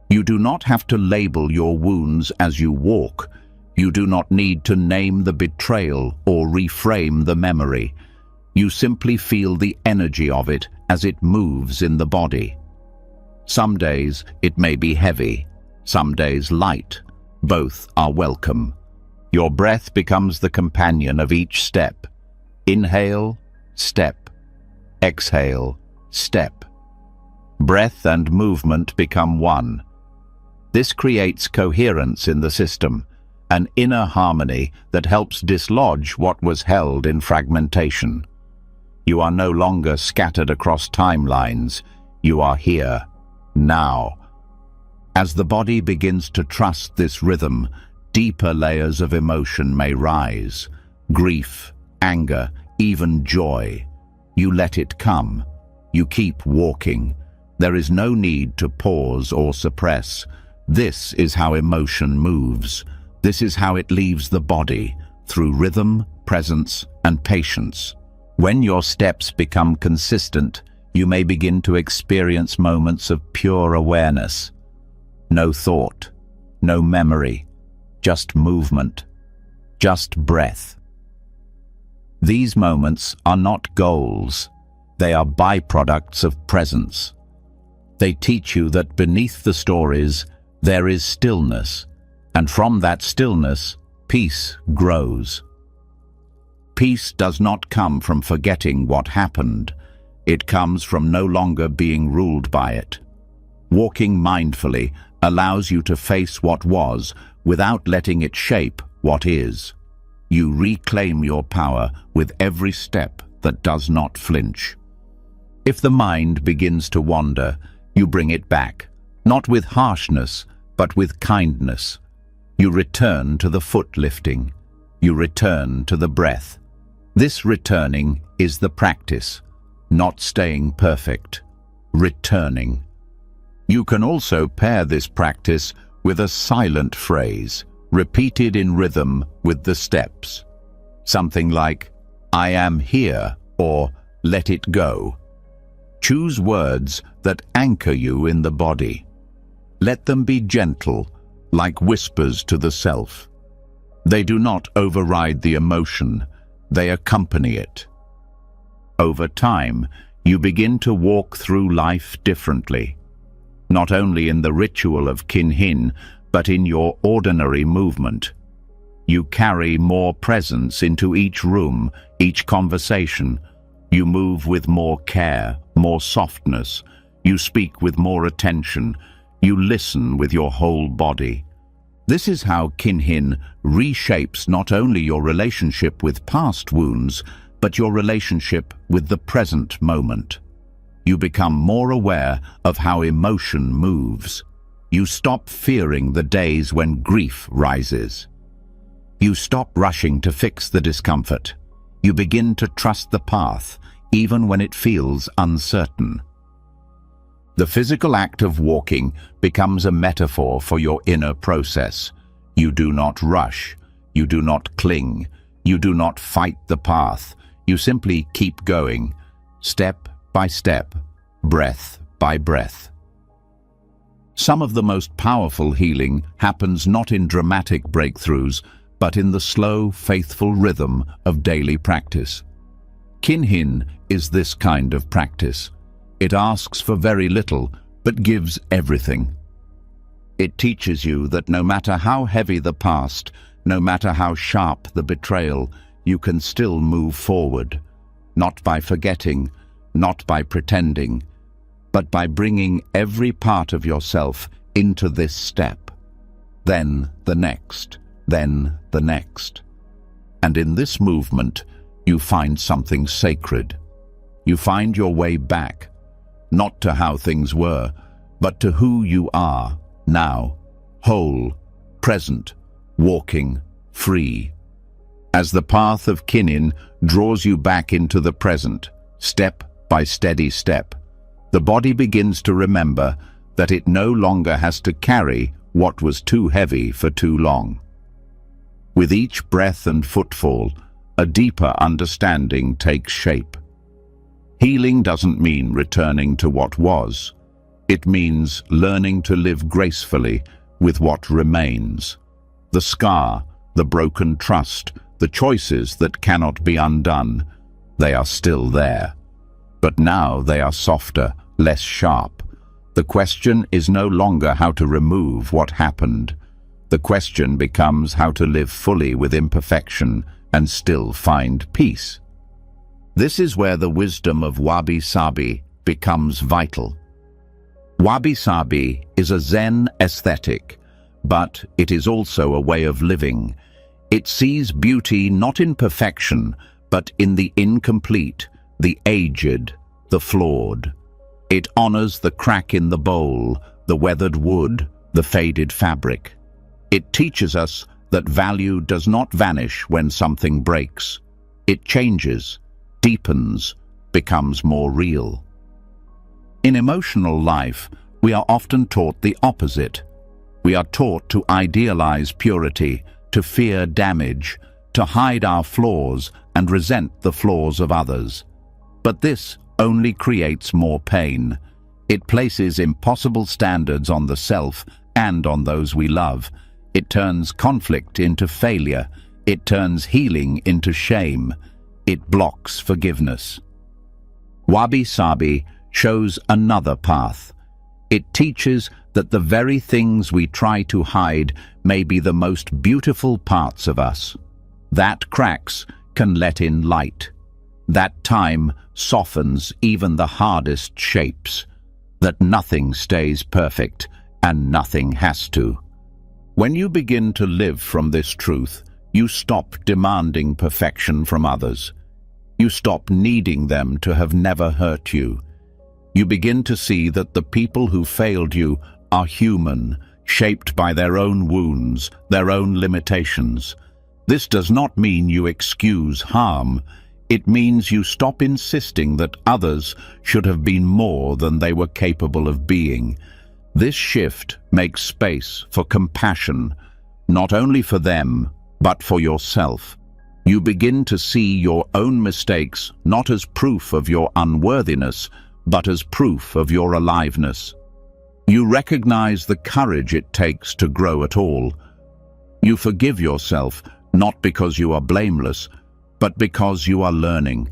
You do not have to label your wounds as you walk. You do not need to name the betrayal or reframe the memory. You simply feel the energy of it as it moves in the body. Some days it may be heavy, some days light. Both are welcome. Your breath becomes the companion of each step. Inhale, step. Exhale, step. Breath and movement become one. This creates coherence in the system, an inner harmony that helps dislodge what was held in fragmentation. You are no longer scattered across timelines. You are here, now. As the body begins to trust this rhythm, deeper layers of emotion may rise. Grief, anger, even joy. You let it come. You keep walking. There is no need to pause or suppress. This is how emotion moves. This is how it leaves the body, through rhythm, presence, and patience. When your steps become consistent, you may begin to experience moments of pure awareness. No thought, no memory, just movement, just breath. These moments are not goals. They are byproducts of presence. They teach you that beneath the stories, there is stillness, and from that stillness, peace grows. Peace does not come from forgetting what happened. It comes from no longer being ruled by it. Walking mindfully allows you to face what was without letting it shape what is. You reclaim your power with every step that does not flinch. If the mind begins to wander, you bring it back, not with harshness, but with kindness. You return to the foot lifting. You return to the breath. This returning is the practice, not staying perfect. Returning. You can also pair this practice with a silent phrase, repeated in rhythm with the steps. Something like, "I am here," or "let it go." Choose words that anchor you in the body. Let them be gentle, like whispers to the self. They do not override the emotion, they accompany it. Over time, you begin to walk through life differently. Not only in the ritual of kinhin, but in your ordinary movement. You carry more presence into each room, each conversation. You move with more care, more softness. You speak with more attention. You listen with your whole body. This is how Kinhin reshapes not only your relationship with past wounds, but your relationship with the present moment. You become more aware of how emotion moves. You stop fearing the days when grief rises. You stop rushing to fix the discomfort. You begin to trust the path, even when it feels uncertain. The physical act of walking becomes a metaphor for your inner process. You do not rush. You do not cling. You do not fight the path. You simply keep going, step by step, breath by breath. Some of the most powerful healing happens not in dramatic breakthroughs, but in the slow, faithful rhythm of daily practice. Kinhin is this kind of practice. It asks for very little, but gives everything. It teaches you that no matter how heavy the past, no matter how sharp the betrayal, you can still move forward, not by forgetting, not by pretending, but by bringing every part of yourself into this step, then the next, then the next. And in this movement, you find something sacred. You find your way back, not to how things were, but to who you are now, whole, present, walking, free. As the path of Kinhin draws you back into the present, step by steady step, the body begins to remember that it no longer has to carry what was too heavy for too long. With each breath and footfall, a deeper understanding takes shape. Healing doesn't mean returning to what was. It means learning to live gracefully with what remains. The scar, the broken trust, the choices that cannot be undone, they are still there. But now they are softer, less sharp. The question is no longer how to remove what happened. The question becomes how to live fully with imperfection and still find peace. This is where the wisdom of wabi-sabi becomes vital. Wabi-sabi is a Zen aesthetic, but it is also a way of living. It sees beauty not in perfection, but in the incomplete, the aged, the flawed. It honors the crack in the bowl, the weathered wood, the faded fabric. It teaches us that value does not vanish when something breaks. It changes, deepens, becomes more real. In emotional life, we are often taught the opposite. We are taught to idealize purity, to fear damage, to hide our flaws and resent the flaws of others. But this only creates more pain. It places impossible standards on the self and on those we love. It turns conflict into failure. It turns healing into shame. It blocks forgiveness. Wabi-sabi shows another path. It teaches that the very things we try to hide may be the most beautiful parts of us. That cracks can let in light. That time softens even the hardest shapes. That nothing stays perfect and nothing has to. When you begin to live from this truth, you stop demanding perfection from others. You stop needing them to have never hurt you. You begin to see that the people who failed you are human, shaped by their own wounds, their own limitations. This does not mean you excuse harm. It means you stop insisting that others should have been more than they were capable of being. This shift makes space for compassion, not only for them, but for yourself. You begin to see your own mistakes not as proof of your unworthiness, but as proof of your aliveness. You recognize the courage it takes to grow at all. You forgive yourself, not because you are blameless, but because you are learning,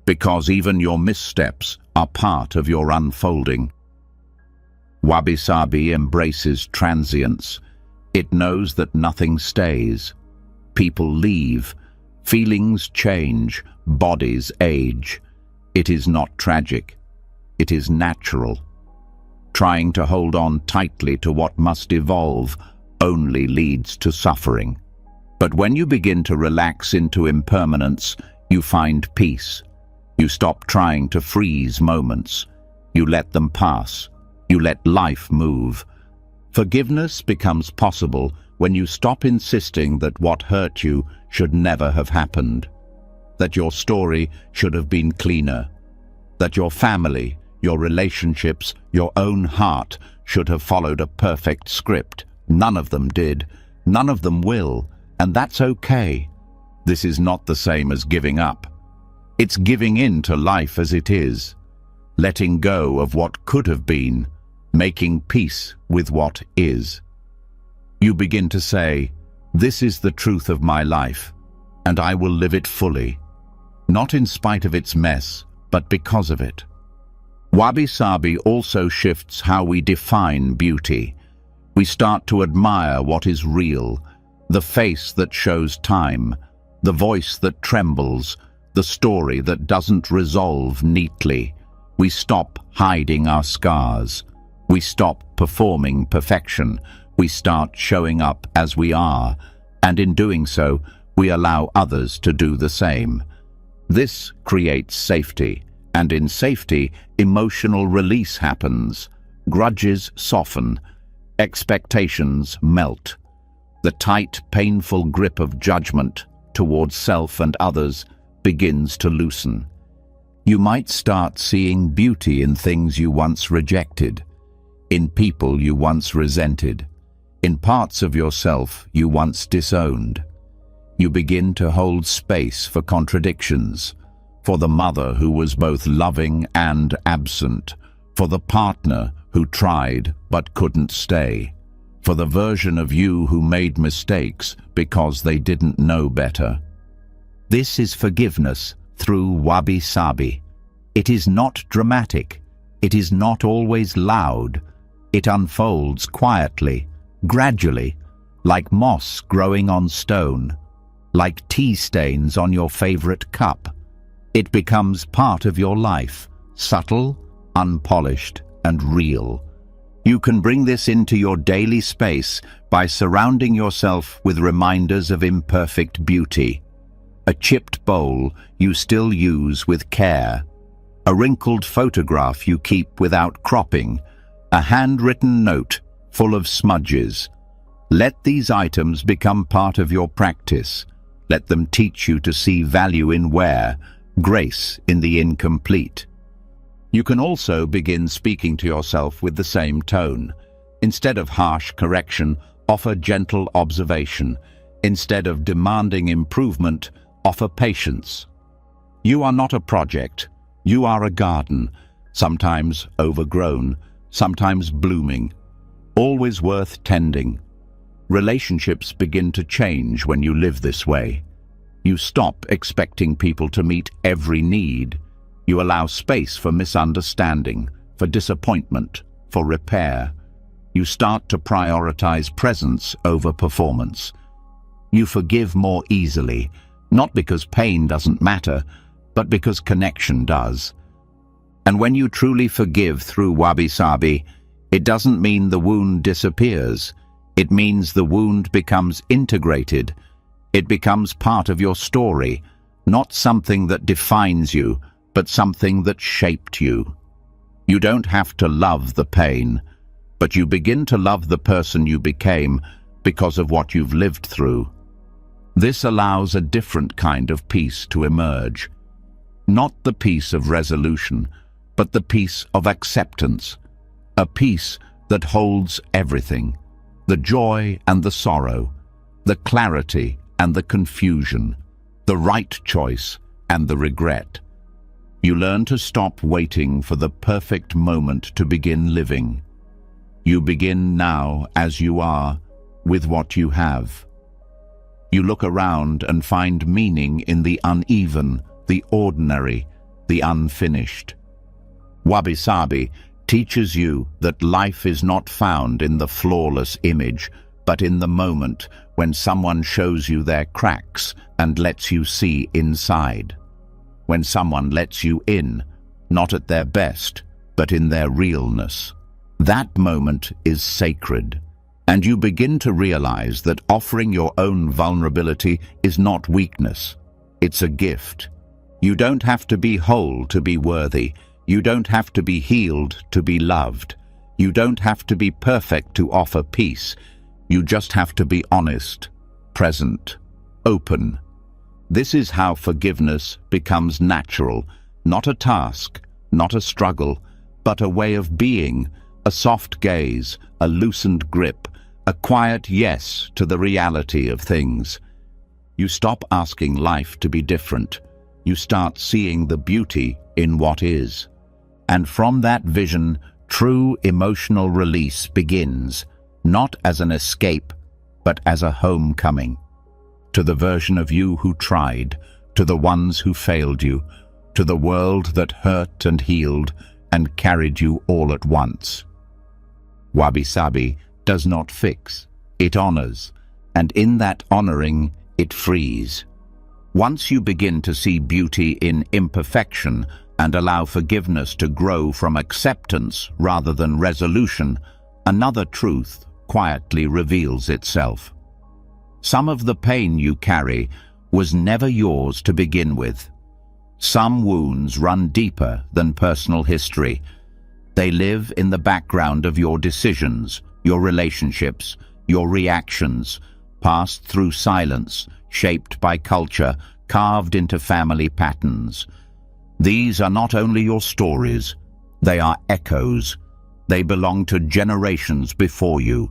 because even your missteps are part of your unfolding. Wabi-sabi embraces transience. It knows that nothing stays. People leave, feelings change, bodies age. It is not tragic. It is natural. Trying to hold on tightly to what must evolve only leads to suffering. But when you begin to relax into impermanence, you find peace. You stop trying to freeze moments. You let them pass. You let life move. Forgiveness becomes possible when you stop insisting that what hurt you should never have happened, that your story should have been cleaner, that your family, your relationships, your own heart should have followed a perfect script. None of them did. None of them will. And that's okay. This is not the same as giving up. It's giving in to life as it is, letting go of what could have been, making peace with what is. You begin to say, "This is the truth of my life, and I will live it fully, not in spite of its mess, but because of it." Wabi-sabi also shifts how we define beauty. We start to admire what is real, the face that shows time, the voice that trembles, the story that doesn't resolve neatly. We stop hiding our scars. We stop performing perfection. We start showing up as we are, and in doing so, we allow others to do the same. This creates safety, and in safety, emotional release happens. Grudges soften. Expectations melt. The tight, painful grip of judgment towards self and others begins to loosen. You might start seeing beauty in things you once rejected, in people you once resented, in parts of yourself you once disowned. You begin to hold space for contradictions, for the mother who was both loving and absent, for the partner who tried but couldn't stay, for the version of you who made mistakes because they didn't know better. This is forgiveness through wabi-sabi. It is not dramatic. It is not always loud. It unfolds quietly, gradually, like moss growing on stone, like tea stains on your favorite cup. It becomes part of your life, subtle, unpolished, and real. You can bring this into your daily space by surrounding yourself with reminders of imperfect beauty. A chipped bowl you still use with care, a wrinkled photograph you keep without cropping, a handwritten note full of smudges. Let these items become part of your practice. Let them teach you to see value in wear, grace in the incomplete. You can also begin speaking to yourself with the same tone. Instead of harsh correction, offer gentle observation. Instead of demanding improvement, offer patience. You are not a project. You are a garden, sometimes overgrown, sometimes blooming, always worth tending. Relationships begin to change when you live this way. You stop expecting people to meet every need. You allow space for misunderstanding, for disappointment, for repair. You start to prioritize presence over performance. You forgive more easily, not because pain doesn't matter, but because connection does. And when you truly forgive through wabi-sabi, it doesn't mean the wound disappears. It means the wound becomes integrated. It becomes part of your story, not something that defines you, but something that shaped you. You don't have to love the pain, but you begin to love the person you became because of what you've lived through. This allows a different kind of peace to emerge. Not the peace of resolution, but the peace of acceptance. A peace that holds everything, the joy and the sorrow, the clarity and the confusion, the right choice and the regret. You learn to stop waiting for the perfect moment to begin living. You begin now as you are, with what you have. You look around and find meaning in the uneven, the ordinary, the unfinished. Wabi-sabi teaches you that life is not found in the flawless image, but in the moment when someone shows you their cracks and lets you see inside. When someone lets you in, not at their best, but in their realness. That moment is sacred, and you begin to realize that offering your own vulnerability is not weakness. It's a gift. You don't have to be whole to be worthy. You don't have to be healed to be loved. You don't have to be perfect to offer peace. You just have to be honest, present, open. This is how forgiveness becomes natural, not a task, not a struggle, but a way of being, a soft gaze, a loosened grip, a quiet yes to the reality of things. You stop asking life to be different. You start seeing the beauty in what is. And from that vision, true emotional release begins, not as an escape, but as a homecoming. To the version of you who tried, to the ones who failed you, to the world that hurt and healed and carried you all at once. Wabi-sabi does not fix, it honors, and in that honoring, it frees. Once you begin to see beauty in imperfection and allow forgiveness to grow from acceptance rather than resolution, another truth quietly reveals itself. Some of the pain you carry was never yours to begin with. Some wounds run deeper than personal history. They live in the background of your decisions, your relationships, your reactions, passed through silence, shaped by culture, carved into family patterns. These are not only your stories, they are echoes. They belong to generations before you.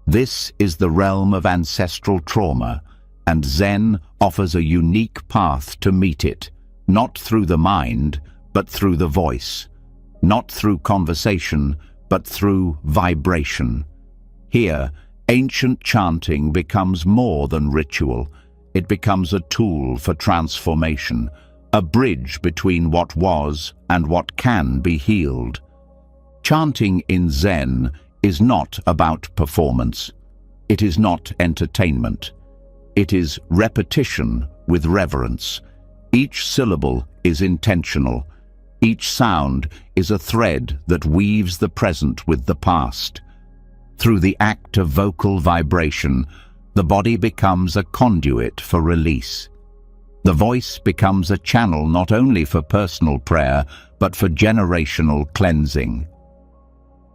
This is the realm of ancestral trauma, and Zen offers a unique path to meet it, not through the mind, but through the voice, not through conversation, but through vibration. Here, ancient chanting becomes more than ritual. It becomes a tool for transformation, a bridge between what was and what can be healed. Chanting in Zen is not about performance. It is not entertainment. It is repetition with reverence. Each syllable is intentional. Each sound is a thread that weaves the present with the past. Through the act of vocal vibration, the body becomes a conduit for release. The voice becomes a channel not only for personal prayer, but for generational cleansing.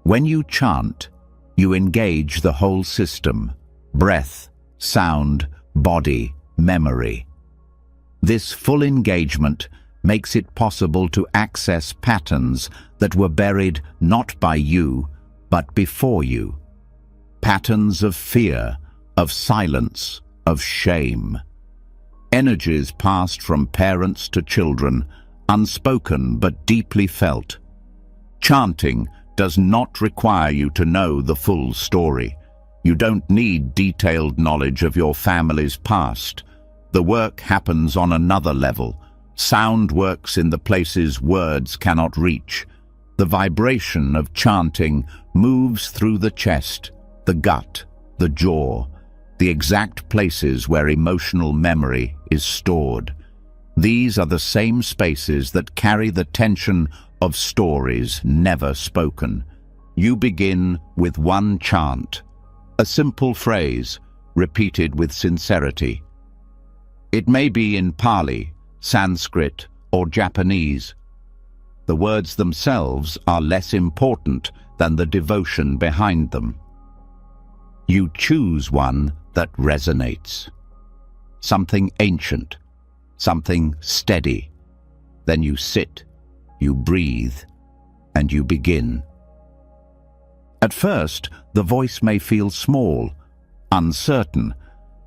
When you chant, you engage the whole system: breath, sound, body, memory. This full engagement makes it possible to access patterns that were buried not by you, but before you. Patterns of fear, of silence, of shame. Energies passed from parents to children, unspoken but deeply felt. Chanting does not require you to know the full story. You don't need detailed knowledge of your family's past. The work happens on another level. Sound works in the places words cannot reach. The vibration of chanting moves through the chest, the gut, the jaw, the exact places where emotional memory is stored. These are the same spaces that carry the tension of stories never spoken. You begin with one chant, a simple phrase repeated with sincerity. It may be in Pali, Sanskrit, or Japanese. The words themselves are less important than the devotion behind them. You choose one that resonates. Something ancient, something steady. Then you sit, you breathe, and you begin. At first, the voice may feel small, uncertain,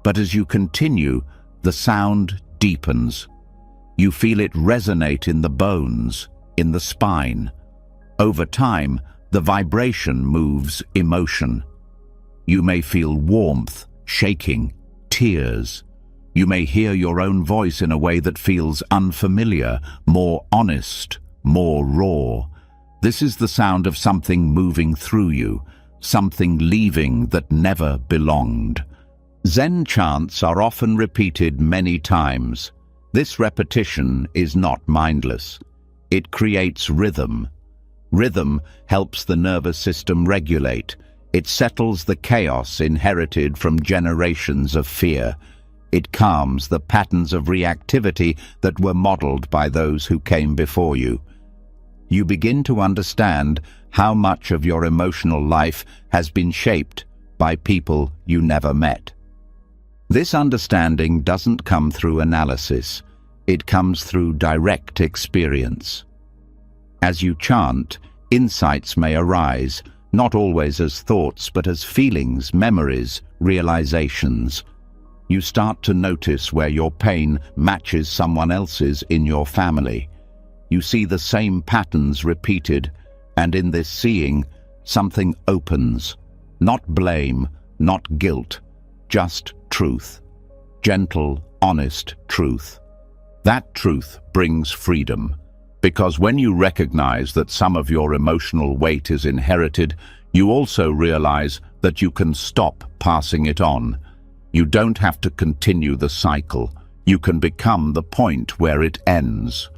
but as you continue, the sound deepens. You feel it resonate in the bones, in the spine. Over time, the vibration moves emotion. You may feel warmth, shaking, tears. You may hear your own voice in a way that feels unfamiliar, more honest, more raw. This is the sound of something moving through you, something leaving that never belonged. Zen chants are often repeated many times. This repetition is not mindless. It creates rhythm. Rhythm helps the nervous system regulate. It settles the chaos inherited from generations of fear. It calms the patterns of reactivity that were modeled by those who came before you. You begin to understand how much of your emotional life has been shaped by people you never met. This understanding doesn't come through analysis. It comes through direct experience. As you chant, insights may arise, not always as thoughts, but as feelings, memories, realizations. You start to notice where your pain matches someone else's in your family. You see the same patterns repeated, and in this seeing, something opens. Not blame, not guilt, just truth. Gentle, honest truth. That truth brings freedom, because when you recognize that some of your emotional weight is inherited, you also realize that you can stop passing it on. You don't have to continue the cycle. You can become the point where it ends.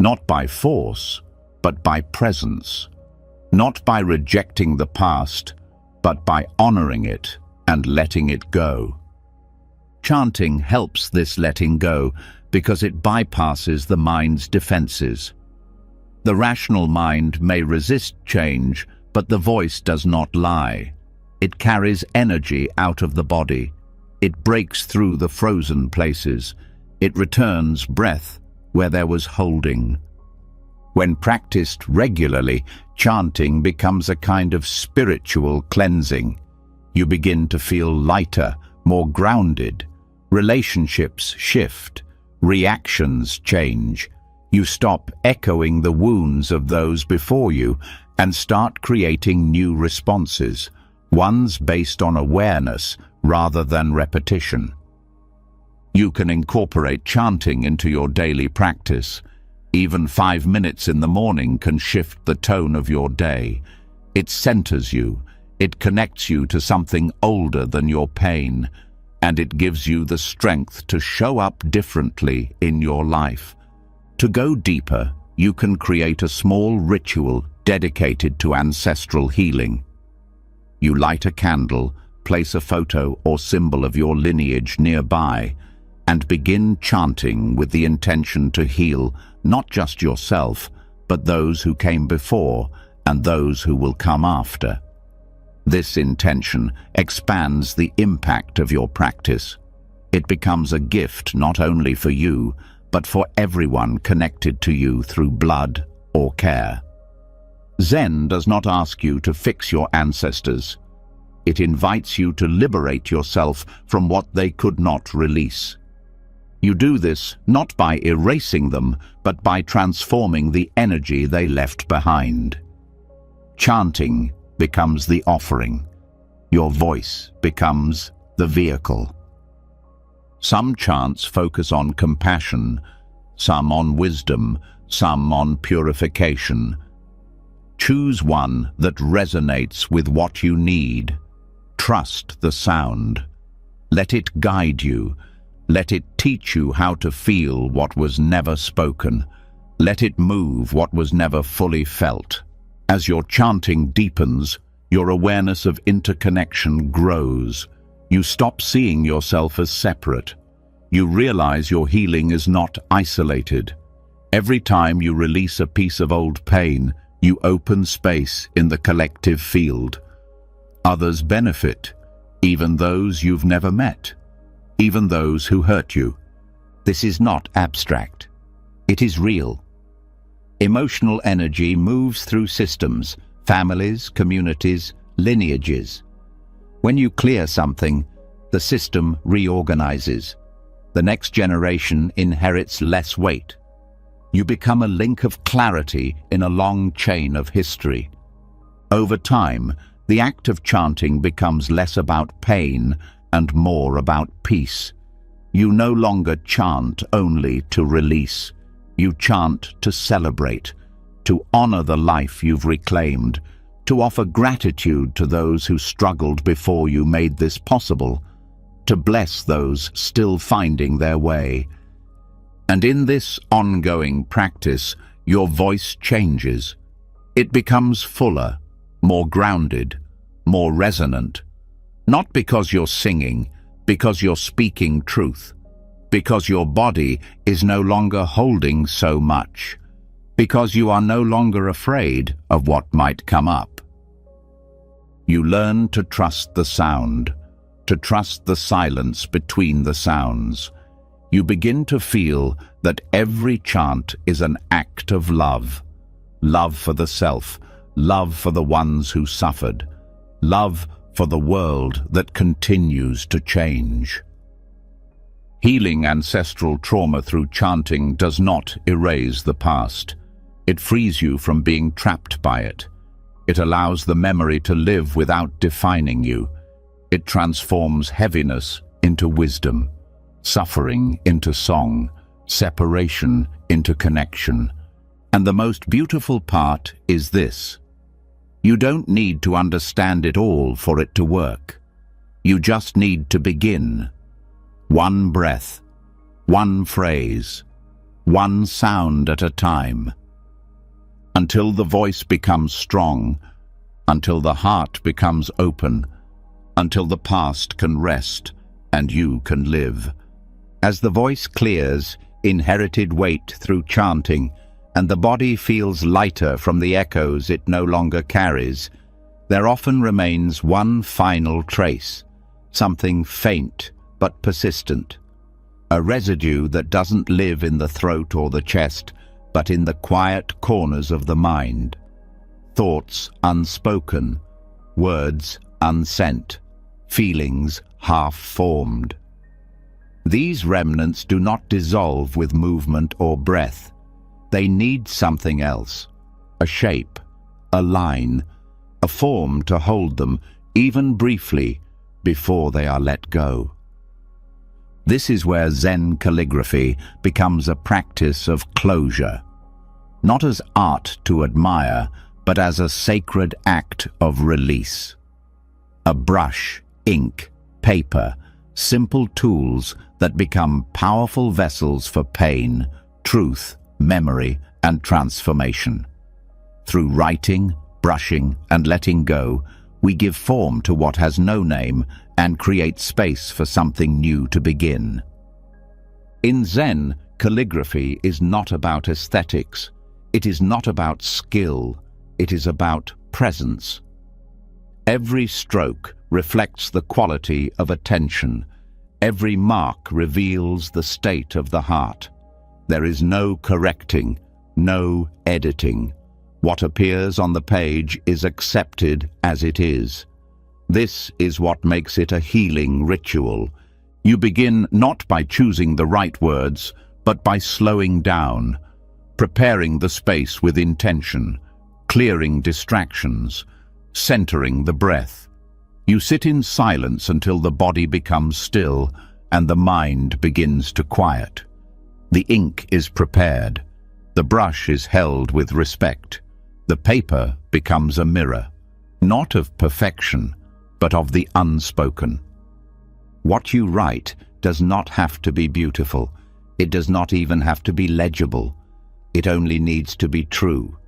Not by force, but by presence. Not by rejecting the past, but by honoring it and letting it go. Chanting helps this letting go because it bypasses the mind's defenses. The rational mind may resist change, but the voice does not lie. It carries energy out of the body. It breaks through the frozen places. It returns breath where there was holding. When practiced regularly, chanting becomes a kind of spiritual cleansing. You begin to feel lighter, more grounded. Relationships shift. Reactions change. You stop echoing the wounds of those before you and start creating new responses, ones based on awareness rather than repetition. You can incorporate chanting into your daily practice. Even 5 minutes in the morning can shift the tone of your day. It centers you, it connects you to something older than your pain, and it gives you the strength to show up differently in your life. To go deeper, you can create a small ritual dedicated to ancestral healing. You light a candle, place a photo or symbol of your lineage nearby, and begin chanting with the intention to heal not just yourself, but those who came before and those who will come after. This intention expands the impact of your practice. It becomes a gift not only for you, but for everyone connected to you through blood or care. Zen does not ask you to fix your ancestors. It invites you to liberate yourself from what they could not release. You do this not by erasing them, but by transforming the energy they left behind. Chanting becomes the offering. Your voice becomes the vehicle. Some chants focus on compassion, some on wisdom, some on purification. Choose one that resonates with what you need. Trust the sound. Let it guide you. Let it teach you how to feel what was never spoken. Let it move what was never fully felt. As your chanting deepens, your awareness of interconnection grows. You stop seeing yourself as separate. You realize your healing is not isolated. Every time you release a piece of old pain, you open space in the collective field. Others benefit, even those you've never met, even those who hurt you. This is not abstract. It is real. Emotional energy moves through systems, families, communities, lineages. When you clear something, the system reorganizes. The next generation inherits less weight. You become a link of clarity in a long chain of history. Over time, the act of chanting becomes less about pain and more about peace. You no longer chant only to release. You chant to celebrate, to honor the life you've reclaimed, to offer gratitude to those who struggled before you made this possible, to bless those still finding their way. And in this ongoing practice, your voice changes. It becomes fuller, more grounded, more resonant. Not because you're singing, because you're speaking truth. Because your body is no longer holding so much. Because you are no longer afraid of what might come up. You learn to trust the sound, to trust the silence between the sounds. You begin to feel that every chant is an act of love. Love for the self, love for the ones who suffered, love for the world that continues to change. Healing ancestral trauma through chanting does not erase the past. It frees you from being trapped by it. It allows the memory to live without defining you. It transforms heaviness into wisdom, suffering into song, separation into connection. And the most beautiful part is this. You don't need to understand it all for it to work. You just need to begin. One breath, one phrase, one sound at a time. Until the voice becomes strong, until the heart becomes open, until the past can rest and you can live. As the voice clears, inherited weight through chanting, and the body feels lighter from the echoes it no longer carries, there often remains one final trace, something faint but persistent, a residue that doesn't live in the throat or the chest, but in the quiet corners of the mind. Thoughts unspoken, words unsent, feelings half-formed. These remnants do not dissolve with movement or breath. They need something else, a shape, a line, a form to hold them, even briefly, before they are let go. This is where Zen calligraphy becomes a practice of closure, not as art to admire, but as a sacred act of release. A brush, ink, paper, simple tools that become powerful vessels for pain, truth, memory, and transformation. Through writing, brushing, and letting go, we give form to what has no name and create space for something new to begin. In Zen, calligraphy is not about aesthetics. It is not about skill. It is about presence. Every stroke reflects the quality of attention. Every mark reveals the state of the heart. There is no correcting, no editing. What appears on the page is accepted as it is. This is what makes it a healing ritual. You begin not by choosing the right words, but by slowing down, preparing the space with intention, clearing distractions, centering the breath. You sit in silence until the body becomes still and the mind begins to quiet. The ink is prepared. The brush is held with respect. The paper becomes a mirror, not of perfection, but of the unspoken. What you write does not have to be beautiful. It does not even have to be legible. It only needs to be true.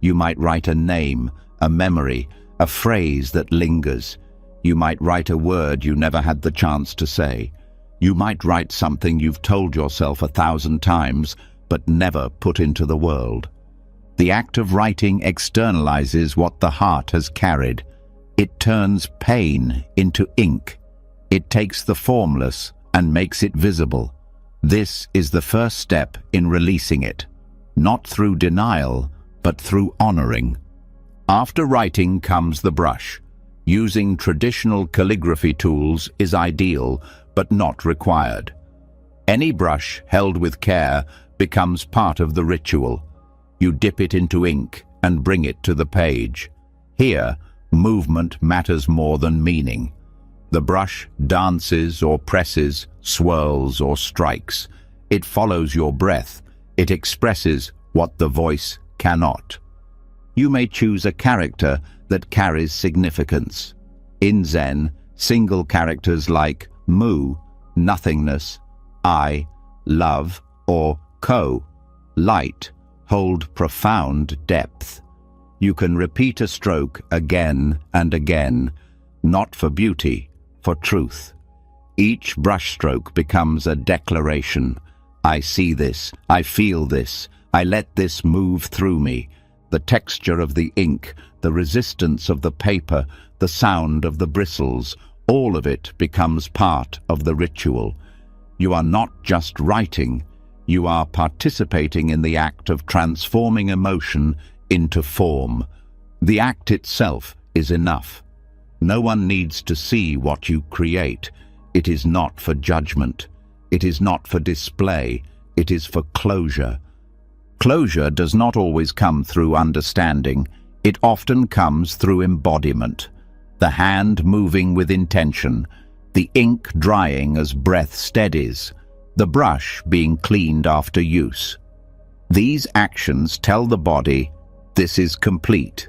You might write a name, a memory, a phrase that lingers. You might write a word you never had the chance to say. You might write something you've told yourself 1,000 times, but never put into the world. The act of writing externalizes what the heart has carried. It turns pain into ink. It takes the formless and makes it visible. This is the first step in releasing it, not through denial, but through honoring. After writing comes the brush. Using traditional calligraphy tools is ideal, but not required. Any brush held with care becomes part of the ritual. You dip it into ink and bring it to the page. Here, movement matters more than meaning. The brush dances or presses, swirls or strikes. It follows your breath. It expresses what the voice cannot. You may choose a character that carries significance. In Zen, single characters like mu, nothingness, I, love, or ko, light, hold profound depth. You can repeat a stroke again and again, not for beauty, for truth. Each brushstroke becomes a declaration. I see this, I feel this, I let this move through me. The texture of the ink, the resistance of the paper, the sound of the bristles, all of it becomes part of the ritual. You are not just writing, you are participating in the act of transforming emotion into form. The act itself is enough. No one needs to see what you create. It is not for judgment. It is not for display. It is for closure. Closure does not always come through understanding. It often comes through embodiment. The hand moving with intention, the ink drying as breath steadies, the brush being cleaned after use. These actions tell the body, this is complete.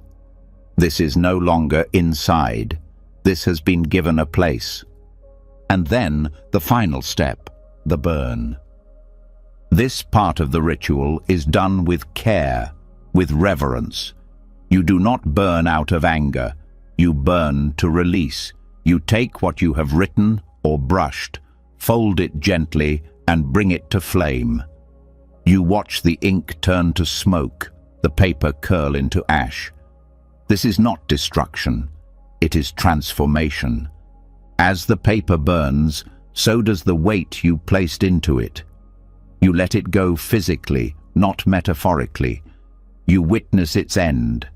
This is no longer inside. This has been given a place. And then the final step, the burn. This part of the ritual is done with care, with reverence. You do not burn out of anger. You burn to release. You take what you have written or brushed, fold it gently, and bring it to flame. You watch the ink turn to smoke, the paper curl into ash. This is not destruction. It is transformation. As the paper burns, so does the weight you placed into it. You let it go physically, not metaphorically. You witness its end.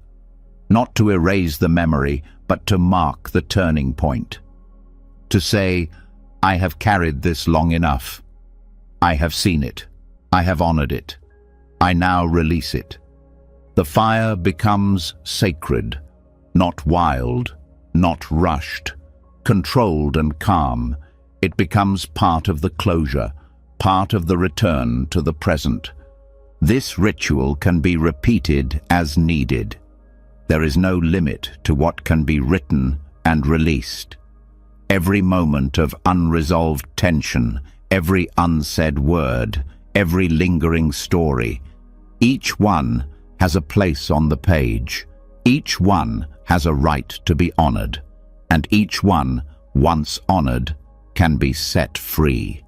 Not to erase the memory, but to mark the turning point. To say, I have carried this long enough. I have seen it. I have honored it. I now release it. The fire becomes sacred, not wild, not rushed, controlled and calm. It becomes part of the closure, part of the return to the present. This ritual can be repeated as needed. There is no limit to what can be written and released. Every moment of unresolved tension, every unsaid word, every lingering story, each one has a place on the page. Each one has a right to be honored, and each one, once honored, can be set free.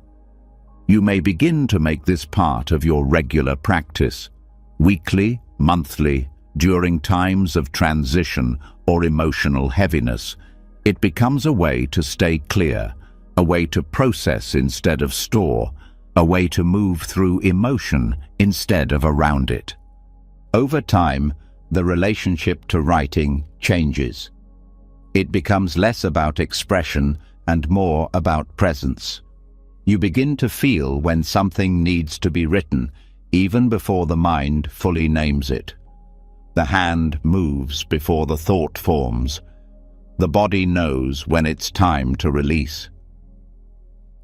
You may begin to make this part of your regular practice, weekly, monthly, during times of transition or emotional heaviness. It becomes a way to stay clear, a way to process instead of store, a way to move through emotion instead of around it. Over time, the relationship to writing changes. It becomes less about expression and more about presence. You begin to feel when something needs to be written, even before the mind fully names it. The hand moves before the thought forms. The body knows when it's time to release.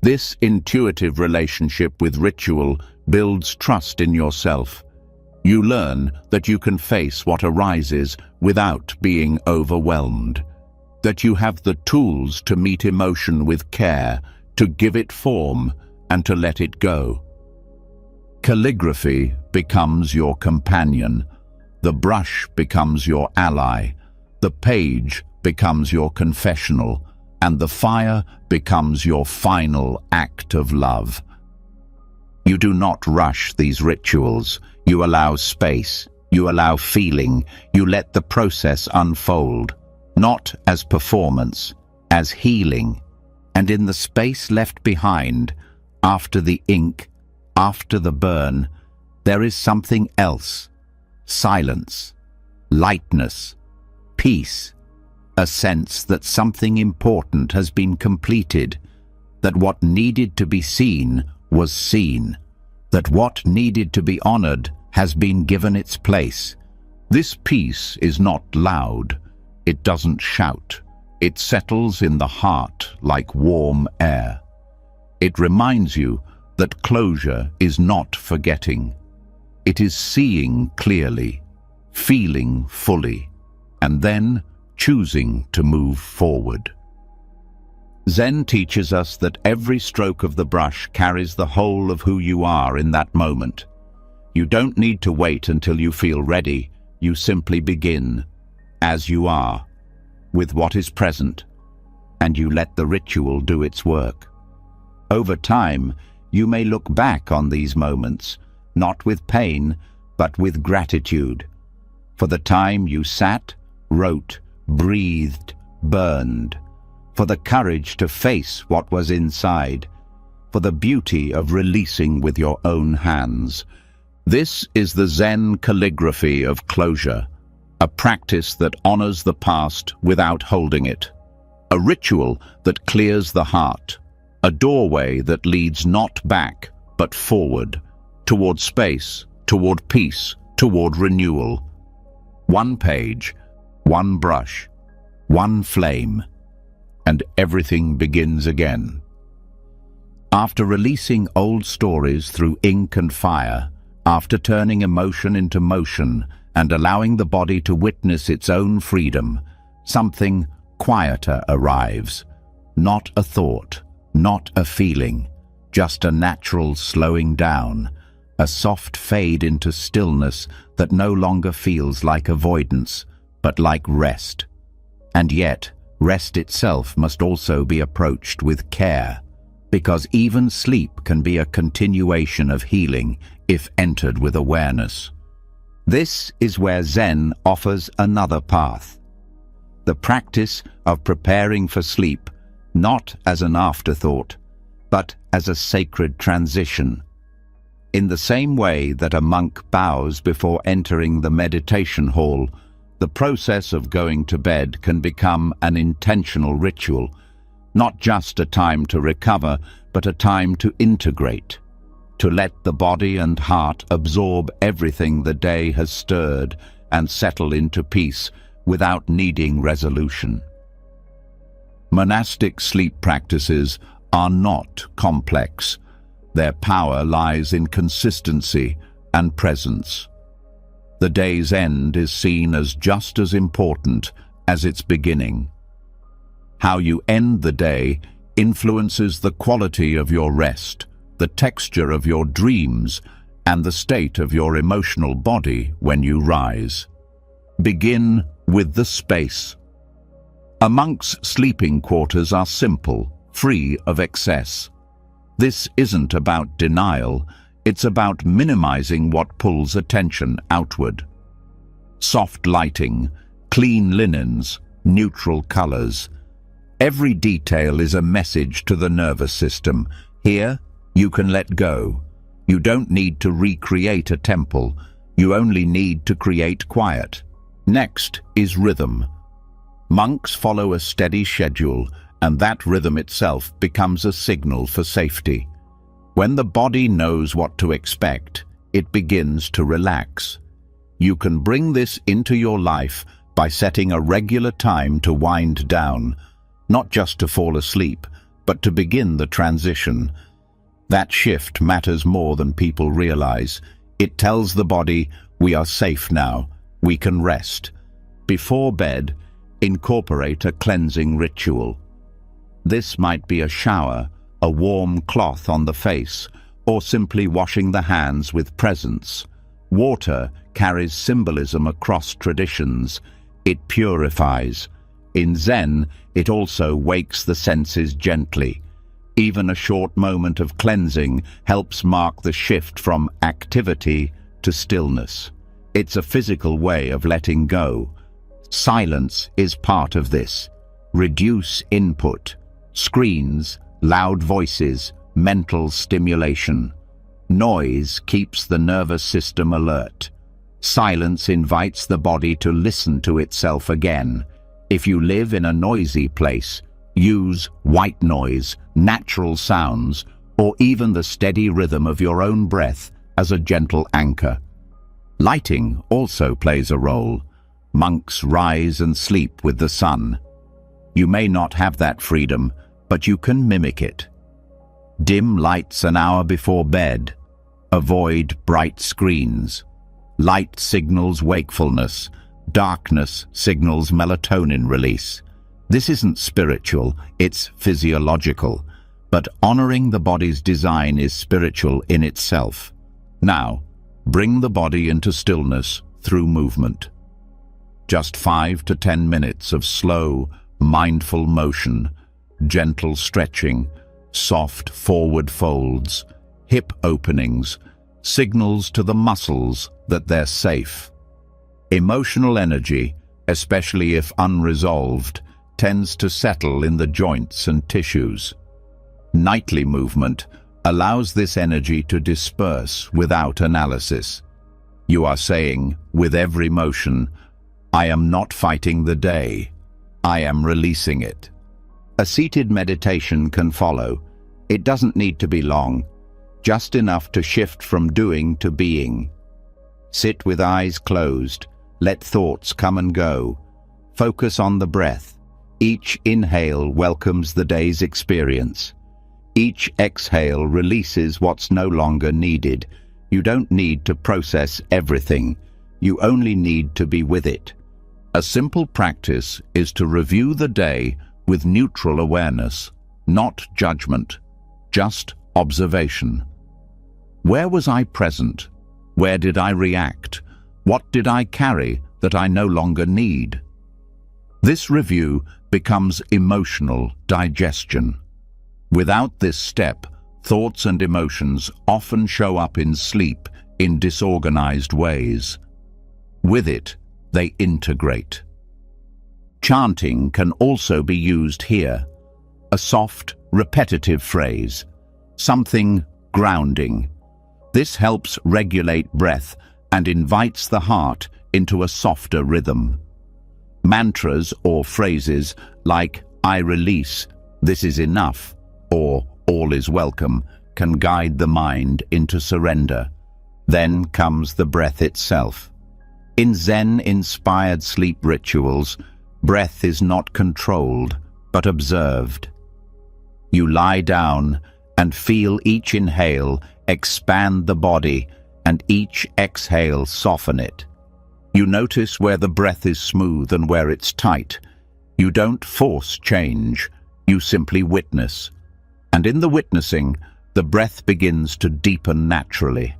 This intuitive relationship with ritual builds trust in yourself. You learn that you can face what arises without being overwhelmed, that you have the tools to meet emotion with care, to give it form, and to let it go. Calligraphy becomes your companion. The brush becomes your ally. The page becomes your confessional, and the fire becomes your final act of love. You do not rush these rituals. You allow space. You allow feeling. You let the process unfold, not as performance, as healing. And in the space left behind, after the ink, after the burn, there is something else. Silence, lightness, peace, a sense that something important has been completed, that what needed to be seen was seen, that what needed to be honored has been given its place. This peace is not loud. It doesn't shout. It settles in the heart like warm air. It reminds you that closure is not forgetting. It is seeing clearly, feeling fully, and then choosing to move forward. Zen teaches us that every stroke of the brush carries the whole of who you are in that moment. You don't need to wait until you feel ready. you simply begin, as you are, with what is present, and you let the ritual do its work. Over time, you may look back on these moments, not with pain, but with gratitude, for the time you sat, wrote, breathed, burned, for the courage to face what was inside, for the beauty of releasing with your own hands. This is the Zen calligraphy of closure, a practice that honors the past without holding it, a ritual that clears the heart, a doorway that leads not back, but forward, toward space, toward peace, toward renewal. One page, one brush, one flame, and everything begins again. After releasing old stories through ink and fire, after turning emotion into motion and allowing the body to witness its own freedom, something quieter arrives. Not a thought, not a feeling, just a natural slowing down, a soft fade into stillness that no longer feels like avoidance, but like rest. And yet, rest itself must also be approached with care, because even sleep can be a continuation of healing if entered with awareness. This is where Zen offers another path, the practice of preparing for sleep, not as an afterthought, but as a sacred transition. In the same way that a monk bows before entering the meditation hall, the process of going to bed can become an intentional ritual, not just a time to recover, but a time to integrate, to let the body and heart absorb everything the day has stirred and settle into peace without needing resolution. Monastic sleep practices are not complex. Their power lies in consistency and presence. The day's end is seen as just as important as its beginning. How you end the day influences the quality of your rest, the texture of your dreams, and the state of your emotional body when you rise. Begin with the space. A monk's sleeping quarters are simple, free of excess. This isn't about denial, it's about minimizing what pulls attention outward. Soft lighting, clean linens, neutral colors. Every detail is a message to the nervous system. Here, you can let go. You don't need to recreate a temple. You only need to create quiet. Next is rhythm. Monks follow a steady schedule, and that rhythm itself becomes a signal for safety. When the body knows what to expect, it begins to relax. You can bring this into your life by setting a regular time to wind down, not just to fall asleep, but to begin the transition. That shift matters more than people realize. It tells the body, we are safe now, we can rest. Before bed, incorporate a cleansing ritual. This might be a shower, a warm cloth on the face, or simply washing the hands with presence. Water carries symbolism across traditions. It purifies. In Zen, it also wakes the senses gently. Even a short moment of cleansing helps mark the shift from activity to stillness. It's a physical way of letting go. Silence is part of this. Reduce input. Screens, loud voices, mental stimulation. Noise keeps the nervous system alert. Silence invites the body to listen to itself again. If you live in a noisy place, use white noise, natural sounds, or even the steady rhythm of your own breath as a gentle anchor. Lighting also plays a role. Monks rise and sleep with the sun. You may not have that freedom, but you can mimic it. Dim lights an hour before bed. Avoid bright screens. Light signals wakefulness. Darkness signals melatonin release. This isn't spiritual, it's physiological. But honoring the body's design is spiritual in itself. Now, bring the body into stillness through movement. Just 5 to 10 minutes of slow, mindful motion, gentle stretching, soft forward folds, hip openings, signals to the muscles that they're safe. Emotional energy, especially if unresolved, tends to settle in the joints and tissues. Nightly movement allows this energy to disperse without analysis. You are saying, with every motion, I am not fighting the day, I am releasing it. A seated meditation can follow. It doesn't need to be long, just enough to shift from doing to being. Sit with eyes closed, let thoughts come and go. Focus on the breath. Each inhale welcomes the day's experience. Each exhale releases what's no longer needed. You don't need to process everything. You only need to be with it. A simple practice is to review the day with neutral awareness, not judgment, just observation. Where was I present? Where did I react? What did I carry that I no longer need? This review becomes emotional digestion. Without this step, thoughts and emotions often show up in sleep in disorganized ways. With it, they integrate. Chanting can also be used here. A soft, repetitive phrase, something grounding. This helps regulate breath and invites the heart into a softer rhythm. Mantras or phrases like I release, this is enough, or all is welcome can guide the mind into surrender. Then comes the breath itself. In Zen-inspired sleep rituals, breath is not controlled, but observed. You lie down and feel each inhale expand the body and each exhale soften it. You notice where the breath is smooth and where it's tight. You don't force change, you simply witness. And in the witnessing, the breath begins to deepen naturally.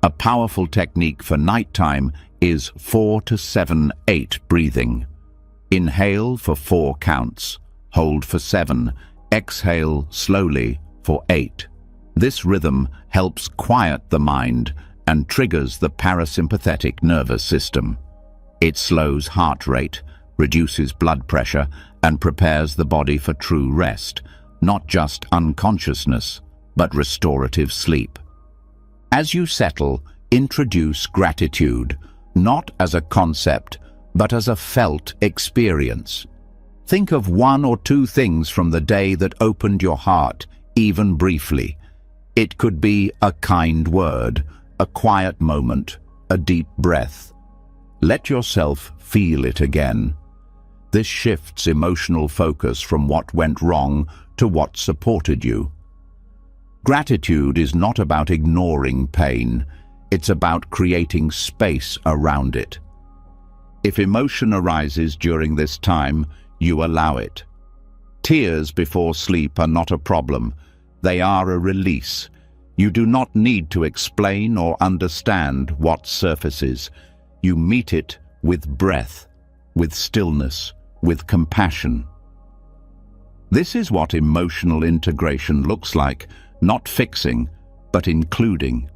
A powerful technique for nighttime is 4 to 7, 8 breathing. Inhale for 4 counts, hold for 7, exhale slowly for 8. This rhythm helps quiet the mind and triggers the parasympathetic nervous system. It slows heart rate, reduces blood pressure, and prepares the body for true rest, not just unconsciousness, but restorative sleep. As you settle, introduce gratitude, not as a concept, but as a felt experience. Think of 1 or 2 things from the day that opened your heart, even briefly. It could be a kind word, a quiet moment, a deep breath. Let yourself feel it again. This shifts emotional focus from what went wrong to what supported you. Gratitude is not about ignoring pain. It's about creating space around it. If emotion arises during this time, you allow it. Tears before sleep are not a problem. They are a release. You do not need to explain or understand what surfaces. You meet it with breath, with stillness, with compassion. This is what emotional integration looks like, not fixing, but including.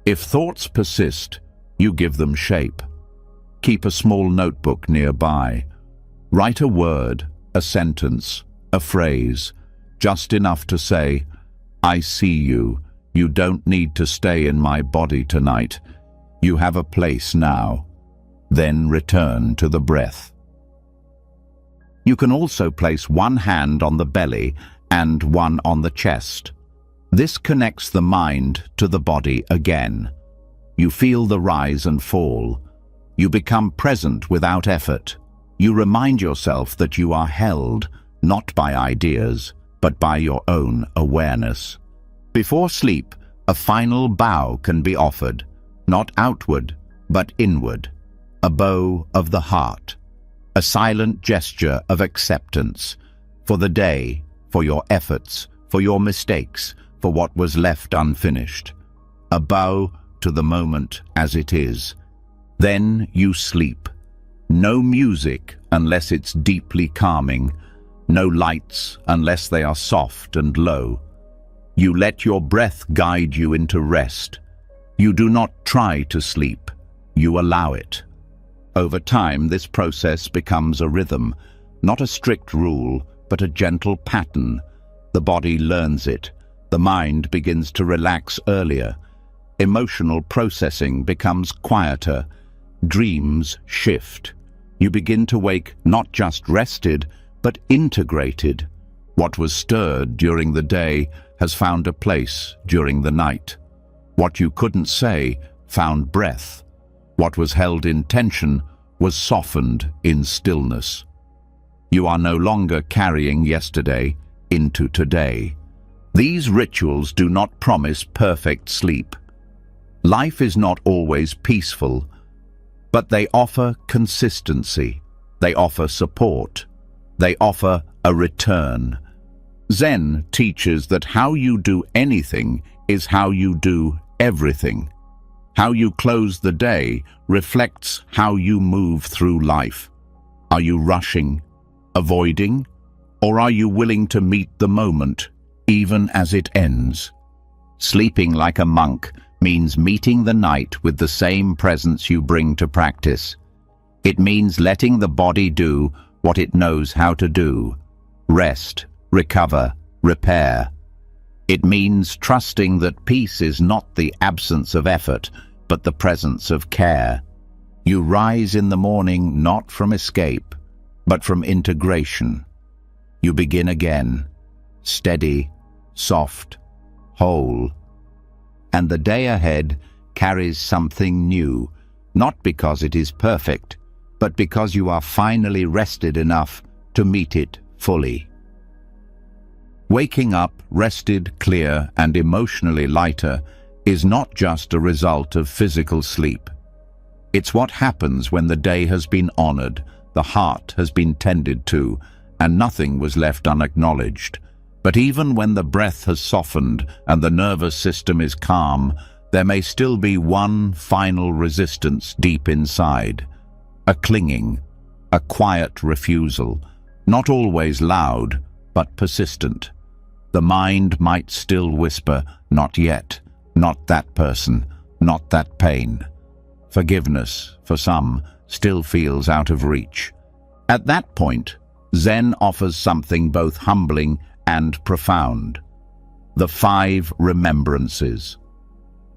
If thoughts persist, you give them shape. Keep a small notebook nearby. Write a word, a sentence, a phrase, just enough to say, I see you. You don't need to stay in my body tonight. You have a place now. Then return to the breath. You can also place one hand on the belly and one on the chest. This connects the mind to the body again. You feel the rise and fall. You become present without effort. You remind yourself that you are held, not by ideas, but by your own awareness. Before sleep, a final bow can be offered, not outward, but inward. A bow of the heart. A silent gesture of acceptance for the day, for your efforts, for your mistakes, for what was left unfinished. A bow to the moment as it is. Then you sleep. No music unless it's deeply calming, no lights unless they are soft and low. You let your breath guide you into rest. You do not try to sleep, you allow it. Over time, this process becomes a rhythm, not a strict rule, but a gentle pattern. The body learns it. The mind begins to relax earlier. Emotional processing becomes quieter. Dreams shift. You begin to wake not just rested, but integrated. What was stirred during the day has found a place during the night. What you couldn't say found breath. What was held in tension was softened in stillness. You are no longer carrying yesterday into today. These rituals do not promise perfect sleep. Life is not always peaceful, but they offer consistency. They offer support. They offer a return. Zen teaches that how you do anything is how you do everything. How you close the day reflects how you move through life. Are you rushing, avoiding, or are you willing to meet the moment, even as it ends? Sleeping like a monk means meeting the night with the same presence you bring to practice. It means letting the body do what it knows how to do: rest, recover, repair. It means trusting that peace is not the absence of effort, but the presence of care. You rise in the morning not from escape, but from integration. You begin again, steady, soft, whole. And the day ahead carries something new, not because it is perfect, but because you are finally rested enough to meet it fully. Waking up rested, clear, and emotionally lighter is not just a result of physical sleep. It's what happens when the day has been honored, the heart has been tended to, and nothing was left unacknowledged. But even when the breath has softened and the nervous system is calm, there may still be one final resistance deep inside. A clinging, a quiet refusal, not always loud, but persistent. The mind might still whisper, "Not yet, not that person, not that pain." Forgiveness, for some, still feels out of reach. At that point, Zen offers something both humbling and profound: the 5 remembrances.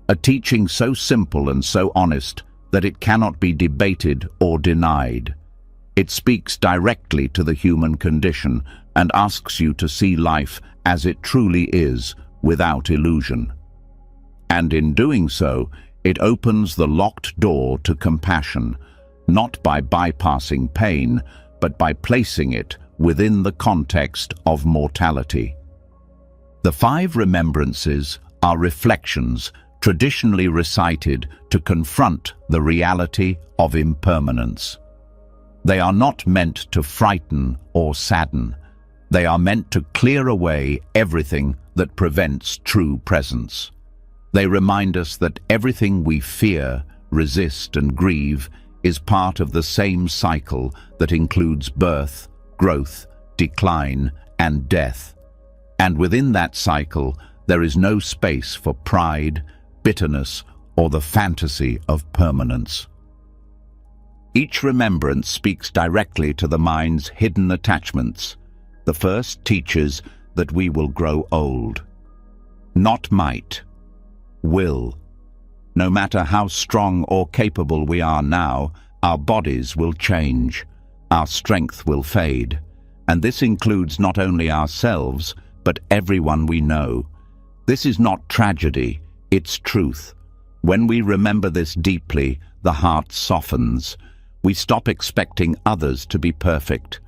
A teaching so simple and so honest that it cannot be debated or denied. It speaks directly to the human condition and asks you to see life as it truly is, without illusion. And in doing so, it opens the locked door to compassion, not by bypassing pain, but by placing it within the context of mortality. The 5 remembrances are reflections traditionally recited to confront the reality of impermanence. They are not meant to frighten or sadden. They are meant to clear away everything that prevents true presence. They remind us that everything we fear, resist, and grieve is part of the same cycle that includes birth, growth, decline, and death. And within that cycle, there is no space for pride, bitterness, or the fantasy of permanence. Each remembrance speaks directly to the mind's hidden attachments. The first teaches that we will grow old. Not might, will. No matter how strong or capable we are now, our bodies will change, our strength will fade, and this includes not only ourselves, but everyone we know. This is not tragedy, it's truth. When we remember this deeply, the heart softens. We stop expecting others to be perfect.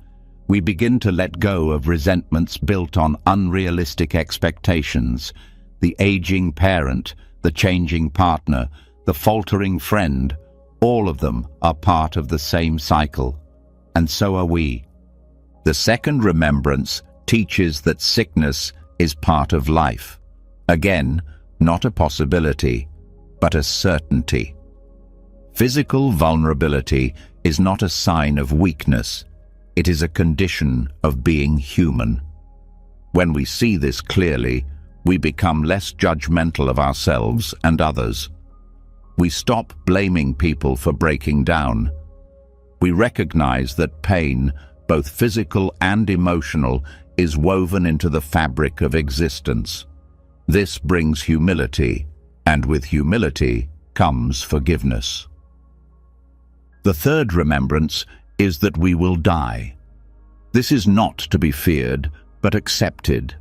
We begin to let go of resentments built on unrealistic expectations. The aging parent, the changing partner, the faltering friend, all of them are part of the same cycle. And so are we. The second remembrance teaches that sickness is part of life. Again, not a possibility, but a certainty. Physical vulnerability is not a sign of weakness. It is a condition of being human. When we see this clearly, we become less judgmental of ourselves and others. We stop blaming people for breaking down. We recognize that pain, both physical and emotional, is woven into the fabric of existence. This brings humility, and with humility comes forgiveness. The third remembrance is that we will die. This is not to be feared, but accepted.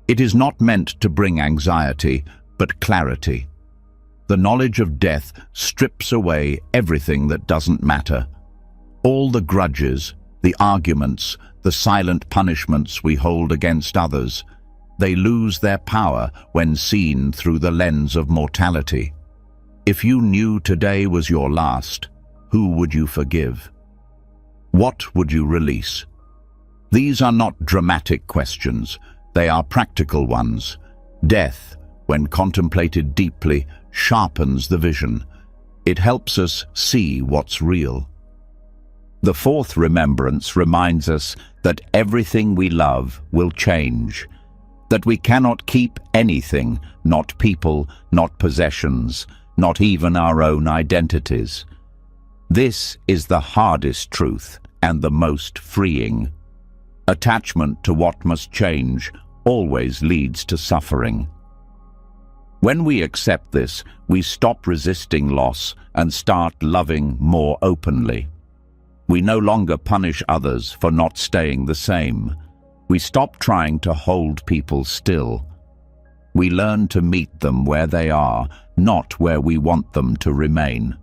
It is not meant to bring anxiety, but clarity. The knowledge of death strips away everything that doesn't matter. All the grudges, the arguments, the silent punishments we hold against others, they lose their power when seen through the lens of mortality. If you knew today was your last, who would you forgive? What would you release? These are not dramatic questions, they are practical ones. Death, when contemplated deeply, sharpens the vision. It helps us see what's real. The fourth remembrance reminds us that everything we love will change, that we cannot keep anything, not people, not possessions, not even our own identities. This is the hardest truth and the most freeing. Attachment to what must change always leads to suffering. When we accept this, we stop resisting loss and start loving more openly. We no longer punish others for not staying the same. We stop trying to hold people still. We learn to meet them where they are, not where we want them to remain.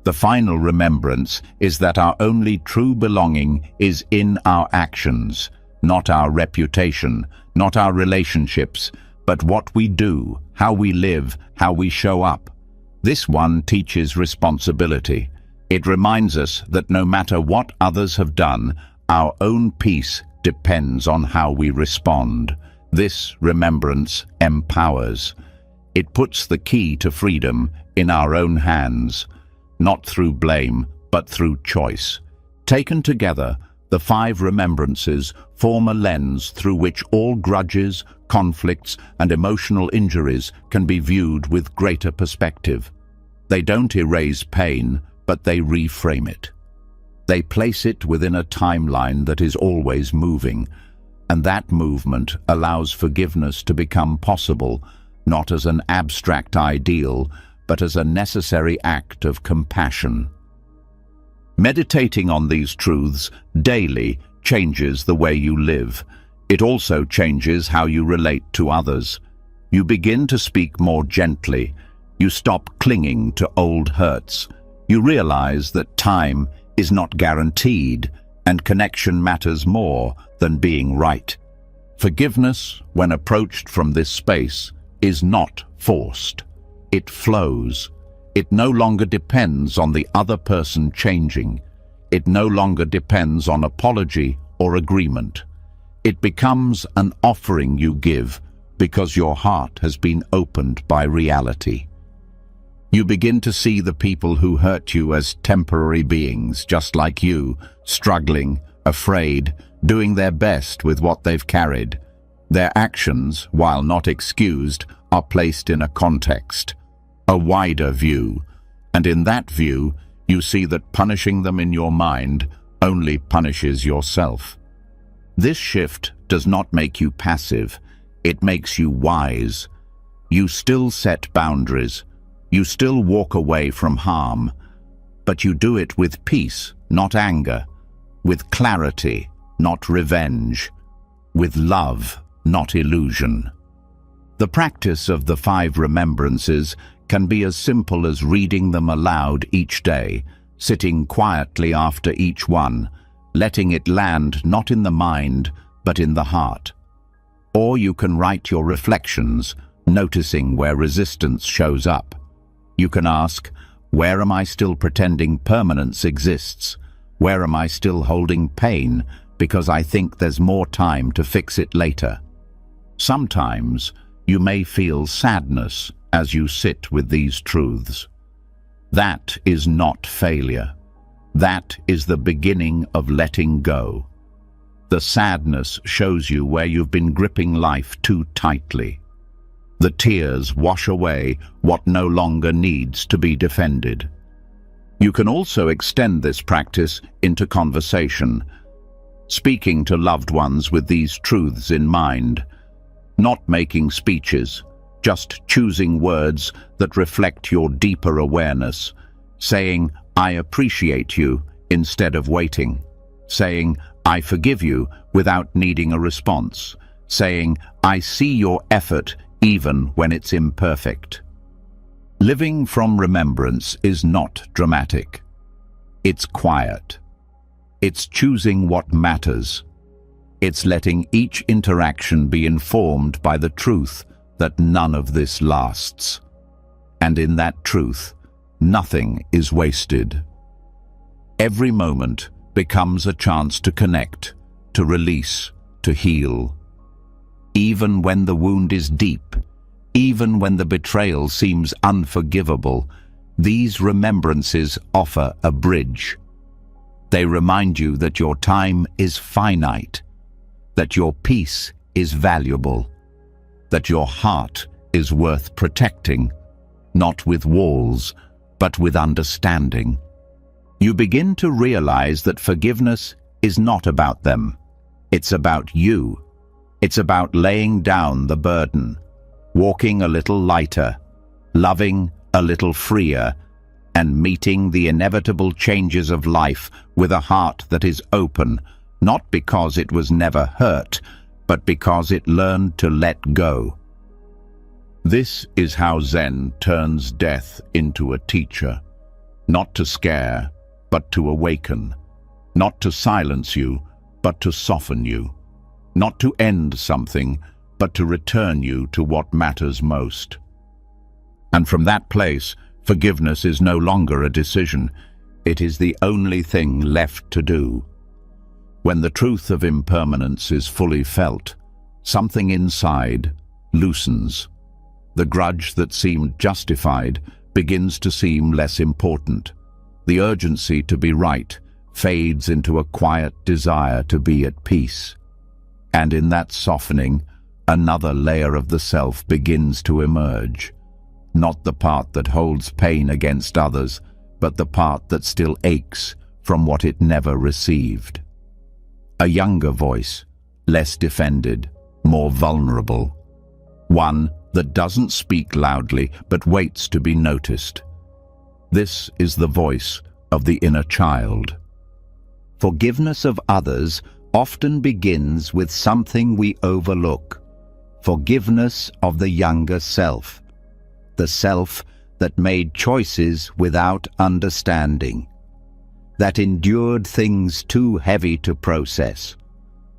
The final remembrance is that our only true belonging is in our actions, not our reputation, not our relationships, but what we do, how we live, how we show up. This one teaches responsibility. It reminds us that no matter what others have done, our own peace depends on how we respond. This remembrance empowers. It puts the key to freedom in our own hands, not through blame, but through choice. Taken together, the 5 remembrances form a lens through which all grudges, conflicts, and emotional injuries can be viewed with greater perspective. They don't erase pain, but they reframe it. They place it within a timeline that is always moving, and that movement allows forgiveness to become possible, not as an abstract ideal, but as a necessary act of compassion. Meditating on these truths daily changes the way you live. It also changes how you relate to others. You begin to speak more gently. You stop clinging to old hurts. You realize that time is not guaranteed, and connection matters more than being right. Forgiveness, when approached from this space, is not forced. It flows. It no longer depends on the other person changing. It no longer depends on apology or agreement. It becomes an offering you give because your heart has been opened by reality. You begin to see the people who hurt you as temporary beings, just like you, struggling, afraid, doing their best with what they've carried. Their actions, while not excused, are placed in a context, a wider view, and in that view, you see that punishing them in your mind only punishes yourself. This shift does not make you passive, it makes you wise. You still set boundaries, you still walk away from harm, but you do it with peace, not anger, with clarity, not revenge, with love, not illusion. The practice of the 5 remembrances can be as simple as reading them aloud each day, sitting quietly after each one, letting it land not in the mind, but in the heart. Or you can write your reflections, noticing where resistance shows up. You can ask, where am I still pretending permanence exists? Where am I still holding pain because I think there's more time to fix it later? Sometimes you may feel sadness as you sit with these truths. That is not failure. That is the beginning of letting go. The sadness shows you where you've been gripping life too tightly. The tears wash away what no longer needs to be defended. You can also extend this practice into conversation, speaking to loved ones with these truths in mind, not making speeches, just choosing words that reflect your deeper awareness, saying, "I appreciate you," instead of waiting, saying, "I forgive you," without needing a response, saying, "I see your effort even when it's imperfect." Living from remembrance is not dramatic. It's quiet. It's choosing what matters. It's letting each interaction be informed by the truth that none of this lasts. And in that truth, nothing is wasted. Every moment becomes a chance to connect, to release, to heal. Even when the wound is deep, even when the betrayal seems unforgivable, these remembrances offer a bridge. They remind you that your time is finite, that your peace is valuable, that your heart is worth protecting, not with walls, but with understanding. You begin to realize that forgiveness is not about them. It's about you. It's about laying down the burden, walking a little lighter, loving a little freer, and meeting the inevitable changes of life with a heart that is open, not because it was never hurt, but because it learned to let go. This is how Zen turns death into a teacher, not to scare, but to awaken, not to silence you, but to soften you, not to end something, but to return you to what matters most. And from that place, forgiveness is no longer a decision. It is the only thing left to do. When the truth of impermanence is fully felt, something inside loosens. The grudge that seemed justified begins to seem less important. The urgency to be right fades into a quiet desire to be at peace. And in that softening, another layer of the self begins to emerge. Not the part that holds pain against others, but the part that still aches from what it never received. A younger voice, less defended, more vulnerable. One that doesn't speak loudly, but waits to be noticed. This is the voice of the inner child. Forgiveness of others often begins with something we overlook. Forgiveness of the younger self. The self that made choices without understanding. That endured things too heavy to process.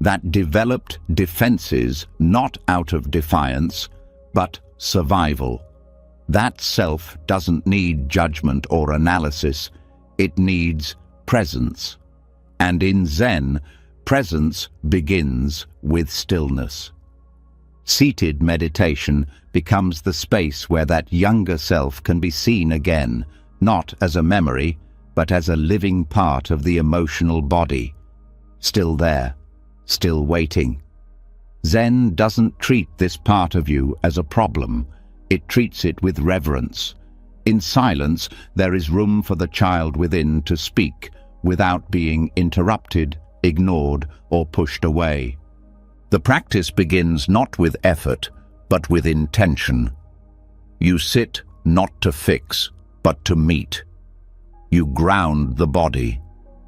That developed defenses not out of defiance, but survival. That self doesn't need judgment or analysis. It needs presence. And in Zen, presence begins with stillness. Seated meditation becomes the space where that younger self can be seen again, not as a memory, but as a living part of the emotional body. Still there, still waiting. Zen doesn't treat this part of you as a problem. It treats it with reverence. In silence, there is room for the child within to speak without being interrupted, ignored, or pushed away. The practice begins not with effort, but with intention. You sit not to fix, but to meet. You ground the body.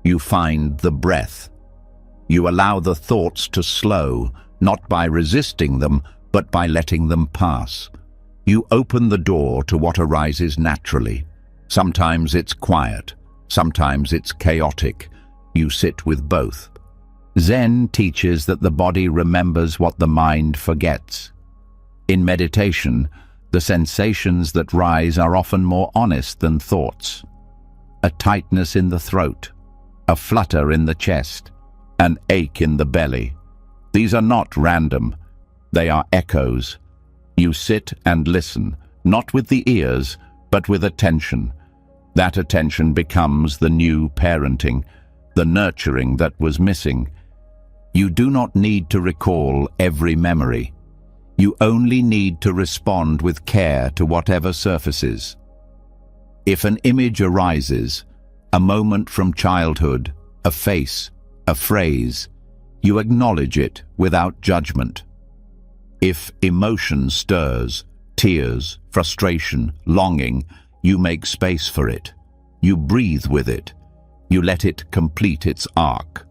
You find the breath. You allow the thoughts to slow, not by resisting them, but by letting them pass. You open the door to what arises naturally. Sometimes it's quiet, sometimes it's chaotic. You sit with both. Zen teaches that the body remembers what the mind forgets. In meditation, the sensations that rise are often more honest than thoughts. A tightness in the throat, a flutter in the chest, an ache in the belly. These are not random. They are echoes. You sit and listen, not with the ears, but with attention. That attention becomes the new parenting, the nurturing that was missing. You do not need to recall every memory. You only need to respond with care to whatever surfaces. If an image arises, a moment from childhood, a face, a phrase, you acknowledge it without judgment. If emotion stirs, tears, frustration, longing, you make space for it. You breathe with it. You let it complete its arc.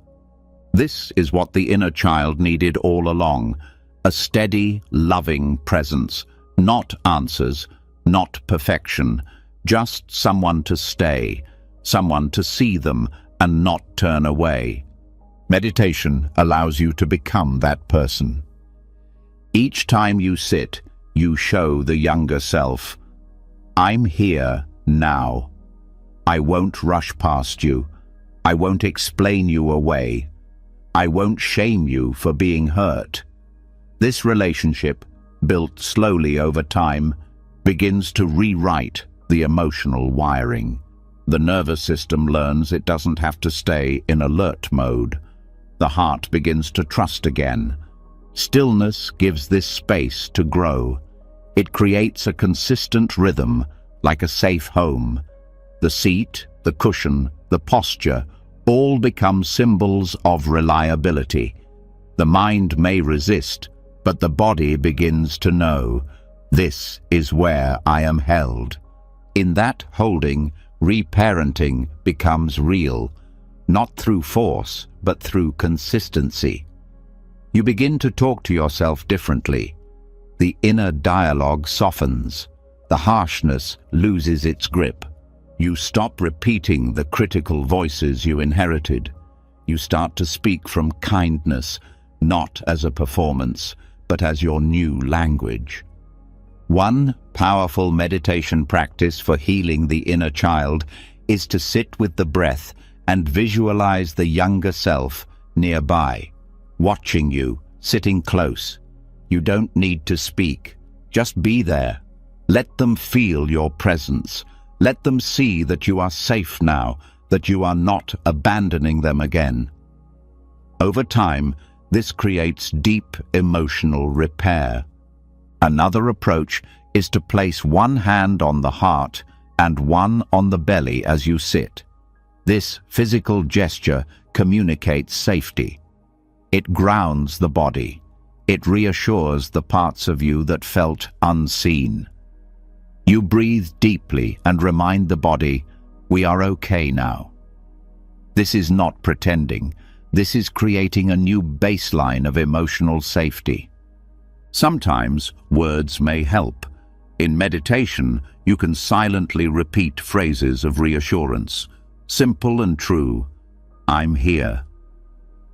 This is what the inner child needed all along, a steady, loving presence, not answers, not perfection, just someone to stay, someone to see them and not turn away. Meditation allows you to become that person. Each time you sit, you show the younger self, I'm here now. I won't rush past you. I won't explain you away. I won't shame you for being hurt. This relationship, built slowly over time, begins to rewrite the emotional wiring. The nervous system learns it doesn't have to stay in alert mode. The heart begins to trust again. Stillness gives this space to grow. It creates a consistent rhythm, like a safe home. The seat, the cushion, the posture, all become symbols of reliability. The mind may resist, but the body begins to know, this is where I am held. In that holding, reparenting becomes real, not through force, but through consistency. You begin to talk to yourself differently. The inner dialogue softens. The harshness loses its grip. You stop repeating the critical voices you inherited. You start to speak from kindness, not as a performance, but as your new language. One powerful meditation practice for healing the inner child is to sit with the breath and visualize the younger self nearby, watching you, sitting close. You don't need to speak. Just be there. Let them feel your presence. Let them see that you are safe now, that you are not abandoning them again. Over time, this creates deep emotional repair. Another approach is to place one hand on the heart and one on the belly as you sit. This physical gesture communicates safety. It grounds the body. It reassures the parts of you that felt unseen. You breathe deeply and remind the body, we are okay now. This is not pretending. This is creating a new baseline of emotional safety. Sometimes words may help. In meditation, you can silently repeat phrases of reassurance, simple and true. I'm here.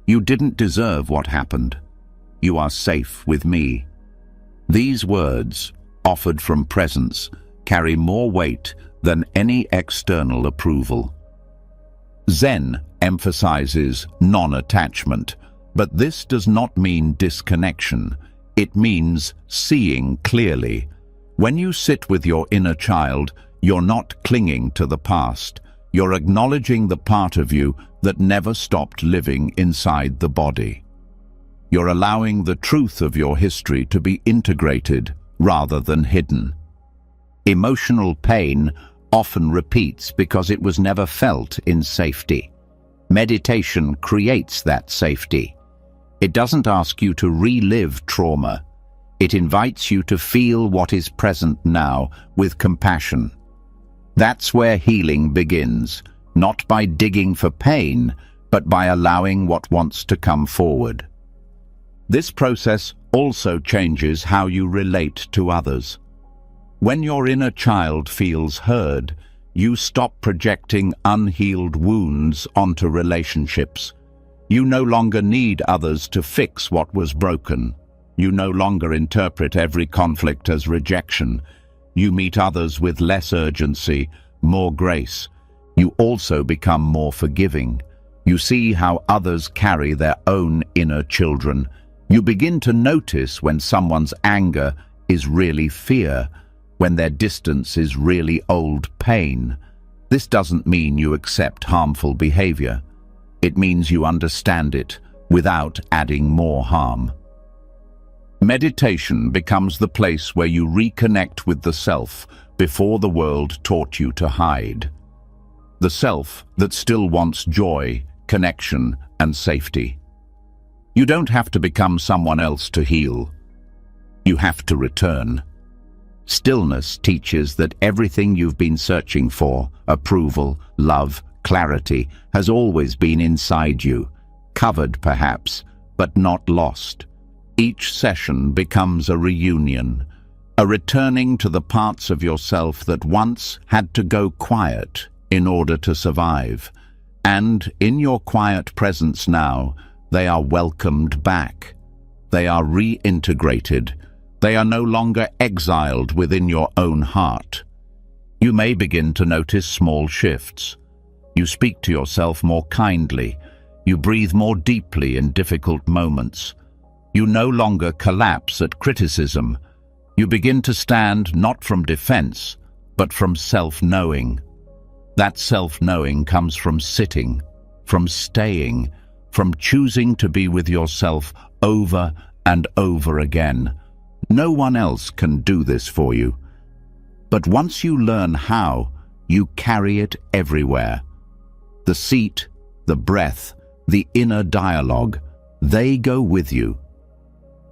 You didn't deserve what happened. You are safe with me. These words, offered from presence, carry more weight than any external approval. Zen emphasizes non-attachment, but this does not mean disconnection. It means seeing clearly. When you sit with your inner child, you're not clinging to the past. You're acknowledging the part of you that never stopped living inside the body. You're allowing the truth of your history to be integrated rather than hidden. Emotional pain often repeats because it was never felt in safety. Meditation creates that safety. It doesn't ask you to relive trauma. It invites you to feel what is present now with compassion. That's where healing begins, not by digging for pain, but by allowing what wants to come forward. This process also changes how you relate to others. When your inner child feels heard, you stop projecting unhealed wounds onto relationships. You no longer need others to fix what was broken. You no longer interpret every conflict as rejection. You meet others with less urgency, more grace. You also become more forgiving. You see how others carry their own inner children. You begin to notice when someone's anger is really fear, when their distance is really old pain. This doesn't mean you accept harmful behavior. It means you understand it without adding more harm. Meditation becomes the place where you reconnect with the self before the world taught you to hide. The self that still wants joy, connection, and safety. You don't have to become someone else to heal. You have to return. Stillness teaches that everything you've been searching for, approval, love, clarity, has always been inside you, covered perhaps, but not lost. Each session becomes a reunion, a returning to the parts of yourself that once had to go quiet in order to survive. And in your quiet presence now, they are welcomed back. They are reintegrated. They are no longer exiled within your own heart. You may begin to notice small shifts. You speak to yourself more kindly. You breathe more deeply in difficult moments. You no longer collapse at criticism. You begin to stand not from defense, but from self-knowing. That self-knowing comes from sitting, from staying, from choosing to be with yourself over and over again. No one else can do this for you. But once you learn how, you carry it everywhere. The seat, the breath, the inner dialogue, they go with you.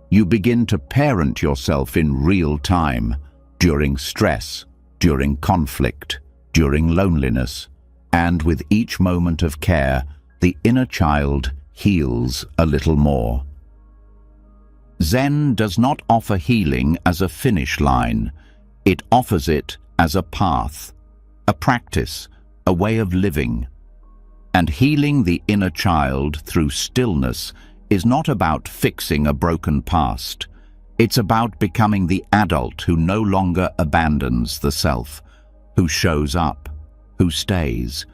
You begin to parent yourself in real time, during stress, during conflict, during loneliness, and with each moment of care, the inner child heals a little more. Zen does not offer healing as a finish line. It offers it as a path, a practice, a way of living. And healing the inner child through stillness is not about fixing a broken past. It's about becoming the adult who no longer abandons the self, who shows up, who stays.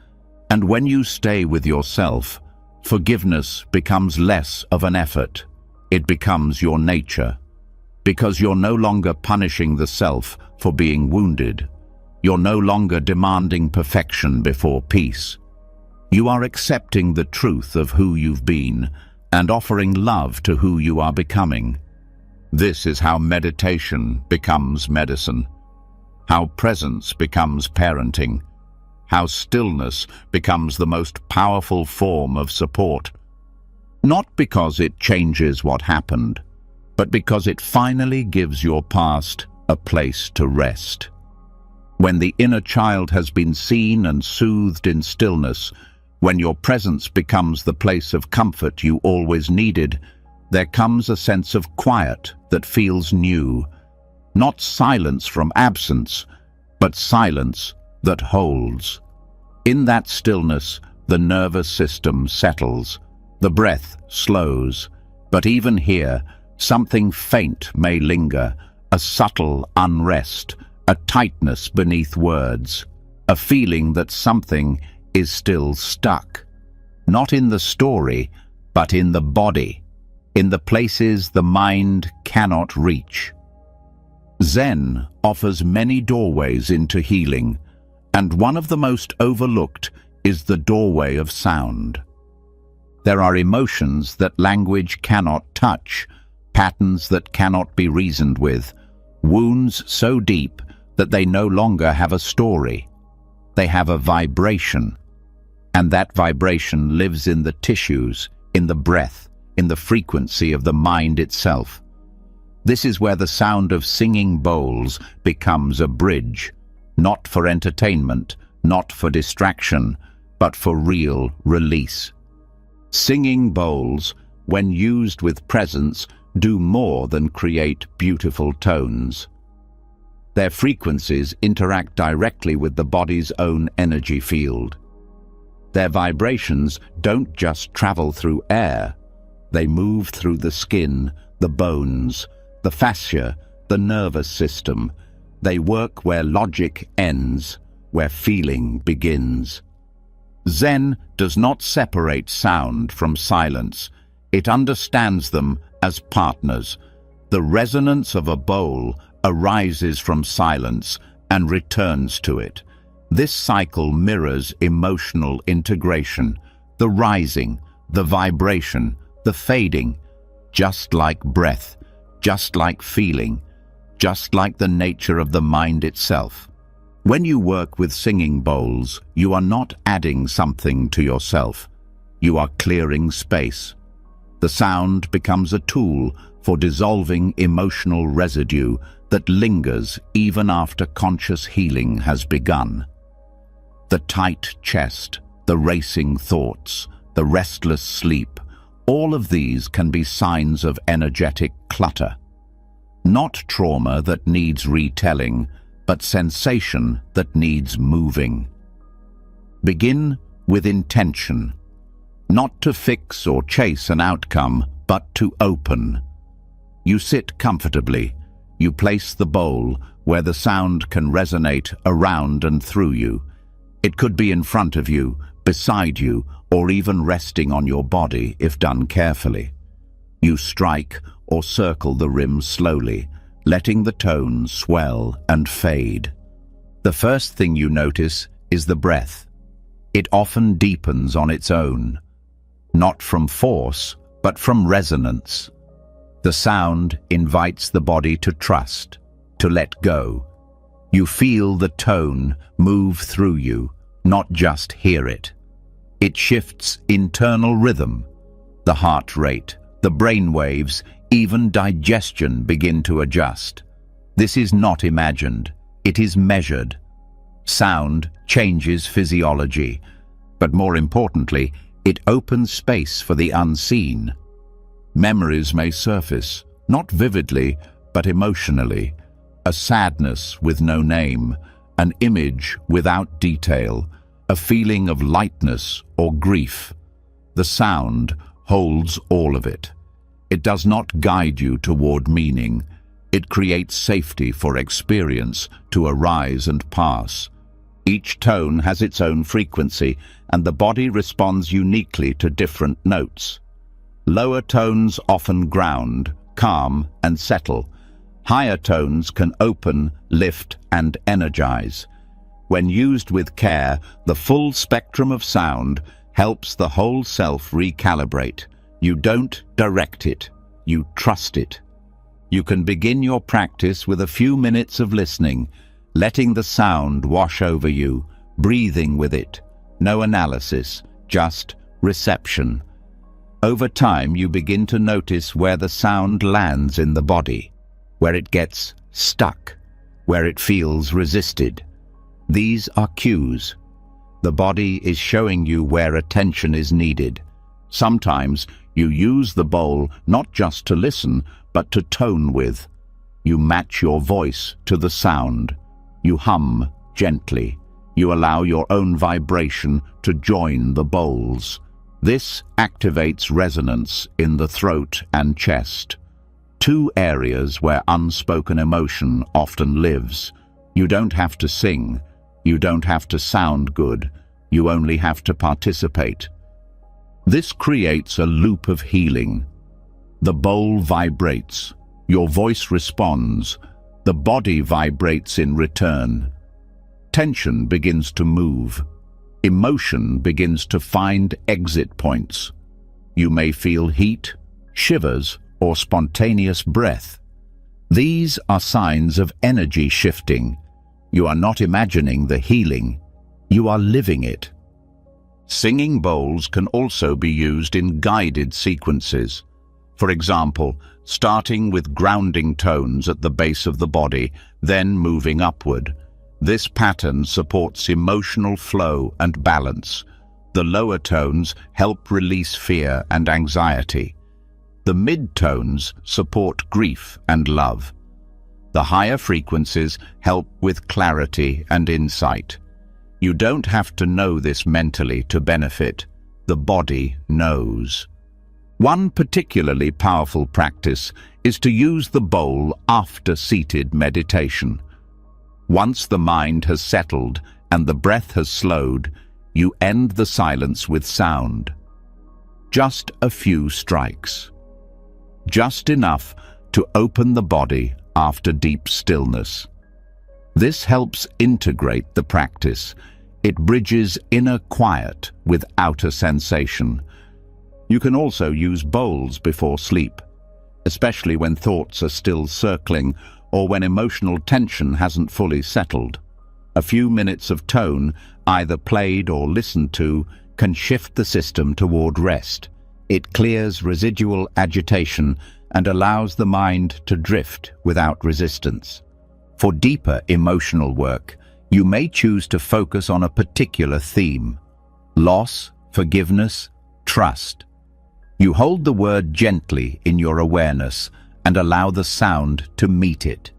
And when you stay with yourself, forgiveness becomes less of an effort. It becomes your nature, because you're no longer punishing the self for being wounded. You're no longer demanding perfection before peace. You are accepting the truth of who you've been and offering love to who you are becoming. This is how meditation becomes medicine, how presence becomes parenting, how stillness becomes the most powerful form of support. Not because it changes what happened, but because it finally gives your past a place to rest. When the inner child has been seen and soothed in stillness, when your presence becomes the place of comfort you always needed, there comes a sense of quiet that feels new. Not silence from absence, but silence that holds. In that stillness, the nervous system settles. The breath slows, but even here, something faint may linger, a subtle unrest, a tightness beneath words, a feeling that something is still stuck. Not in the story, but in the body, in the places the mind cannot reach. Zen offers many doorways into healing, and one of the most overlooked is the doorway of sound. There are emotions that language cannot touch, patterns that cannot be reasoned with, wounds so deep that they no longer have a story. They have a vibration, and that vibration lives in the tissues, in the breath, in the frequency of the mind itself. This is where the sound of singing bowls becomes a bridge, not for entertainment, not for distraction, but for real release. Singing bowls, when used with presence, do more than create beautiful tones. Their frequencies interact directly with the body's own energy field. Their vibrations don't just travel through air. They move through the skin, the bones, the fascia, the nervous system. They work where logic ends, where feeling begins. Zen does not separate sound from silence. It understands them as partners. The resonance of a bowl arises from silence and returns to it. This cycle mirrors emotional integration, the rising, the vibration, the fading, just like breath, just like feeling, just like the nature of the mind itself. When you work with singing bowls, you are not adding something to yourself. You are clearing space. The sound becomes a tool for dissolving emotional residue that lingers even after conscious healing has begun. The tight chest, the racing thoughts, the restless sleep, all of these can be signs of energetic clutter. Not trauma that needs retelling, but sensation that needs moving. Begin with intention, not to fix or chase an outcome, but to open. You sit comfortably. You place the bowl where the sound can resonate around and through you. It could be in front of you, beside you, or even resting on your body if done carefully. You strike or circle the rim slowly, letting the tone swell and fade. The first thing you notice is the breath. It often deepens on its own, not from force, but from resonance. The sound invites the body to trust, to let go. You feel the tone move through you, not just hear it. It shifts internal rhythm. The heart rate, the brain waves, even digestion begin to adjust. This is not imagined, it is measured. Sound changes physiology, but more importantly, it opens space for the unseen. Memories may surface, not vividly, but emotionally. A sadness with no name, an image without detail, a feeling of lightness or grief. The sound holds all of it. It does not guide you toward meaning. It creates safety for experience to arise and pass. Each tone has its own frequency, and the body responds uniquely to different notes. Lower tones often ground, calm, and settle. Higher tones can open, lift, and energize. When used with care, the full spectrum of sound helps the whole self recalibrate. You don't direct it, you trust it. You can begin your practice with a few minutes of listening, letting the sound wash over you, breathing with it. No analysis, just reception. Over time, you begin to notice where the sound lands in the body, where it gets stuck, where it feels resisted. These are cues. The body is showing you where attention is needed. Sometimes you use the bowl not just to listen, but to tone with. You match your voice to the sound. You hum gently. You allow your own vibration to join the bowl's. This activates resonance in the throat and chest, two areas where unspoken emotion often lives. You don't have to sing. You don't have to sound good. You only have to participate. This creates a loop of healing. The bowl vibrates. Your voice responds. The body vibrates in return. Tension begins to move. Emotion begins to find exit points. You may feel heat, shivers, or spontaneous breath. These are signs of energy shifting. You are not imagining the healing. You are living it. Singing bowls can also be used in guided sequences. For example, starting with grounding tones at the base of the body, then moving upward. This pattern supports emotional flow and balance. The lower tones help release fear and anxiety. The mid-tones support grief and love. The higher frequencies help with clarity and insight. You don't have to know this mentally to benefit. The body knows. One particularly powerful practice is to use the bowl after seated meditation. Once the mind has settled and the breath has slowed, you end the silence with sound. Just a few strikes. Just enough to open the body after deep stillness. This helps integrate the practice. It bridges inner quiet with outer sensation. You can also use bowls before sleep, especially when thoughts are still circling or when emotional tension hasn't fully settled. A few minutes of tone, either played or listened to, can shift the system toward rest. It clears residual agitation and allows the mind to drift without resistance. For deeper emotional work, you may choose to focus on a particular theme: loss, forgiveness, trust. You hold the word gently in your awareness and allow the sound to meet it.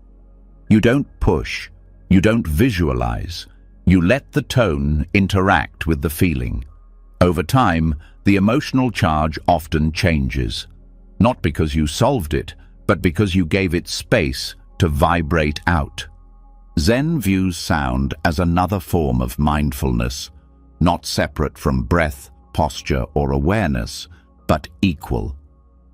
You don't push, you don't visualize, you let the tone interact with the feeling. Over time, the emotional charge often changes, not because you solved it, but because you gave it space to vibrate out. Zen views sound as another form of mindfulness, not separate from breath, posture, or awareness, but equal.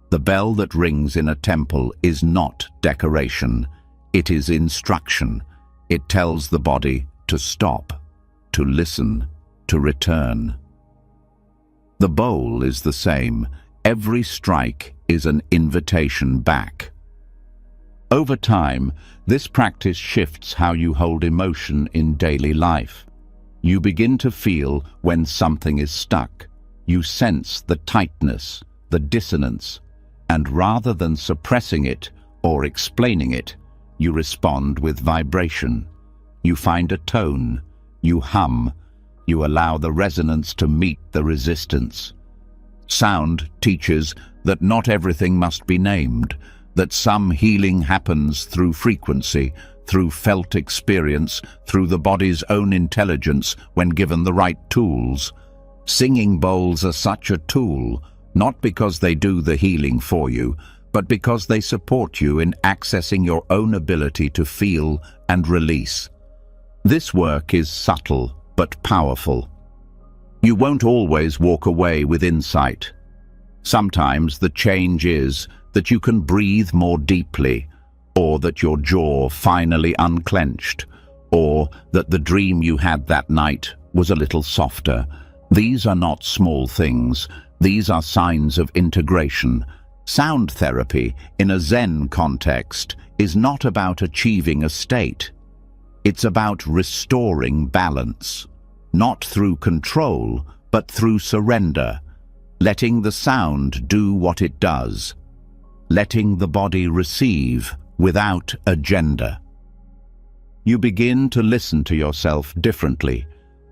The bell that rings in a temple is not decoration. It is instruction. It tells the body to stop, to listen, to return. The bowl is the same. Every strike is an invitation back. Over time, this practice shifts how you hold emotion in daily life. You begin to feel when something is stuck. You sense the tightness, the dissonance, and rather than suppressing it or explaining it, you respond with vibration. You find a tone, you hum, you allow the resonance to meet the resistance. Sound teaches that not everything must be named, that some healing happens through frequency, through felt experience, through the body's own intelligence when given the right tools. Singing bowls are such a tool, not because they do the healing for you, but because they support you in accessing your own ability to feel and release. This work is subtle but powerful. You won't always walk away with insight. Sometimes the change is that you can breathe more deeply, or that your jaw finally unclenched, or that the dream you had that night was a little softer. These are not small things. These are signs of integration. Sound therapy, in a Zen context, is not about achieving a state. It's about restoring balance, not through control, but through surrender, letting the sound do what it does, letting the body receive without agenda. You begin to listen to yourself differently,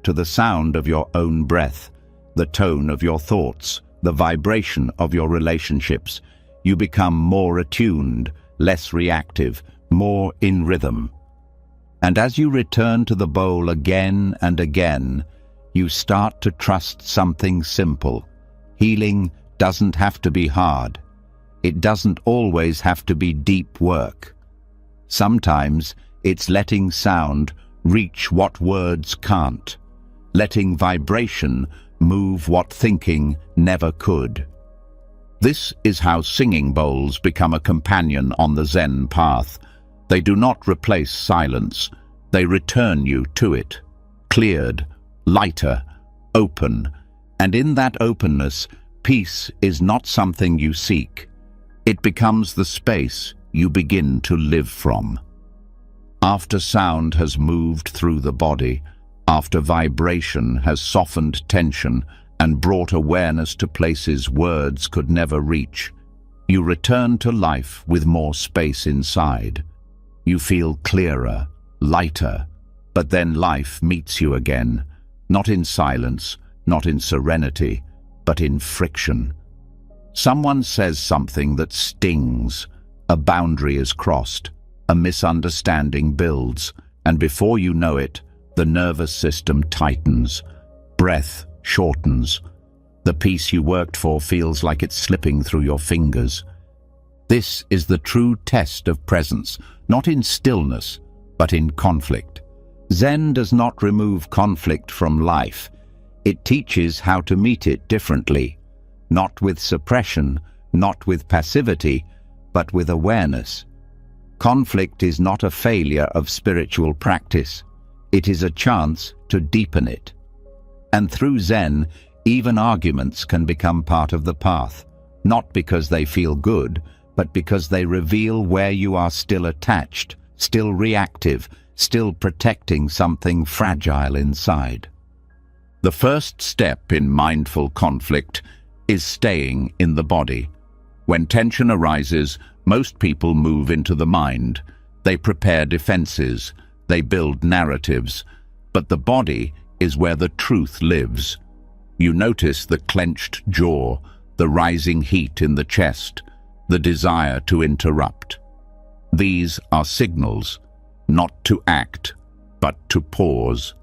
to the sound of your own breath, the tone of your thoughts, the vibration of your relationships. You become more attuned, less reactive, more in rhythm. And as you return to the bowl again and again, you start to trust something simple. Healing doesn't have to be hard. It doesn't always have to be deep work. Sometimes it's letting sound reach what words can't, letting vibration move what thinking never could. This is how singing bowls become a companion on the Zen path. They do not replace silence. They return you to it, cleared, lighter, open. And in that openness, peace is not something you seek. It becomes the space you begin to live from. After sound has moved through the body, after vibration has softened tension and brought awareness to places words could never reach, you return to life with more space inside. You feel clearer, lighter, but then life meets you again, not in silence, not in serenity, but in friction. Someone says something that stings, a boundary is crossed, a misunderstanding builds, and before you know it, the nervous system tightens, breath shortens. The peace you worked for feels like it's slipping through your fingers. This is the true test of presence, not in stillness, but in conflict. Zen does not remove conflict from life. It teaches how to meet it differently, not with suppression, not with passivity, but with awareness. Conflict is not a failure of spiritual practice. It is a chance to deepen it. And through Zen, even arguments can become part of the path, not because they feel good, but because they reveal where you are still attached, still reactive, still protecting something fragile inside. The first step in mindful conflict is staying in the body. When tension arises, most people move into the mind. They prepare defenses, they build narratives, but the body is where the truth lives. You notice the clenched jaw, the rising heat in the chest, the desire to interrupt. These are signals, not to act, but to pause.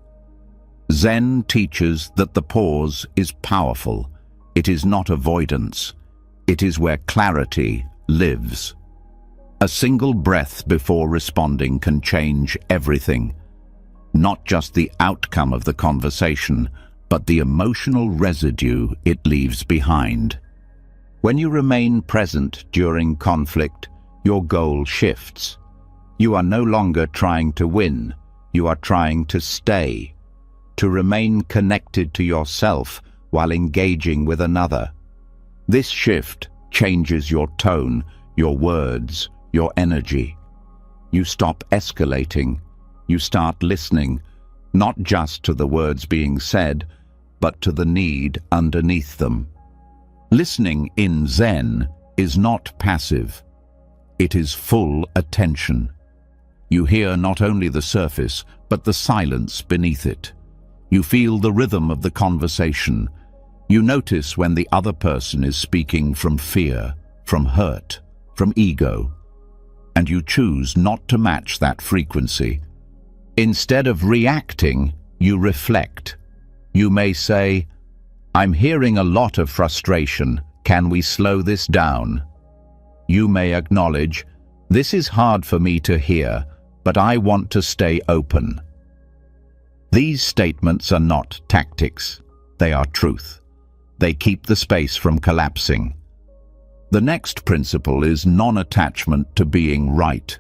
Zen teaches that the pause is powerful. It is not avoidance. It is where clarity lives. A single breath before responding can change everything. Not just the outcome of the conversation, but the emotional residue it leaves behind. When you remain present during conflict, your goal shifts. You are no longer trying to win. You are trying to stay, to remain connected to yourself while engaging with another. This shift changes your tone, your words, your energy. You stop escalating. You start listening, not just to the words being said, but to the need underneath them. Listening in Zen is not passive. It is full attention. You hear not only the surface, but the silence beneath it. You feel the rhythm of the conversation. You notice when the other person is speaking from fear, from hurt, from ego, and you choose not to match that frequency. Instead of reacting, you reflect. You may say, "I'm hearing a lot of frustration. Can we slow this down?" You may acknowledge, "This is hard for me to hear, but I want to stay open." These statements are not tactics. They are truth. They keep the space from collapsing. The next principle is non-attachment to being right.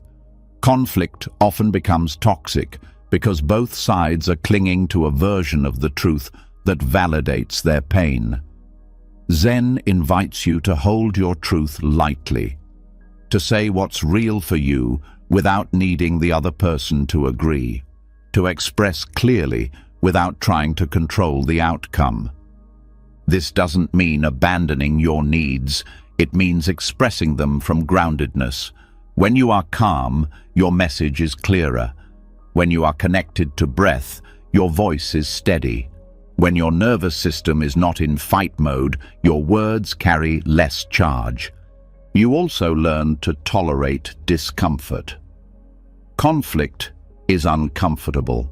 Conflict often becomes toxic because both sides are clinging to a version of the truth that validates their pain. Zen invites you to hold your truth lightly, to say what's real for you without needing the other person to agree, to express clearly without trying to control the outcome. This doesn't mean abandoning your needs. It means expressing them from groundedness. When you are calm, your message is clearer. When you are connected to breath, your voice is steady. When your nervous system is not in fight mode, your words carry less charge. You also learn to tolerate discomfort. Conflict is uncomfortable,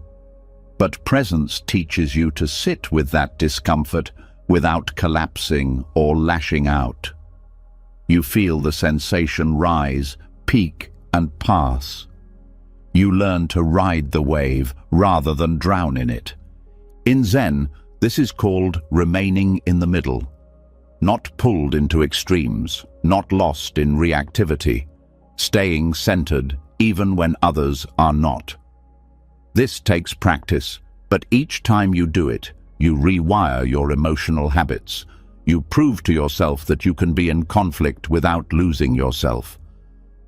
but presence teaches you to sit with that discomfort without collapsing or lashing out. You feel the sensation rise, peak, and pass. You learn to ride the wave rather than drown in it. In Zen, this is called remaining in the middle. Not pulled into extremes, not lost in reactivity, staying centered even when others are not. This takes practice, but each time you do it, you rewire your emotional habits. You prove to yourself that you can be in conflict without losing yourself.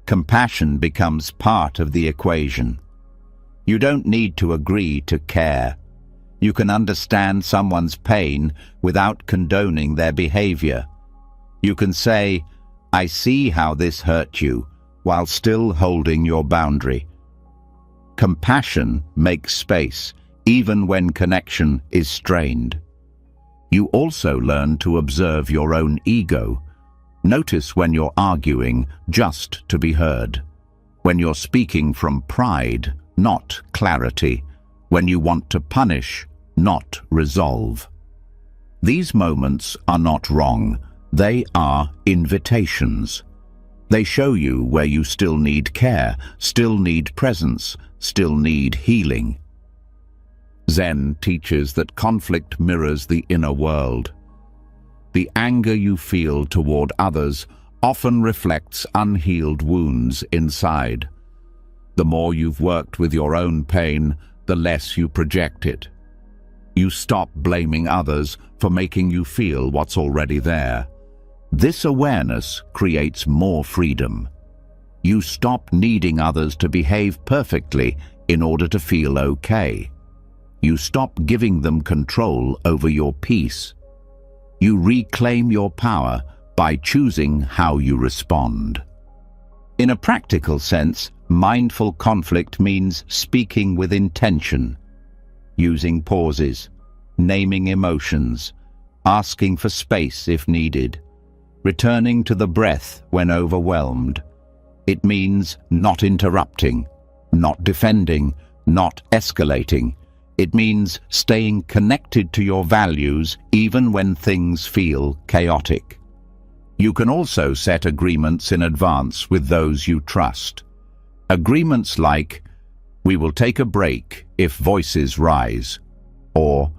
Compassion becomes part of the equation. You don't need to agree to care. You can understand someone's pain without condoning their behavior. You can say, "I see how this hurt you," while still holding your boundary. Compassion makes space, even when connection is strained. You also learn to observe your own ego. Notice when you're arguing just to be heard. When you're speaking from pride, not clarity. When you want to punish, not resolve. These moments are not wrong. They are invitations. They show you where you still need care, still need presence, still need healing. Zen teaches that conflict mirrors the inner world. The anger you feel toward others often reflects unhealed wounds inside. The more you've worked with your own pain, the less you project it. You stop blaming others for making you feel what's already there. This awareness creates more freedom. You stop needing others to behave perfectly in order to feel okay. You stop giving them control over your peace. You reclaim your power by choosing how you respond. In a practical sense, mindful conflict means speaking with intention, using pauses, naming emotions, asking for space if needed, returning to the breath when overwhelmed. It means not interrupting, not defending, not escalating. It means staying connected to your values even when things feel chaotic. You can also set agreements in advance with those you trust. Agreements like, "We will take a break if voices rise," or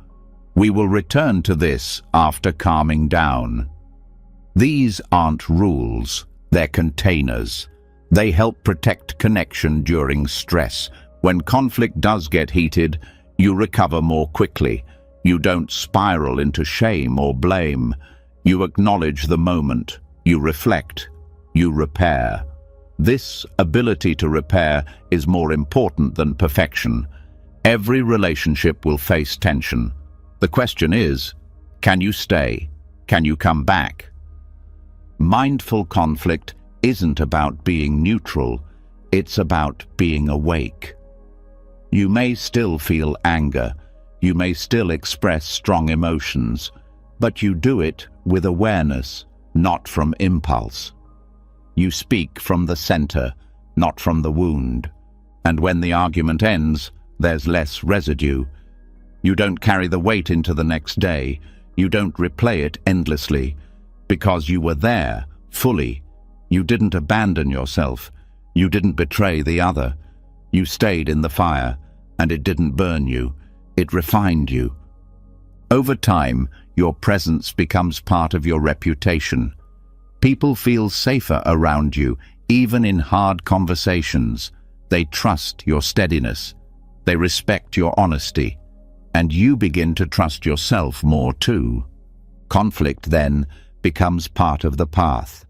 "We will return to this after calming down." These aren't rules, they're containers. They help protect connection during stress. When conflict does get heated, you recover more quickly. You don't spiral into shame or blame. You acknowledge the moment. You reflect. You repair. This ability to repair is more important than perfection. Every relationship will face tension. The question is, can you stay? Can you come back? Mindful conflict isn't about being neutral, it's about being awake. You may still feel anger, you may still express strong emotions, but you do it with awareness, not from impulse. You speak from the center, not from the wound. And when the argument ends, there's less residue. You don't carry the weight into the next day. You don't replay it endlessly. Because you were there, fully. You didn't abandon yourself. You didn't betray the other. You stayed in the fire, and it didn't burn you. It refined you. Over time, your presence becomes part of your reputation. People feel safer around you, even in hard conversations. They trust your steadiness. They respect your honesty. And you begin to trust yourself more too. Conflict then becomes part of the path.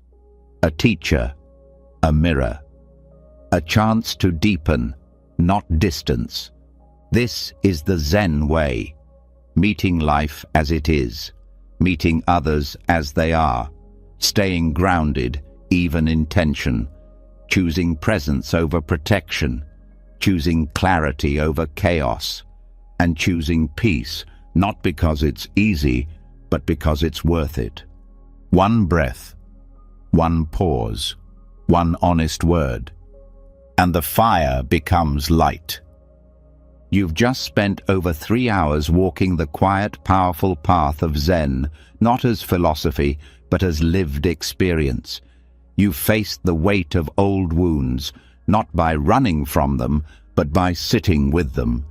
A teacher, a mirror, a chance to deepen, not distance. This is the Zen way, meeting life as it is, meeting others as they are, staying grounded even in tension, choosing presence over protection, choosing clarity over chaos, and choosing peace, not because it's easy, but because it's worth it. One breath, one pause, one honest word, and the fire becomes light. You've just spent over 3 hours walking the quiet, powerful path of Zen, not as philosophy, but as lived experience. You've faced the weight of old wounds, not by running from them, but by sitting with them.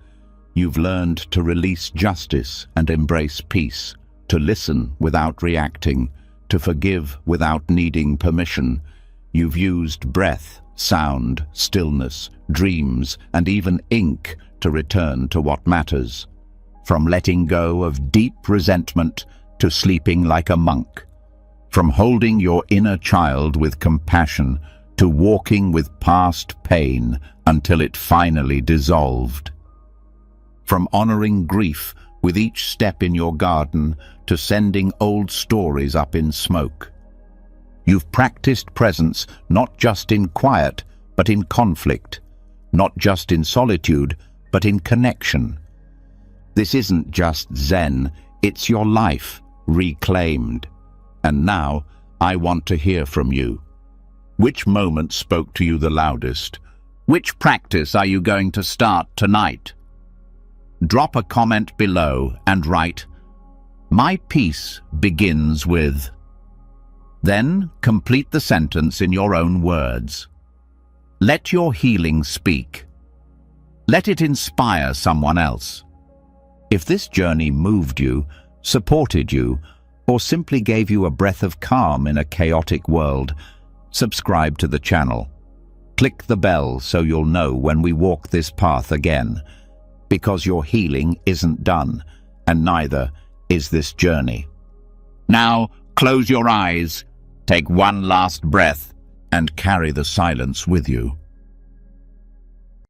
You've learned to release justice and embrace peace, to listen without reacting, to forgive without needing permission. You've used breath, sound, stillness, dreams, and even ink to return to what matters. From letting go of deep resentment to sleeping like a monk. From holding your inner child with compassion to walking with past pain until it finally dissolved. From honoring grief with each step in your garden to sending old stories up in smoke. You've practiced presence not just in quiet, but in conflict, not just in solitude, but in connection. This isn't just Zen, it's your life, reclaimed. And now, I want to hear from you. Which moment spoke to you the loudest? Which practice are you going to start tonight? Drop a comment below and write, "My peace begins with." Then complete the sentence in your own words. Let your healing speak. Let it inspire someone else. If this journey moved you, supported you, or simply gave you a breath of calm in a chaotic world, subscribe to the channel. Click the bell so you'll know when we walk this path again, because your healing isn't done, and neither is this journey. Now, close your eyes, take one last breath, and carry the silence with you.